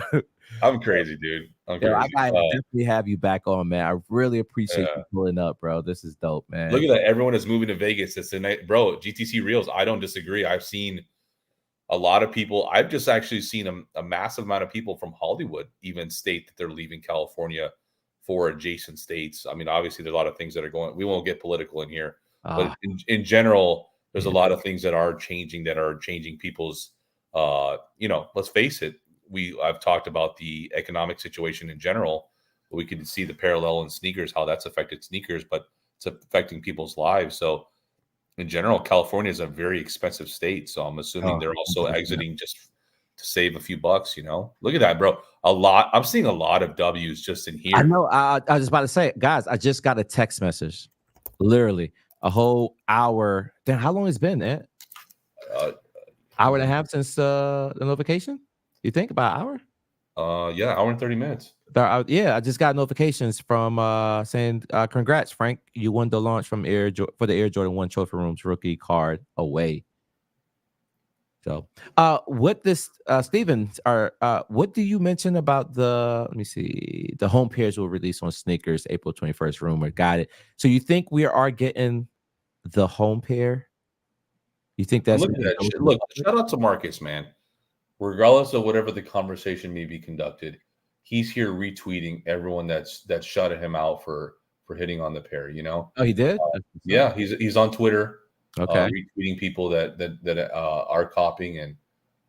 [SPEAKER 2] I'm crazy, dude. I'm
[SPEAKER 1] yo, I
[SPEAKER 2] crazy.
[SPEAKER 1] gotta definitely have you back on, man. I really appreciate you
[SPEAKER 2] Yeah.
[SPEAKER 1] pulling up, bro. This is dope,
[SPEAKER 2] Look
[SPEAKER 1] man.
[SPEAKER 2] at that. Everyone is moving to Vegas. It's a night, bro. GTC Reels. I don't disagree. I've seen a lot of people. I've just actually seen a massive amount of people from Hollywood even state that they're leaving California for adjacent states. I mean, obviously, there's a lot of things that are going. We won't get political in here, but
[SPEAKER 1] Ah,
[SPEAKER 2] in general, there's a
[SPEAKER 1] yeah.
[SPEAKER 2] lot of things that are changing people's. Let's face it. I've talked about the economic situation in general. But we can see the parallel in sneakers, how that's affected sneakers, but it's affecting people's lives. So in general, California is a very expensive state. So I'm assuming
[SPEAKER 1] Oh,
[SPEAKER 2] they're also
[SPEAKER 1] 100%.
[SPEAKER 2] exiting just to save a few bucks, Look at that, bro. A lot. I'm seeing a lot of W's just in
[SPEAKER 1] I
[SPEAKER 2] here.
[SPEAKER 1] know. I was about to say, guys, I just got a text message, literally a whole hour. Damn, how long it's been?
[SPEAKER 2] Uh,
[SPEAKER 1] Hour and a half since the notification. You think about an hour?
[SPEAKER 2] yeah, hour and 30 minutes.
[SPEAKER 1] Yeah, I just got notifications from saying congrats, Frank. You won the launch from for the Air Jordan 1 Trophy Rooms rookie card away. So what this Steven what do you mention about let me see, the home pairs will release on sneakers April 21st, rumor. Got it. So you think we are getting the home pair? You think
[SPEAKER 2] And
[SPEAKER 1] that's
[SPEAKER 2] look
[SPEAKER 1] going
[SPEAKER 2] at
[SPEAKER 1] to
[SPEAKER 2] that
[SPEAKER 1] go
[SPEAKER 2] shit.
[SPEAKER 1] to the
[SPEAKER 2] Look,
[SPEAKER 1] public?
[SPEAKER 2] shout out to Marcus, man. Regardless of whatever the conversation may be conducted, he's here retweeting everyone that's shouted him out for hitting on the pair.
[SPEAKER 1] Oh, he did? That's what's up.
[SPEAKER 2] Yeah, he's on Twitter,
[SPEAKER 1] Okay.
[SPEAKER 2] retweeting people that are copying and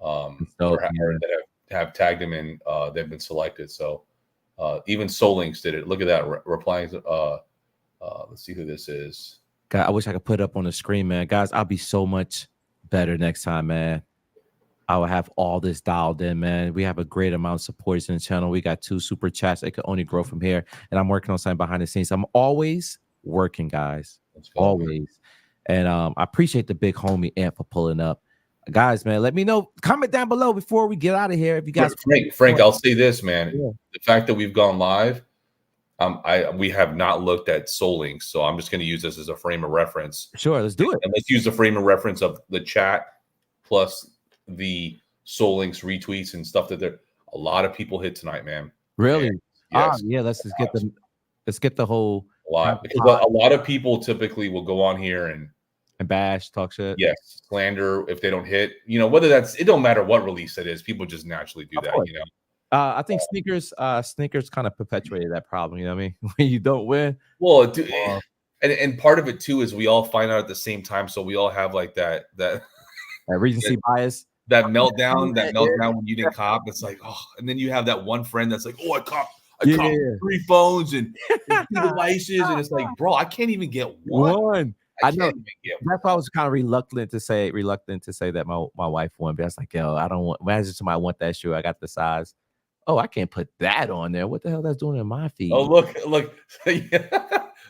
[SPEAKER 1] So
[SPEAKER 2] or
[SPEAKER 1] yeah.
[SPEAKER 2] that have tagged him and they've been selected. So even Solinks did it. Look at that replying. Let's see who this is.
[SPEAKER 1] God, I wish I could put it up on the screen, man. Guys, I'll be so much better next time, man. I will have all this dialed in, man. We have a great amount of supporters in the channel. We got 2 super chats. It could only grow from here. And I'm working on something behind the scenes. I'm always working, guys.
[SPEAKER 2] Let's go, man.
[SPEAKER 1] Always. And I appreciate the big homie Ant for pulling up. guys, man, let me know. Comment down below before we get out of here if you guys.
[SPEAKER 2] Frank, I'll say this, man.
[SPEAKER 1] Yeah.
[SPEAKER 2] The fact that we've gone live, we have not looked at Soul Links, so I'm just going to use this as a frame of reference.
[SPEAKER 1] Sure, let's do it.
[SPEAKER 2] And let's use the frame of reference of the chat plus the Soul Links retweets and stuff that there. A lot of people hit tonight, man.
[SPEAKER 1] Really?
[SPEAKER 2] And, yes.
[SPEAKER 1] Yeah. Let's just get the whole
[SPEAKER 2] A lot, because a lot of people typically will go on here and
[SPEAKER 1] bash, talk shit.
[SPEAKER 2] Yes, slander if they don't hit. You know, whether it don't matter what release it is. People just naturally do that. You know.
[SPEAKER 1] I think sneakers kind of perpetuated that problem. You know what I mean? When you don't win.
[SPEAKER 2] Well, and part of it too is we all find out at the same time, so we all have like that
[SPEAKER 1] recency bias.
[SPEAKER 2] That meltdown when you didn't cop. It's like, oh, and then you have that one friend that's like, oh, I copped 3 phones and 2 devices, and it's like, bro, I can't even get one.
[SPEAKER 1] I know. That's why I was kind of reluctant to say that my wife won. But I was like, yo, I don't want. Imagine somebody want that shoe. I got the size. Oh, I can't put that on there. What the hell that's doing in my feed?
[SPEAKER 2] Oh, look,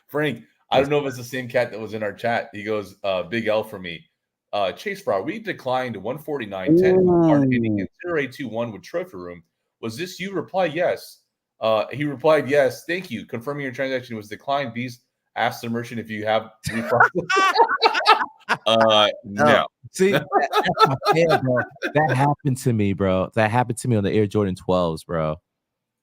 [SPEAKER 2] Frank. I don't know if it's the same cat that was in our chat. He goes, "Big L for me." Chase Fraud, we declined 149.10 0821 with trophy room. Was this you? Reply yes. He replied yes. Thank you. Confirming your transaction was declined. Beast asked the merchant if you have no.
[SPEAKER 1] See, bro. That happened to me, bro. That happened to me on the Air Jordan 12s, bro.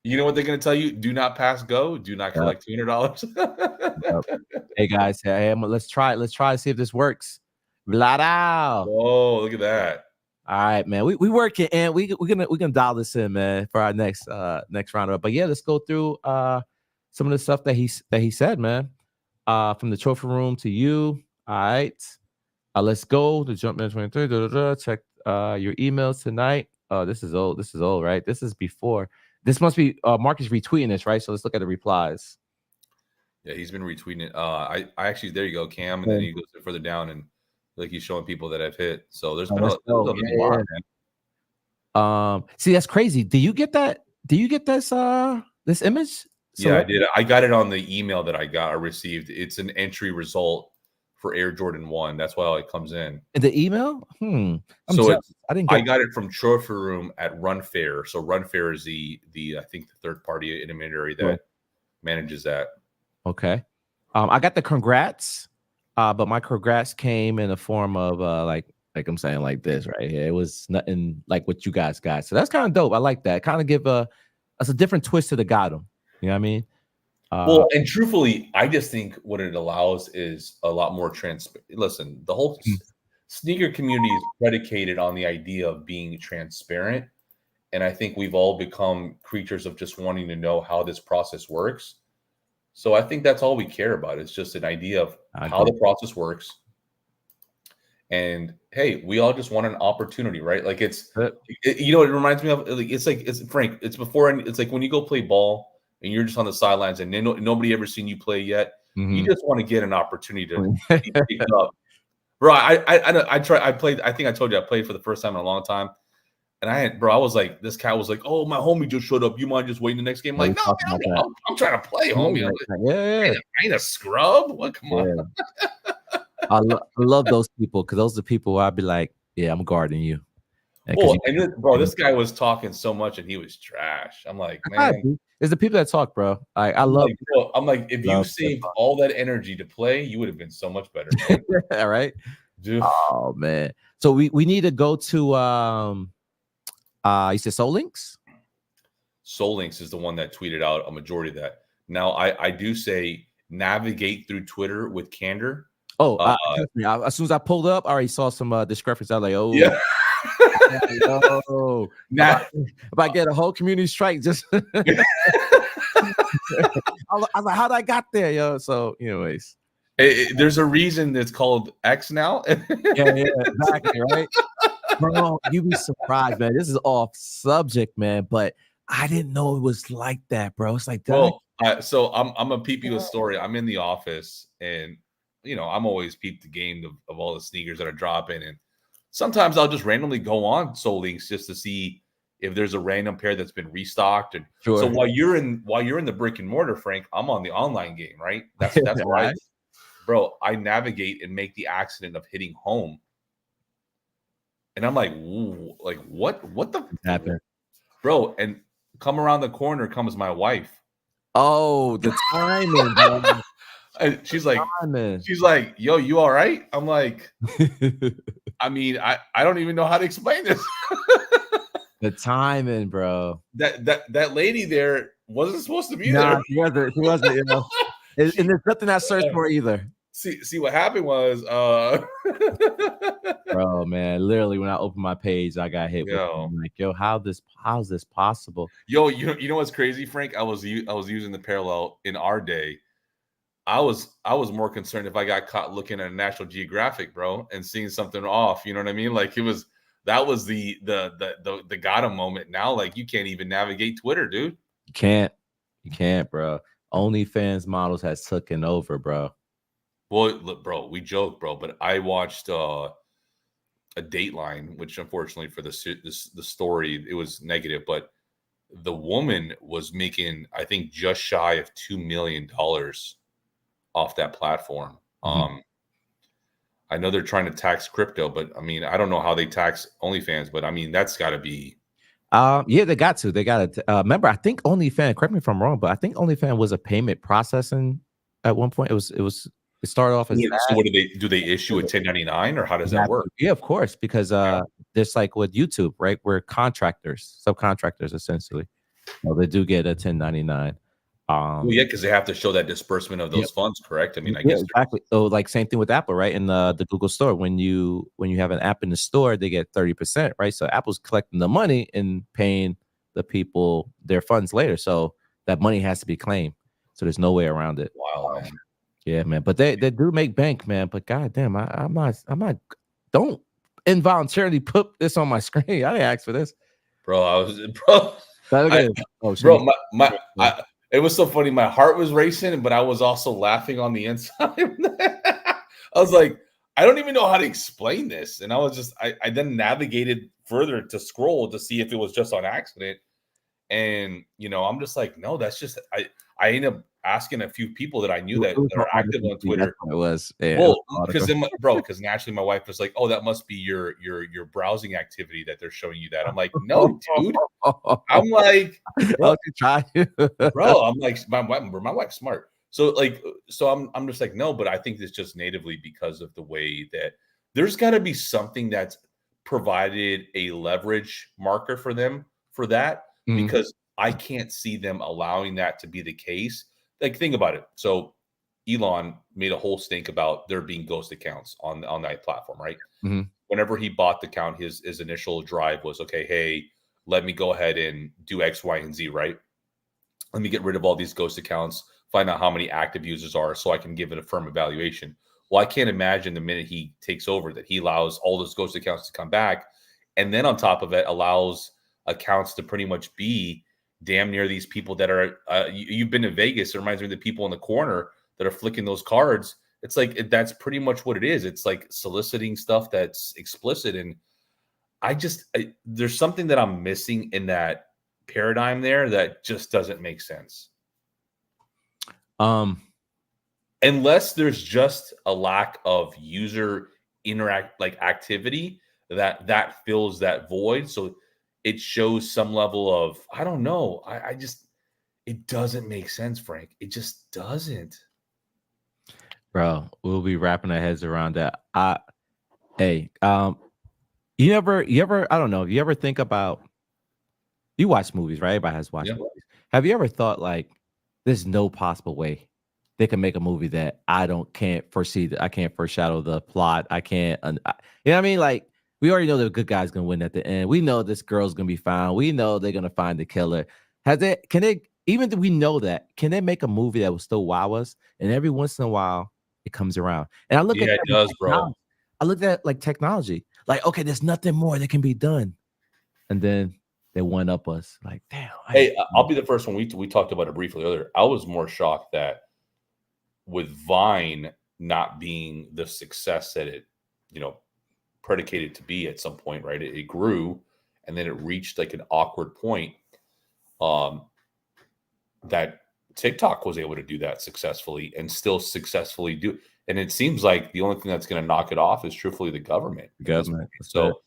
[SPEAKER 2] You know what they're gonna tell you? Do not pass go. Do not collect $200.
[SPEAKER 1] Hey guys, let's try it. Let's try to see if this works. Blah.
[SPEAKER 2] Oh, look at that.
[SPEAKER 1] All right, man. We working, and we're gonna dial this in, man, for our next round. But yeah, let's go through some of the stuff that he said, man. From the trophy room to you. All right. Let's go to Jumpman 23. Check your emails tonight. Oh, this is old. This is old, right? This is before. This must be Marcus retweeting this, right? So let's look at the replies.
[SPEAKER 2] Yeah, he's been retweeting it. I actually, there you go, Cam, and then he goes further down and like he's showing people that I've hit. So there's been a lot,
[SPEAKER 1] man. See, that's crazy. Do you get that? Do you get this image?
[SPEAKER 2] So yeah, I did. I got it on the email that I received. It's an entry result for Air Jordan 1. That's why it comes in
[SPEAKER 1] the email.
[SPEAKER 2] I got it from Trophy Room at Runfair. So Runfair is the I think the third party intermediary that manages that.
[SPEAKER 1] Okay. I got the congrats, but my congrats came in the form of like I'm saying like this right here. It was nothing like what you guys got. So that's kind of dope. I like that. Kind of give us a different twist to the Gotham. You know what I mean?
[SPEAKER 2] Well, and truthfully, I just think what it allows is a lot more transparent. Listen, the whole sneaker community is predicated on the idea of being transparent. And I think we've all become creatures of just wanting to know how this process works. So I think that's all we care about. It's just an idea of how the process works. And hey, we all just want an opportunity, right? Like it reminds me of it's Frank. It's before, it's like when you go play ball and you're just on the sidelines and nobody ever seen you play yet. Mm-hmm. You just want to get an opportunity to be picked up. Bro, I played. I think I told you I played for the first time in a long time. And I was like, this cat was like, oh, my homie just showed up. You mind just waiting the next game? I'm like, no, man, I'm trying to play, homie. I ain't a scrub. What? Come on.
[SPEAKER 1] I love those people because those are the people where I'd be like, yeah, I'm guarding you.
[SPEAKER 2] This guy was talking so much and he was trash. I'm like, man,
[SPEAKER 1] it's the people that talk, bro. I love.
[SPEAKER 2] I'm like, if you saved all that energy to play, you would have been so much better.
[SPEAKER 1] All right. Dude. Oh man. So we need to go to you said Soul Links?
[SPEAKER 2] Soul Links is the one that tweeted out a majority of that. Now I do say navigate through Twitter with candor.
[SPEAKER 1] Oh, as soon as I pulled up, I already saw some discrepancies. I was like, oh
[SPEAKER 2] yeah.
[SPEAKER 1] Now if I get a whole community strike, just I was like, how'd I got there, yo? So, anyways.
[SPEAKER 2] There's a reason that's called X now.
[SPEAKER 1] yeah, exactly, right? Bro, you'd be surprised, man. This is off subject, man, but I didn't know it was like that, bro. It's like,
[SPEAKER 2] so I'm a peep you a story. I'm in the office, and I'm always peep the game of all the sneakers that are dropping, and sometimes I'll just randomly go on Soul Links just to see if there's a random pair that's been restocked. And so while you're in the brick and mortar, Frank, I'm on the online game, right? That's right, bro. I navigate and make the accident of hitting home. And I'm like, "Ooh, like what the
[SPEAKER 1] happened.
[SPEAKER 2] bro?" And come around the corner comes my wife.
[SPEAKER 1] Oh, the timing, bro.
[SPEAKER 2] And
[SPEAKER 1] Timing.
[SPEAKER 2] she's like, "Yo, you all right?" I'm like, I mean, I don't even know how to explain this.
[SPEAKER 1] The timing, bro.
[SPEAKER 2] That lady there wasn't supposed to be there.
[SPEAKER 1] Nah, she wasn't. She wasn't. You know, and
[SPEAKER 2] She
[SPEAKER 1] there's nothing I searched for either,
[SPEAKER 2] see what happened was
[SPEAKER 1] bro. Man, literally, when I opened my page, I got hit with
[SPEAKER 2] yo
[SPEAKER 1] like, yo, how's this possible?
[SPEAKER 2] yo you know what's crazy, Frank? I was using the parallel in our day. I was more concerned if I got caught looking at National Geographic, bro, and seeing something off. You know what I mean? Like it was that was the got him moment. Now, like you can't even navigate Twitter, dude.
[SPEAKER 1] You can't, bro. OnlyFans models has taken over, bro.
[SPEAKER 2] Well, look, bro, we joke, bro, but I watched a Dateline, which unfortunately for the story it was negative, but the woman was making I think just shy of $2 million off that platform.
[SPEAKER 1] Mhm.
[SPEAKER 2] I know they're trying to tax crypto, but I mean I don't know how they tax OnlyFans, but I mean that's got to be
[SPEAKER 1] Yeah, they got to. They got to. Remember, I think OnlyFans. Correct me if I'm wrong, but I think OnlyFans was a payment processing at one point. It started off as
[SPEAKER 2] so.
[SPEAKER 1] that.
[SPEAKER 2] What do they issue a 1099 or how does
[SPEAKER 1] You
[SPEAKER 2] that
[SPEAKER 1] have
[SPEAKER 2] work?
[SPEAKER 1] to, yeah, of course, because
[SPEAKER 2] Yeah.
[SPEAKER 1] just like with YouTube, right? We're contractors, subcontractors, essentially. Well, they do get a 1099.
[SPEAKER 2] Well, yeah, because they have to show that disbursement of
[SPEAKER 1] Yep.
[SPEAKER 2] those funds, correct? I mean, I
[SPEAKER 1] Yeah,
[SPEAKER 2] guess
[SPEAKER 1] exactly. So, like, same thing with Apple, right? In the Google Store, when you have an app in the store, they get 30%, right? So Apple's collecting the money and paying the people their funds later. So that money has to be claimed. So there's no way around it.
[SPEAKER 2] wild, man.
[SPEAKER 1] Yeah, man. But they do make bank, man. But goddamn, I'm not. Don't involuntarily put this on my screen. I didn't ask for this.
[SPEAKER 2] Bro, I was bro.
[SPEAKER 1] But look
[SPEAKER 2] I
[SPEAKER 1] at this. Oh, she
[SPEAKER 2] bro,
[SPEAKER 1] needs.
[SPEAKER 2] it was so funny. My heart was racing, but I was also laughing on the inside. I was like, I don't even know how to explain this. And I was just I then navigated further to scroll to see if it was just on accident. And I'm just like, no, that's just I ended up asking a few people that I knew
[SPEAKER 1] It
[SPEAKER 2] that,
[SPEAKER 1] was
[SPEAKER 2] that
[SPEAKER 1] an
[SPEAKER 2] are active
[SPEAKER 1] article.
[SPEAKER 2] on
[SPEAKER 1] That's
[SPEAKER 2] Twitter.
[SPEAKER 1] what it was. Yeah, it was
[SPEAKER 2] Well,
[SPEAKER 1] an
[SPEAKER 2] because
[SPEAKER 1] article.
[SPEAKER 2] then, bro, because naturally my wife was like, "Oh, that must be your browsing activity that they're showing you that." I'm like, "No, dude." I'm like, "Bro,
[SPEAKER 1] Oh, she tried.
[SPEAKER 2] I'm like, my wife's smart." So so I'm just like, "No," but I think it's just natively because of the way that there's got to be something that's provided a leverage marker for them for that
[SPEAKER 1] Mhm,
[SPEAKER 2] because I can't see them allowing that to be the case. Like, think about it. So Elon made a whole stink about there being ghost accounts on that platform, right?
[SPEAKER 1] mhm,
[SPEAKER 2] Whenever he bought the account, his initial drive was okay. Hey, let me go ahead and do X, Y, and Z, right? Let me get rid of all these ghost accounts, find out how many active users are, so I can give it a firm evaluation. Well, I can't imagine the minute he takes over that he allows all those ghost accounts to come back, and then on top of it, allows accounts to pretty much be damn near these people that are. You've been to Vegas. It reminds me of the people in the corner that are flicking those cards. It's like that's pretty much what it is. It's like soliciting stuff that's explicit, and there's something that I'm missing in that paradigm there that just doesn't make sense.
[SPEAKER 1] um,
[SPEAKER 2] Unless there's just a lack of user interact like activity that fills that void. So it shows some level of I don't know. I just it doesn't make sense, Frank. It just doesn't.
[SPEAKER 1] bro, we'll be wrapping our heads around that. Hey, you ever, I don't know, you ever think about, you watch movies, right? Everybody has watched
[SPEAKER 2] Yeah.
[SPEAKER 1] movies. Have you ever thought like, there's no possible way they can make a movie that can't foresee, I can't foreshadow the plot. I can't, you know what I mean? Like, we already know the good guy's gonna win at the end. We know this girl's gonna be found. We know they're gonna find the killer. Can they, even though we know that, can they make a movie that will still wow us? And every once in a while, it comes around. And I look at
[SPEAKER 2] Yeah, it
[SPEAKER 1] that with
[SPEAKER 2] does, bro.
[SPEAKER 1] technology. I look at like technology, like, okay, there's nothing more that can be done. And then they one up us. Like, damn, I
[SPEAKER 2] Hey,
[SPEAKER 1] didn't.
[SPEAKER 2] I'll be the first one. We talked about it briefly earlier. I was more shocked that with Vine not being the success that it, you know, predicated to be at some point, right? It grew and then it reached like an awkward point. Um, that TikTok was able to do that successfully and still successfully do. And it seems like the only thing that's going to knock it off is truthfully the government at this point.
[SPEAKER 1] Government. That's it.
[SPEAKER 2] So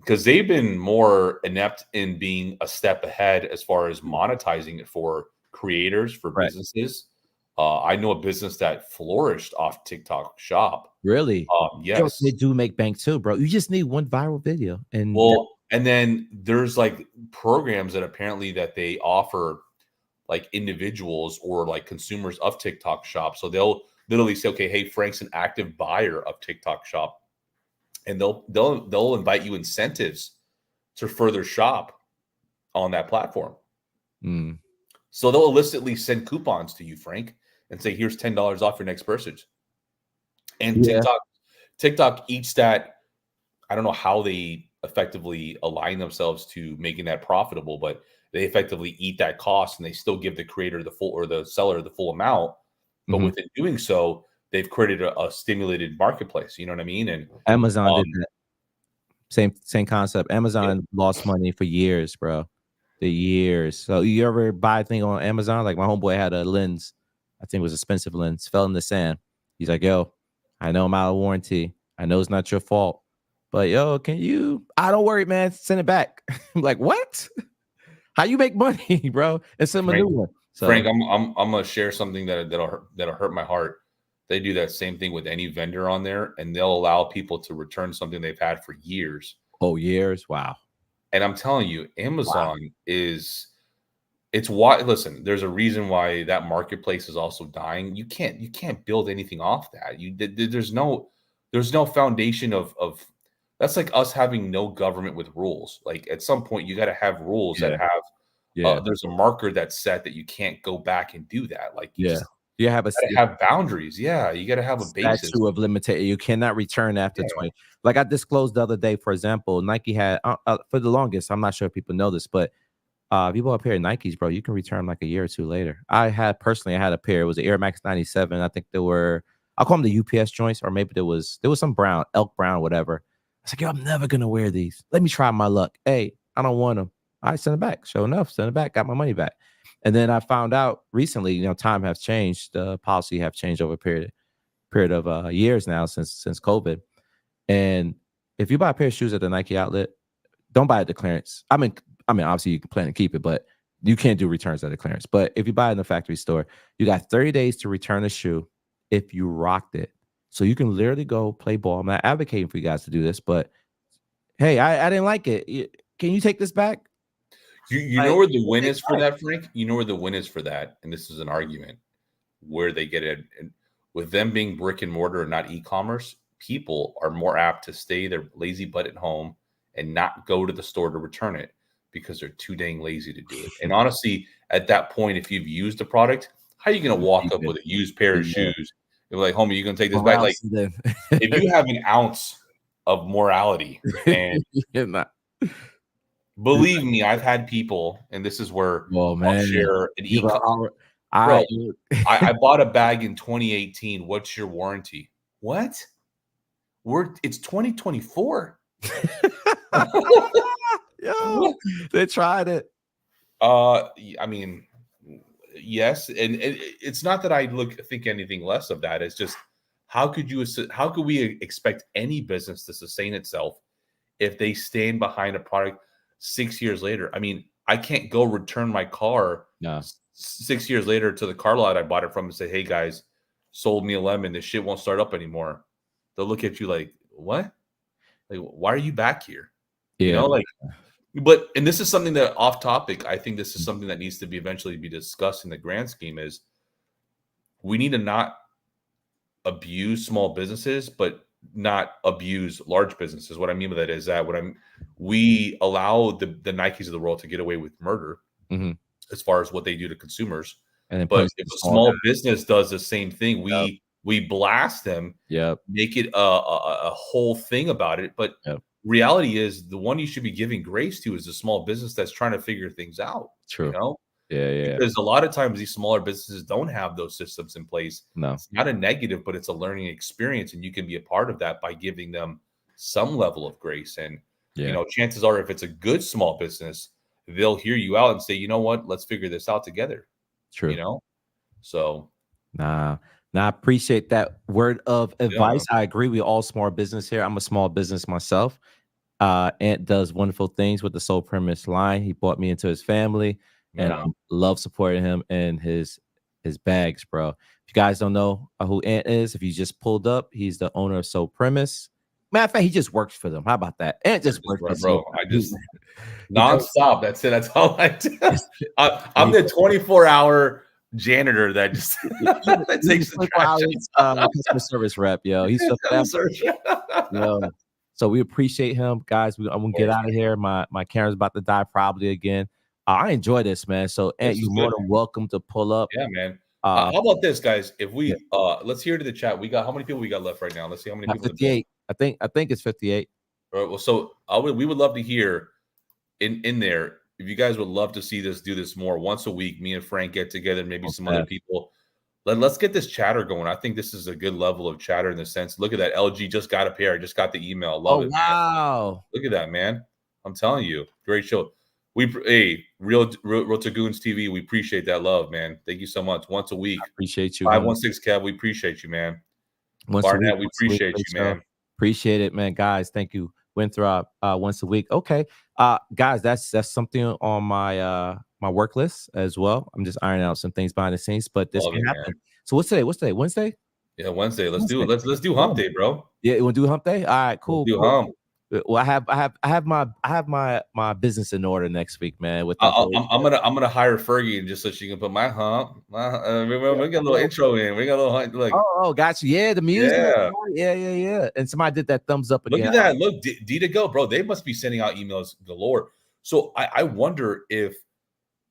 [SPEAKER 2] because they've been more inept in being a step ahead as far as monetizing it for creators, for
[SPEAKER 1] Right.
[SPEAKER 2] businesses. I know a business that flourished off TikTok Shop.
[SPEAKER 1] Really? Yo, they
[SPEAKER 2] Yes.
[SPEAKER 1] do make bank too, bro. You just need one viral video and that
[SPEAKER 2] Well, and then there's like programs that apparently that they offer like individuals or like consumers of TikTok Shop. So they'll literally say, okay, hey, Frank's an active buyer of TikTok Shop, and they'll invite you incentives to further shop on that platform.
[SPEAKER 1] mm,
[SPEAKER 2] So they'll illicitly send coupons to you, Frank, and say, here's $10 off your next purchase. And
[SPEAKER 1] yeah.
[SPEAKER 2] TikTok eats that. I don't know how they effectively align themselves to making that profitable, but they effectively eat that cost and they still give the creator the full or the seller the full amount. But
[SPEAKER 1] Mhm.
[SPEAKER 2] within doing so, they've created a stimulated marketplace. You know what I mean? And
[SPEAKER 1] Amazon did
[SPEAKER 2] um,
[SPEAKER 1] that. Same concept.
[SPEAKER 2] yeah,
[SPEAKER 1] Amazon lost money for years, bro. The years. So you ever buy a thing on Amazon? Like my homeboy had a lens. I think it was an expensive lens. Fell in the sand. He's like, "Yo, I know I'm out of warranty. I know it's not your fault, but yo, can you? I don't worry, man. Send it back." I'm like, "What? How you make money, bro? And send him a
[SPEAKER 2] Frank,
[SPEAKER 1] new one."
[SPEAKER 2] Frank,
[SPEAKER 1] So,
[SPEAKER 2] I'm gonna share something that'll hurt my heart. They do that same thing with any vendor on there, and they'll allow people to return something they've had for years.
[SPEAKER 1] oh, years. Wow.
[SPEAKER 2] And I'm telling you,
[SPEAKER 1] Wow.
[SPEAKER 2] Amazon is it's why listen, there's a reason why that marketplace is also dying. You can't build anything off that. There's no foundation of that's like us having no government with rules. Like at some point you got to have rules that
[SPEAKER 1] Yeah.
[SPEAKER 2] have
[SPEAKER 1] Yeah.
[SPEAKER 2] there's a marker that's set that you can't go back and do that. Like you
[SPEAKER 1] Yeah.
[SPEAKER 2] just
[SPEAKER 1] You have a
[SPEAKER 2] got to have boundaries. Yeah, you got to have a basis.
[SPEAKER 1] statute of limitation. You cannot return after
[SPEAKER 2] Yeah.
[SPEAKER 1] 20. Like I disclosed the other day, for example, Nike had for the longest. I'm not sure if people know this, but if you bought a pair of Nikes, bro, you can return like a year or two later. I had a pair. It was an Air Max 97. I think there were I'll call them the UPS joints, or maybe there was some brown, elk brown, whatever. I was like, yo, I'm never gonna wear these. Let me try my luck. Hey, I don't want them. I sent it back. Sure enough, sent it back, got my money back. And then I found out recently, time has changed. The policy have changed over a period of years now since COVID. And if you buy a pair of shoes at the Nike outlet, don't buy it at the clearance. I mean, obviously you can plan to keep it, but you can't do returns at the clearance. But if you buy it in the factory store, you got 30 days to return the shoe if you rocked it. So you can literally go play ball. I'm not advocating for you guys to do this, but hey, I didn't like it. Can you take this back?
[SPEAKER 2] You know
[SPEAKER 1] Like,
[SPEAKER 2] where the
[SPEAKER 1] we'll
[SPEAKER 2] win
[SPEAKER 1] take
[SPEAKER 2] is for
[SPEAKER 1] it back.
[SPEAKER 2] that, Frank? You know where the win is for that, and this is an argument where they get it. And with them being brick and mortar and not e-commerce, people are more apt to stay their lazy butt at home and not go to the store to return it because they're too dang lazy to do it. And honestly, at that point, if you've used a product, how are you going to walk
[SPEAKER 1] Keep
[SPEAKER 2] up
[SPEAKER 1] it.
[SPEAKER 2] with a used pair of
[SPEAKER 1] Yeah.
[SPEAKER 2] shoes? You're like, homie, you going to take this back? Like,
[SPEAKER 1] Morales then.
[SPEAKER 2] if you have an ounce of morality, and
[SPEAKER 1] You're not.
[SPEAKER 2] believe me, I've had people, and this is where
[SPEAKER 1] Oh
[SPEAKER 2] I'll
[SPEAKER 1] man.
[SPEAKER 2] share an
[SPEAKER 1] You
[SPEAKER 2] e
[SPEAKER 1] are all
[SPEAKER 2] bro.
[SPEAKER 1] right.
[SPEAKER 2] I bought a bag in 2018. What's your warranty? What? It's 2024.
[SPEAKER 1] Yo,
[SPEAKER 2] What?
[SPEAKER 1] they tried it.
[SPEAKER 2] I mean, yes, and it's not that I think anything less of that. It's just how could we expect any business to sustain itself if they stand behind a product 6 years later? I mean, I can't go return my car
[SPEAKER 1] No.
[SPEAKER 2] 6 years later to the car lot I bought it from and say, "Hey guys, sold me a lemon. This shit won't start up anymore." They'll look at you like, "What? Like, why are you back here?" You
[SPEAKER 1] Yeah.
[SPEAKER 2] know, like. But and this is something that off topic. I think this is something that needs to be eventually be discussed in the grand scheme. Is we need to not abuse small businesses, but not abuse large businesses. What I mean by that is that we allow the Nikes of the world to get away with murder
[SPEAKER 1] Mhm.
[SPEAKER 2] as far as what they do to consumers.
[SPEAKER 1] And then
[SPEAKER 2] But
[SPEAKER 1] punish
[SPEAKER 2] if
[SPEAKER 1] the
[SPEAKER 2] a
[SPEAKER 1] small guy.
[SPEAKER 2] small business does the same thing,
[SPEAKER 1] Yep.
[SPEAKER 2] we blast them,
[SPEAKER 1] Yep.
[SPEAKER 2] make it a whole thing about it. But
[SPEAKER 1] Yep.
[SPEAKER 2] reality is the one you should be giving grace to is a small business that's trying to figure things out, you
[SPEAKER 1] True.
[SPEAKER 2] know?
[SPEAKER 1] Yeah, yeah.
[SPEAKER 2] Because a lot of times these smaller businesses don't have those systems in place.
[SPEAKER 1] No.
[SPEAKER 2] It's not a negative, but it's a learning experience, and you can be a part of that by giving them some level of grace. And
[SPEAKER 1] Yeah.
[SPEAKER 2] chances are, if it's a good small business, they'll hear you out and say, "You know what? Let's figure this out together." You
[SPEAKER 1] True.
[SPEAKER 2] know, so
[SPEAKER 1] Nah. Nah, I appreciate that word of
[SPEAKER 2] yeah, man.
[SPEAKER 1] advice. I agree. We all small business here. I'm a small business myself. Ant does wonderful things with the Soul Premise line. He brought me into his family, and
[SPEAKER 2] Man.
[SPEAKER 1] love supporting him and his bags, bro. If you guys don't know who Ant is, if you just pulled up, he's the owner of Soul Premise. Matter of fact, he just works for them. How about that? Ant just works for Soul
[SPEAKER 2] Bro, I
[SPEAKER 1] Premise.
[SPEAKER 2] just
[SPEAKER 1] He does.
[SPEAKER 2] nonstop. That's it. That's all I do. I'm the 24-hour janitor that just that
[SPEAKER 1] He's
[SPEAKER 2] takes
[SPEAKER 1] a
[SPEAKER 2] the
[SPEAKER 1] 24
[SPEAKER 2] trash
[SPEAKER 1] hours customer service rep, yo. He's a
[SPEAKER 2] out.
[SPEAKER 1] yo. So we appreciate him, guys. I'm gonna get out of here. My camera's about to die probably again. I enjoy this, man. So, Ant,
[SPEAKER 2] This is
[SPEAKER 1] you're more
[SPEAKER 2] good.
[SPEAKER 1] than welcome to pull up.
[SPEAKER 2] Yeah, man.
[SPEAKER 1] Uh,
[SPEAKER 2] How about this, guys? If
[SPEAKER 1] yeah,
[SPEAKER 2] we let's hear to the chat. We got how many people we got left right now? Let's see how many people in the building.
[SPEAKER 1] 58. I think it's 58.
[SPEAKER 2] All right, well, so we would love to hear in there if you guys would love to see this do this more once a week. Me and Frank get together, maybe some other people. Let's get this chatter going. I think this is a good level of chatter in the sense. Look at that. LG just got a pair. I just got the email. Love
[SPEAKER 1] Oh
[SPEAKER 2] it.
[SPEAKER 1] wow.
[SPEAKER 2] Man. Look at that, man. I'm telling you, great show. Real Tagoons TV. We appreciate that love, man. Thank you so much. Once a week.
[SPEAKER 1] Appreciate you.
[SPEAKER 2] 516 Kev. We appreciate you, man.
[SPEAKER 1] Once
[SPEAKER 2] Barnett,
[SPEAKER 1] a week,
[SPEAKER 2] we
[SPEAKER 1] once a week,
[SPEAKER 2] appreciate
[SPEAKER 1] great
[SPEAKER 2] you,
[SPEAKER 1] show.
[SPEAKER 2] man.
[SPEAKER 1] Appreciate it, man. Guys, thank you. Winthrop, once a week. Okay. Guys, that's something on my my work list as well. I'm just ironing out some things behind the scenes, but this
[SPEAKER 2] Love
[SPEAKER 1] can
[SPEAKER 2] it,
[SPEAKER 1] happen.
[SPEAKER 2] man.
[SPEAKER 1] So what's today? What's today? Wednesday?
[SPEAKER 2] Yeah, Wednesday. Let's do
[SPEAKER 1] Wednesday.
[SPEAKER 2] it. Let's do hump day, bro.
[SPEAKER 1] Yeah, you want to do hump day? All right,
[SPEAKER 2] Let's
[SPEAKER 1] cool.
[SPEAKER 2] do
[SPEAKER 1] Cool.
[SPEAKER 2] hump.
[SPEAKER 1] Well, I have my business in order next week, man. With the
[SPEAKER 2] I'm gonna hire Fergie and just so she can put my hump. We got a little intro in. We got a little like.
[SPEAKER 1] Oh, got you. Yeah, the music.
[SPEAKER 2] Yeah.
[SPEAKER 1] Yeah. And somebody did that thumbs up
[SPEAKER 2] Look
[SPEAKER 1] again.
[SPEAKER 2] at that. Look, D to go, bro. They must be sending out emails galore. So I wonder if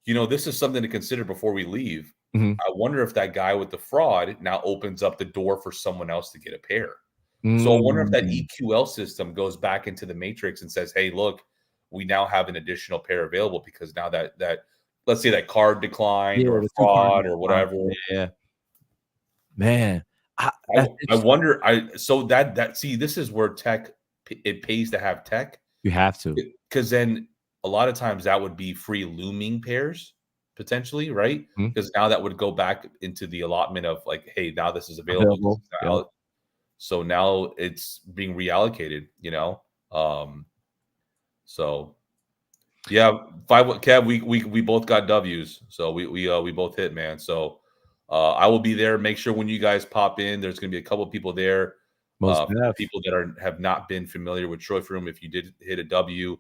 [SPEAKER 2] this is something to consider before we leave.
[SPEAKER 1] Mm-hmm.
[SPEAKER 2] I wonder if that guy with the fraud now opens up the door for someone else to get a pair. So I wonder if that EQL system goes back into the matrix and says, "Hey, look, we now have an additional pair available because now that let's say that card declined or fraud or whatever."
[SPEAKER 1] Yeah, man.
[SPEAKER 2] I wonder. See, this is where tech it pays to have tech.
[SPEAKER 1] You have to,
[SPEAKER 2] because then a lot of times that would be free looming pairs potentially, right? Because now that would go back into the allotment of like, hey, now this is available. So now it's being reallocated, So yeah, Kev, we both got W's, so we both hit, man. So I will be there. Make sure when you guys pop in, there's going to be a couple of people there. People that have not been familiar with Trophy Room. If you did hit a W,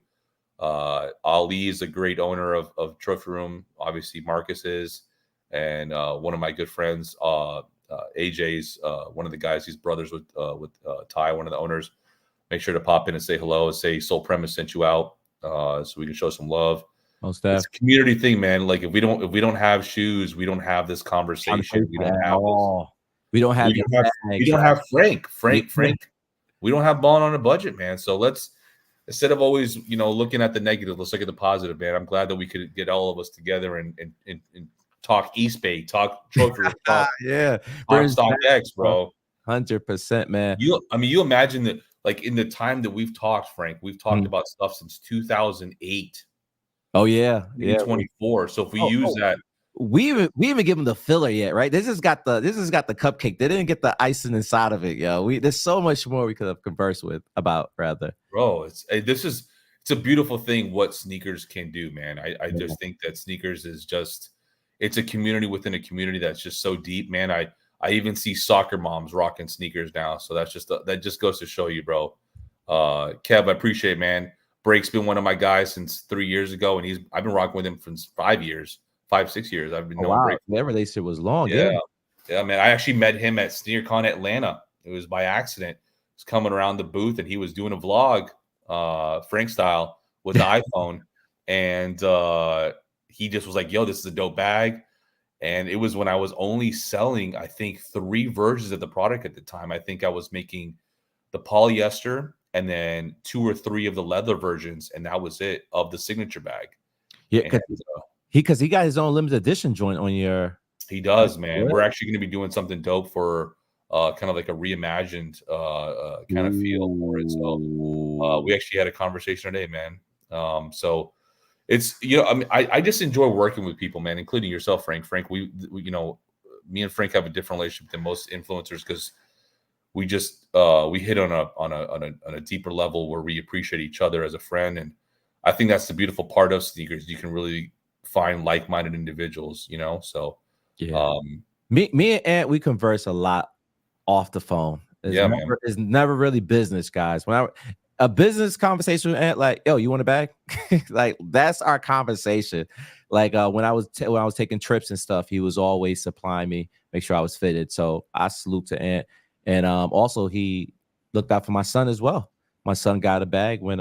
[SPEAKER 2] Ali is a great owner of Trophy Room. Obviously, Marcus is, and one of my good friends, AJ's one of the guys. He's brothers with Ty, one of the owners. Make sure to pop in and say hello and say Soul Premise sent you out, so we can show some love. It's a community thing, man. Like if we don't have shoes, we don't have this conversation. We don't have this.
[SPEAKER 1] We don't have
[SPEAKER 2] Frank. We don't have balling on a budget, man. So let's instead of always looking at the negative, let's look at the positive, man. I'm glad that we could get all of us together and talk East Bay, talk Trophy, talk Stock X, bro.
[SPEAKER 1] 100%, man.
[SPEAKER 2] You imagine that, like in the time that we've talked, Frank, we've talked about stuff since 2008.
[SPEAKER 1] Oh yeah,
[SPEAKER 2] 24. So if we use that,
[SPEAKER 1] we even give them the filler yet, right? This has got the cupcake. They didn't get the icing inside of it, yo. There's so much more we could have conversed about, rather.
[SPEAKER 2] Bro, it's a beautiful thing what sneakers can do, man. I just think that sneakers is just. It's a community within a community that's just so deep, man. I even see soccer moms rocking sneakers now. So that just goes to show you, bro. Kev, I appreciate it, man. Break's been one of my guys since 3 years ago, and I've been rocking with him for 5 years, 5-6 years. I've been knowing Break.
[SPEAKER 1] Their relationship was long.
[SPEAKER 2] Yeah, man. I actually met him at SneakerCon Atlanta. It was by accident. He was coming around the booth, and he was doing a vlog, Frank style, with the iPhone, and he just was like, yo, this is a dope bag. And it was when I was only selling, I think, 3 versions of the product at the time. I think I was making the polyester and then 2 or 3 of the leather versions. And that was it of the signature bag.
[SPEAKER 1] Yeah. Because he got his own limited edition joint on your.
[SPEAKER 2] He does, man. We're actually going to be doing something dope for kind of like a reimagined kind of feel for it. So we actually had a conversation today, man. So it's, I just enjoy working with people, man, including yourself, Frank. Frank, we me and Frank have a different relationship than most influencers because we just we hit on a deeper level where we appreciate each other as a friend. And I think that's the beautiful part of sneakers. You can really find like-minded individuals, you know. So
[SPEAKER 1] Yeah.
[SPEAKER 2] um
[SPEAKER 1] Me and Ant, we converse a lot off the phone.
[SPEAKER 2] yeah, man.
[SPEAKER 1] It's never really business, guys. A business conversation with Ant, like, yo, you want a bag? Like that's our conversation. Like when I was taking trips and stuff, he was always supplying me, make sure I was fitted. So I salute to Ant. And also he looked out for my son as well. My son got a bag when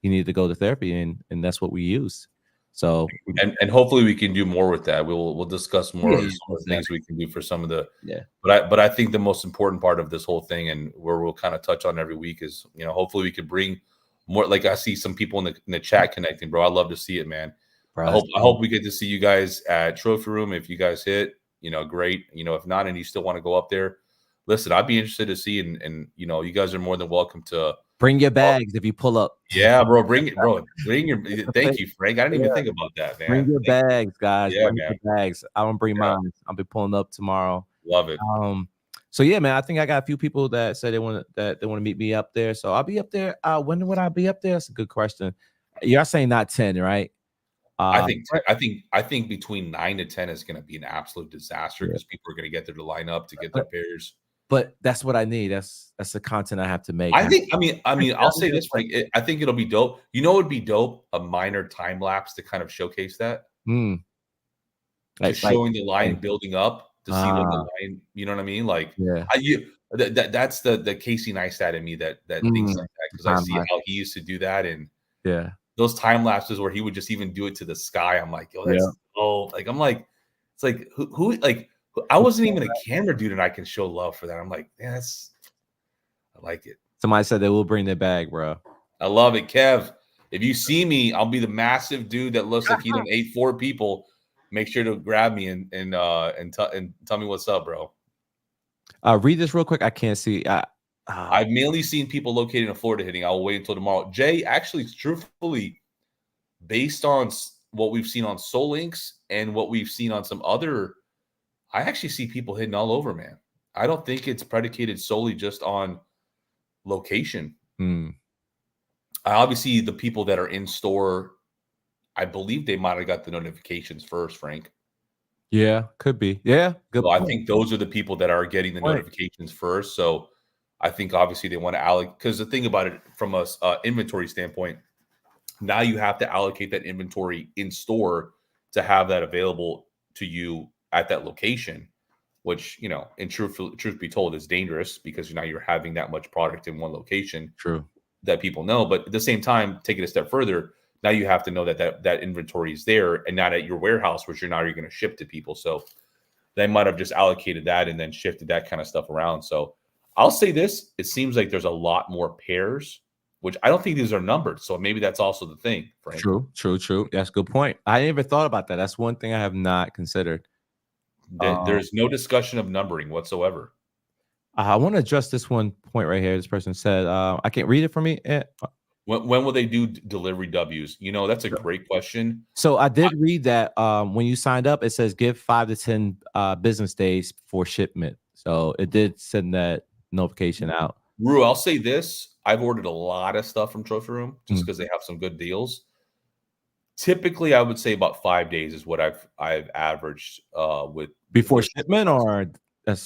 [SPEAKER 1] he needed to go to therapy, and that's what we used. So
[SPEAKER 2] And hopefully we can do more with that. We'll discuss more
[SPEAKER 1] yeah,
[SPEAKER 2] of
[SPEAKER 1] yeah,
[SPEAKER 2] some of
[SPEAKER 1] most
[SPEAKER 2] the things
[SPEAKER 1] definitely.
[SPEAKER 2] we can do for some of the.
[SPEAKER 1] Yeah.
[SPEAKER 2] But I think the most important part of this whole thing, and where we'll kind of touch on every week, is, you know, hopefully we could bring more. Like I see some people in the chat connecting, bro. I love to see it, man.
[SPEAKER 1] Bro,
[SPEAKER 2] I hope we get to see you guys at Trophy Room. If you guys hit, you know, great. You know, if not, and you still want to go up there, listen, I'd be interested to see. And you know, you guys are more than welcome to.
[SPEAKER 1] bring your bags if you pull up.
[SPEAKER 2] Yeah, bro, bring it, bro. Bring your. Thank you, Frank. I didn't even think about that,
[SPEAKER 1] Bring
[SPEAKER 2] man.
[SPEAKER 1] your
[SPEAKER 2] Thank you.
[SPEAKER 1] bags, guys.
[SPEAKER 2] Yeah,
[SPEAKER 1] Bring
[SPEAKER 2] man.
[SPEAKER 1] your bags. I don't bring
[SPEAKER 2] Yeah,
[SPEAKER 1] mine. I'll be pulling up tomorrow.
[SPEAKER 2] love it.
[SPEAKER 1] So yeah, man. I think I got a few people that said they want to meet me up there. So I'll be up there. When would I be up there? That's a good question. You're saying not 10, right? Right.
[SPEAKER 2] I think between 9 to 10 is going to be an absolute disaster
[SPEAKER 1] Yeah.
[SPEAKER 2] because people are going to get there to line up to get their pairs.
[SPEAKER 1] But that's what I need. That's the content I have to make.
[SPEAKER 2] I'll say this, Frank. I think it'll be dope. You know, it'd be dope, a minor time lapse to kind of showcase that,
[SPEAKER 1] Mm,
[SPEAKER 2] just
[SPEAKER 1] like
[SPEAKER 2] showing the line building up to see when the line. You know what I mean? Like,
[SPEAKER 1] yeah.
[SPEAKER 2] that's the Casey Neistat in me that thinks like that, because I see
[SPEAKER 1] Timeline.
[SPEAKER 2] how he used to do that, and
[SPEAKER 1] Yeah.
[SPEAKER 2] those time lapses where he would just even do it to the sky. I'm like, yo,
[SPEAKER 1] Yeah.
[SPEAKER 2] that's like, I'm like, it's like who like I wasn't even a camera dude, and I can show love for that. I'm like, yeah, I like it.
[SPEAKER 1] Somebody said they will bring their bag, bro.
[SPEAKER 2] I love it, Kev. If you see me, I'll be the massive dude that looks like he done ate 4 people. Make sure to grab me and tell me what's up, bro.
[SPEAKER 1] Read this real quick. I can't see.
[SPEAKER 2] I've mainly seen people located in Florida hitting. I will wait until tomorrow. Jay, actually, truthfully, based on what we've seen on Soul Links and what we've seen on some other, I actually see people hitting all over, man. I don't think it's predicated solely just on location. Obviously, the people that are in store, I believe they might have got the notifications first, Frank.
[SPEAKER 1] Yeah, could be. Yeah, good.
[SPEAKER 2] So I think those are the people that are getting the notifications first. So I think obviously they want to allocate, because the thing about it from a inventory standpoint, now you have to allocate that inventory in store to have that available to you at that location, which, you know, in truth be told, is dangerous, because now you're having that much product in one location.
[SPEAKER 1] True.
[SPEAKER 2] That people know. But at the same time, take it a step further, now you have to know that inventory is there and not at your warehouse, which you're going to ship to people. So they might have just allocated that and then shifted that kind of stuff around. So I'll say this: it seems like there's a lot more pairs, which I don't think these are numbered. So maybe that's also the thing, Frank.
[SPEAKER 1] True. That's a good point. I didn't even thought about that. That's one thing I have not considered.
[SPEAKER 2] There's no discussion of numbering whatsoever.
[SPEAKER 1] I want to address this one point right here. This person said, I can't read it for me.
[SPEAKER 2] When will they do delivery W's? You know, that's a great question.
[SPEAKER 1] So I did read that when you signed up, it says give 5 to 10 business days for shipment. So it did send that notification out.
[SPEAKER 2] Rue, I'll say this: I've ordered a lot of stuff from Trophy Room just because they have some good deals. Typically, I would say about 5 days is what I've averaged with
[SPEAKER 1] Before shipment, or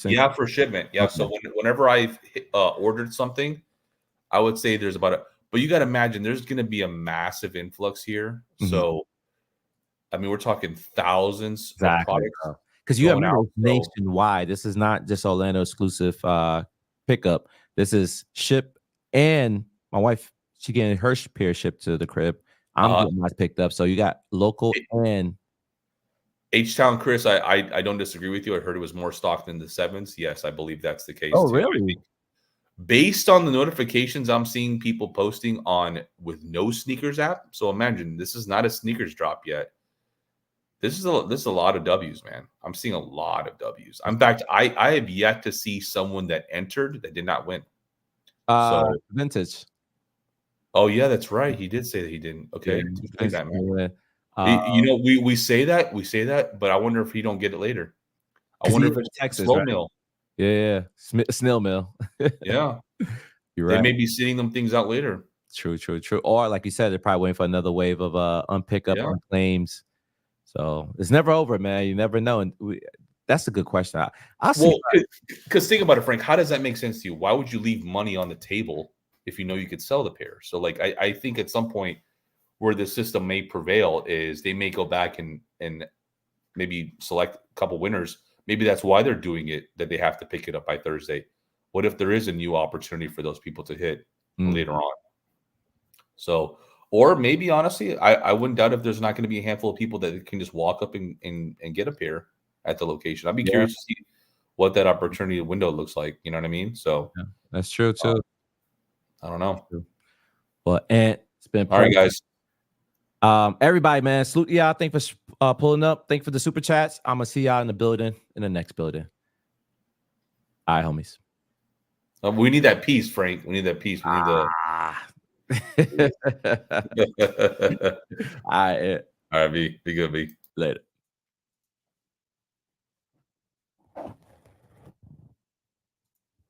[SPEAKER 2] yeah, for shipment. Yeah. Okay. So whenever I've ordered something, I would say there's but you got to imagine there's going to be a massive influx here. So, I mean, we're talking thousands of products.
[SPEAKER 1] Because you have nationwide. This is not just Orlando exclusive pickup. This is ship, and my wife, she getting her pair shipped to the crib. I'm getting mine picked up. So you got local and
[SPEAKER 2] H-Town, Chris. I don't disagree with you. I heard it was more stocked in the 7s. Yes, I believe that's the case.
[SPEAKER 1] Oh,
[SPEAKER 2] too.
[SPEAKER 1] really?
[SPEAKER 2] Based on the notifications I'm seeing people posting on with no sneakers app. So imagine this is not a sneakers drop yet. This is a lot of W's, man. I'm seeing a lot of W's. In fact, I have yet to see someone that entered that did not win. So
[SPEAKER 1] vintage.
[SPEAKER 2] Oh yeah, that's right. He did say that he didn't. Okay,
[SPEAKER 1] yeah,
[SPEAKER 2] that, man. You know, we say that, but I wonder if he don't get it later. I wonder if it's
[SPEAKER 1] Texas,
[SPEAKER 2] slow
[SPEAKER 1] right?
[SPEAKER 2] mill.
[SPEAKER 1] Yeah, snail mail.
[SPEAKER 2] Yeah,
[SPEAKER 1] You're
[SPEAKER 2] they
[SPEAKER 1] right.
[SPEAKER 2] may be sending them things out later.
[SPEAKER 1] True, true, true. Or like you said, they're probably waiting for another wave of unpick up
[SPEAKER 2] Yeah.
[SPEAKER 1] on claims. So it's never over, man. You never know. And that's a good question. I'll see.
[SPEAKER 2] Well, because think about it, Frank. How does that make sense to you? Why would you leave money on the table if you know you could sell the pair? So, like, I think at some point where the system may prevail is they may go back and maybe select a couple winners. Maybe that's why they're doing it, that they have to pick it up by Thursday. What if there is a new opportunity for those people to hit
[SPEAKER 1] Mm,
[SPEAKER 2] later on? So, or maybe honestly, I wouldn't doubt if there's not going to be a handful of people that can just walk up and get a pair at the location. I'd be
[SPEAKER 1] yeah,
[SPEAKER 2] curious to see what that opportunity window looks like. You know what I mean? So,
[SPEAKER 1] yeah, that's true
[SPEAKER 2] uh,
[SPEAKER 1] too.
[SPEAKER 2] I don't know.
[SPEAKER 1] True. Well, and it's been a
[SPEAKER 2] All right,
[SPEAKER 1] pleasure.
[SPEAKER 2] guys.
[SPEAKER 1] Everybody, man, salute y'all. Thank for pulling up. Thank for the super chats. I'm gonna see y'all in the building, in the next building. All right, homies.
[SPEAKER 2] We need that piece, Frank. We need that piece. We need the.
[SPEAKER 1] Ah.
[SPEAKER 2] All
[SPEAKER 1] All right,
[SPEAKER 2] right, be good, be.
[SPEAKER 1] later.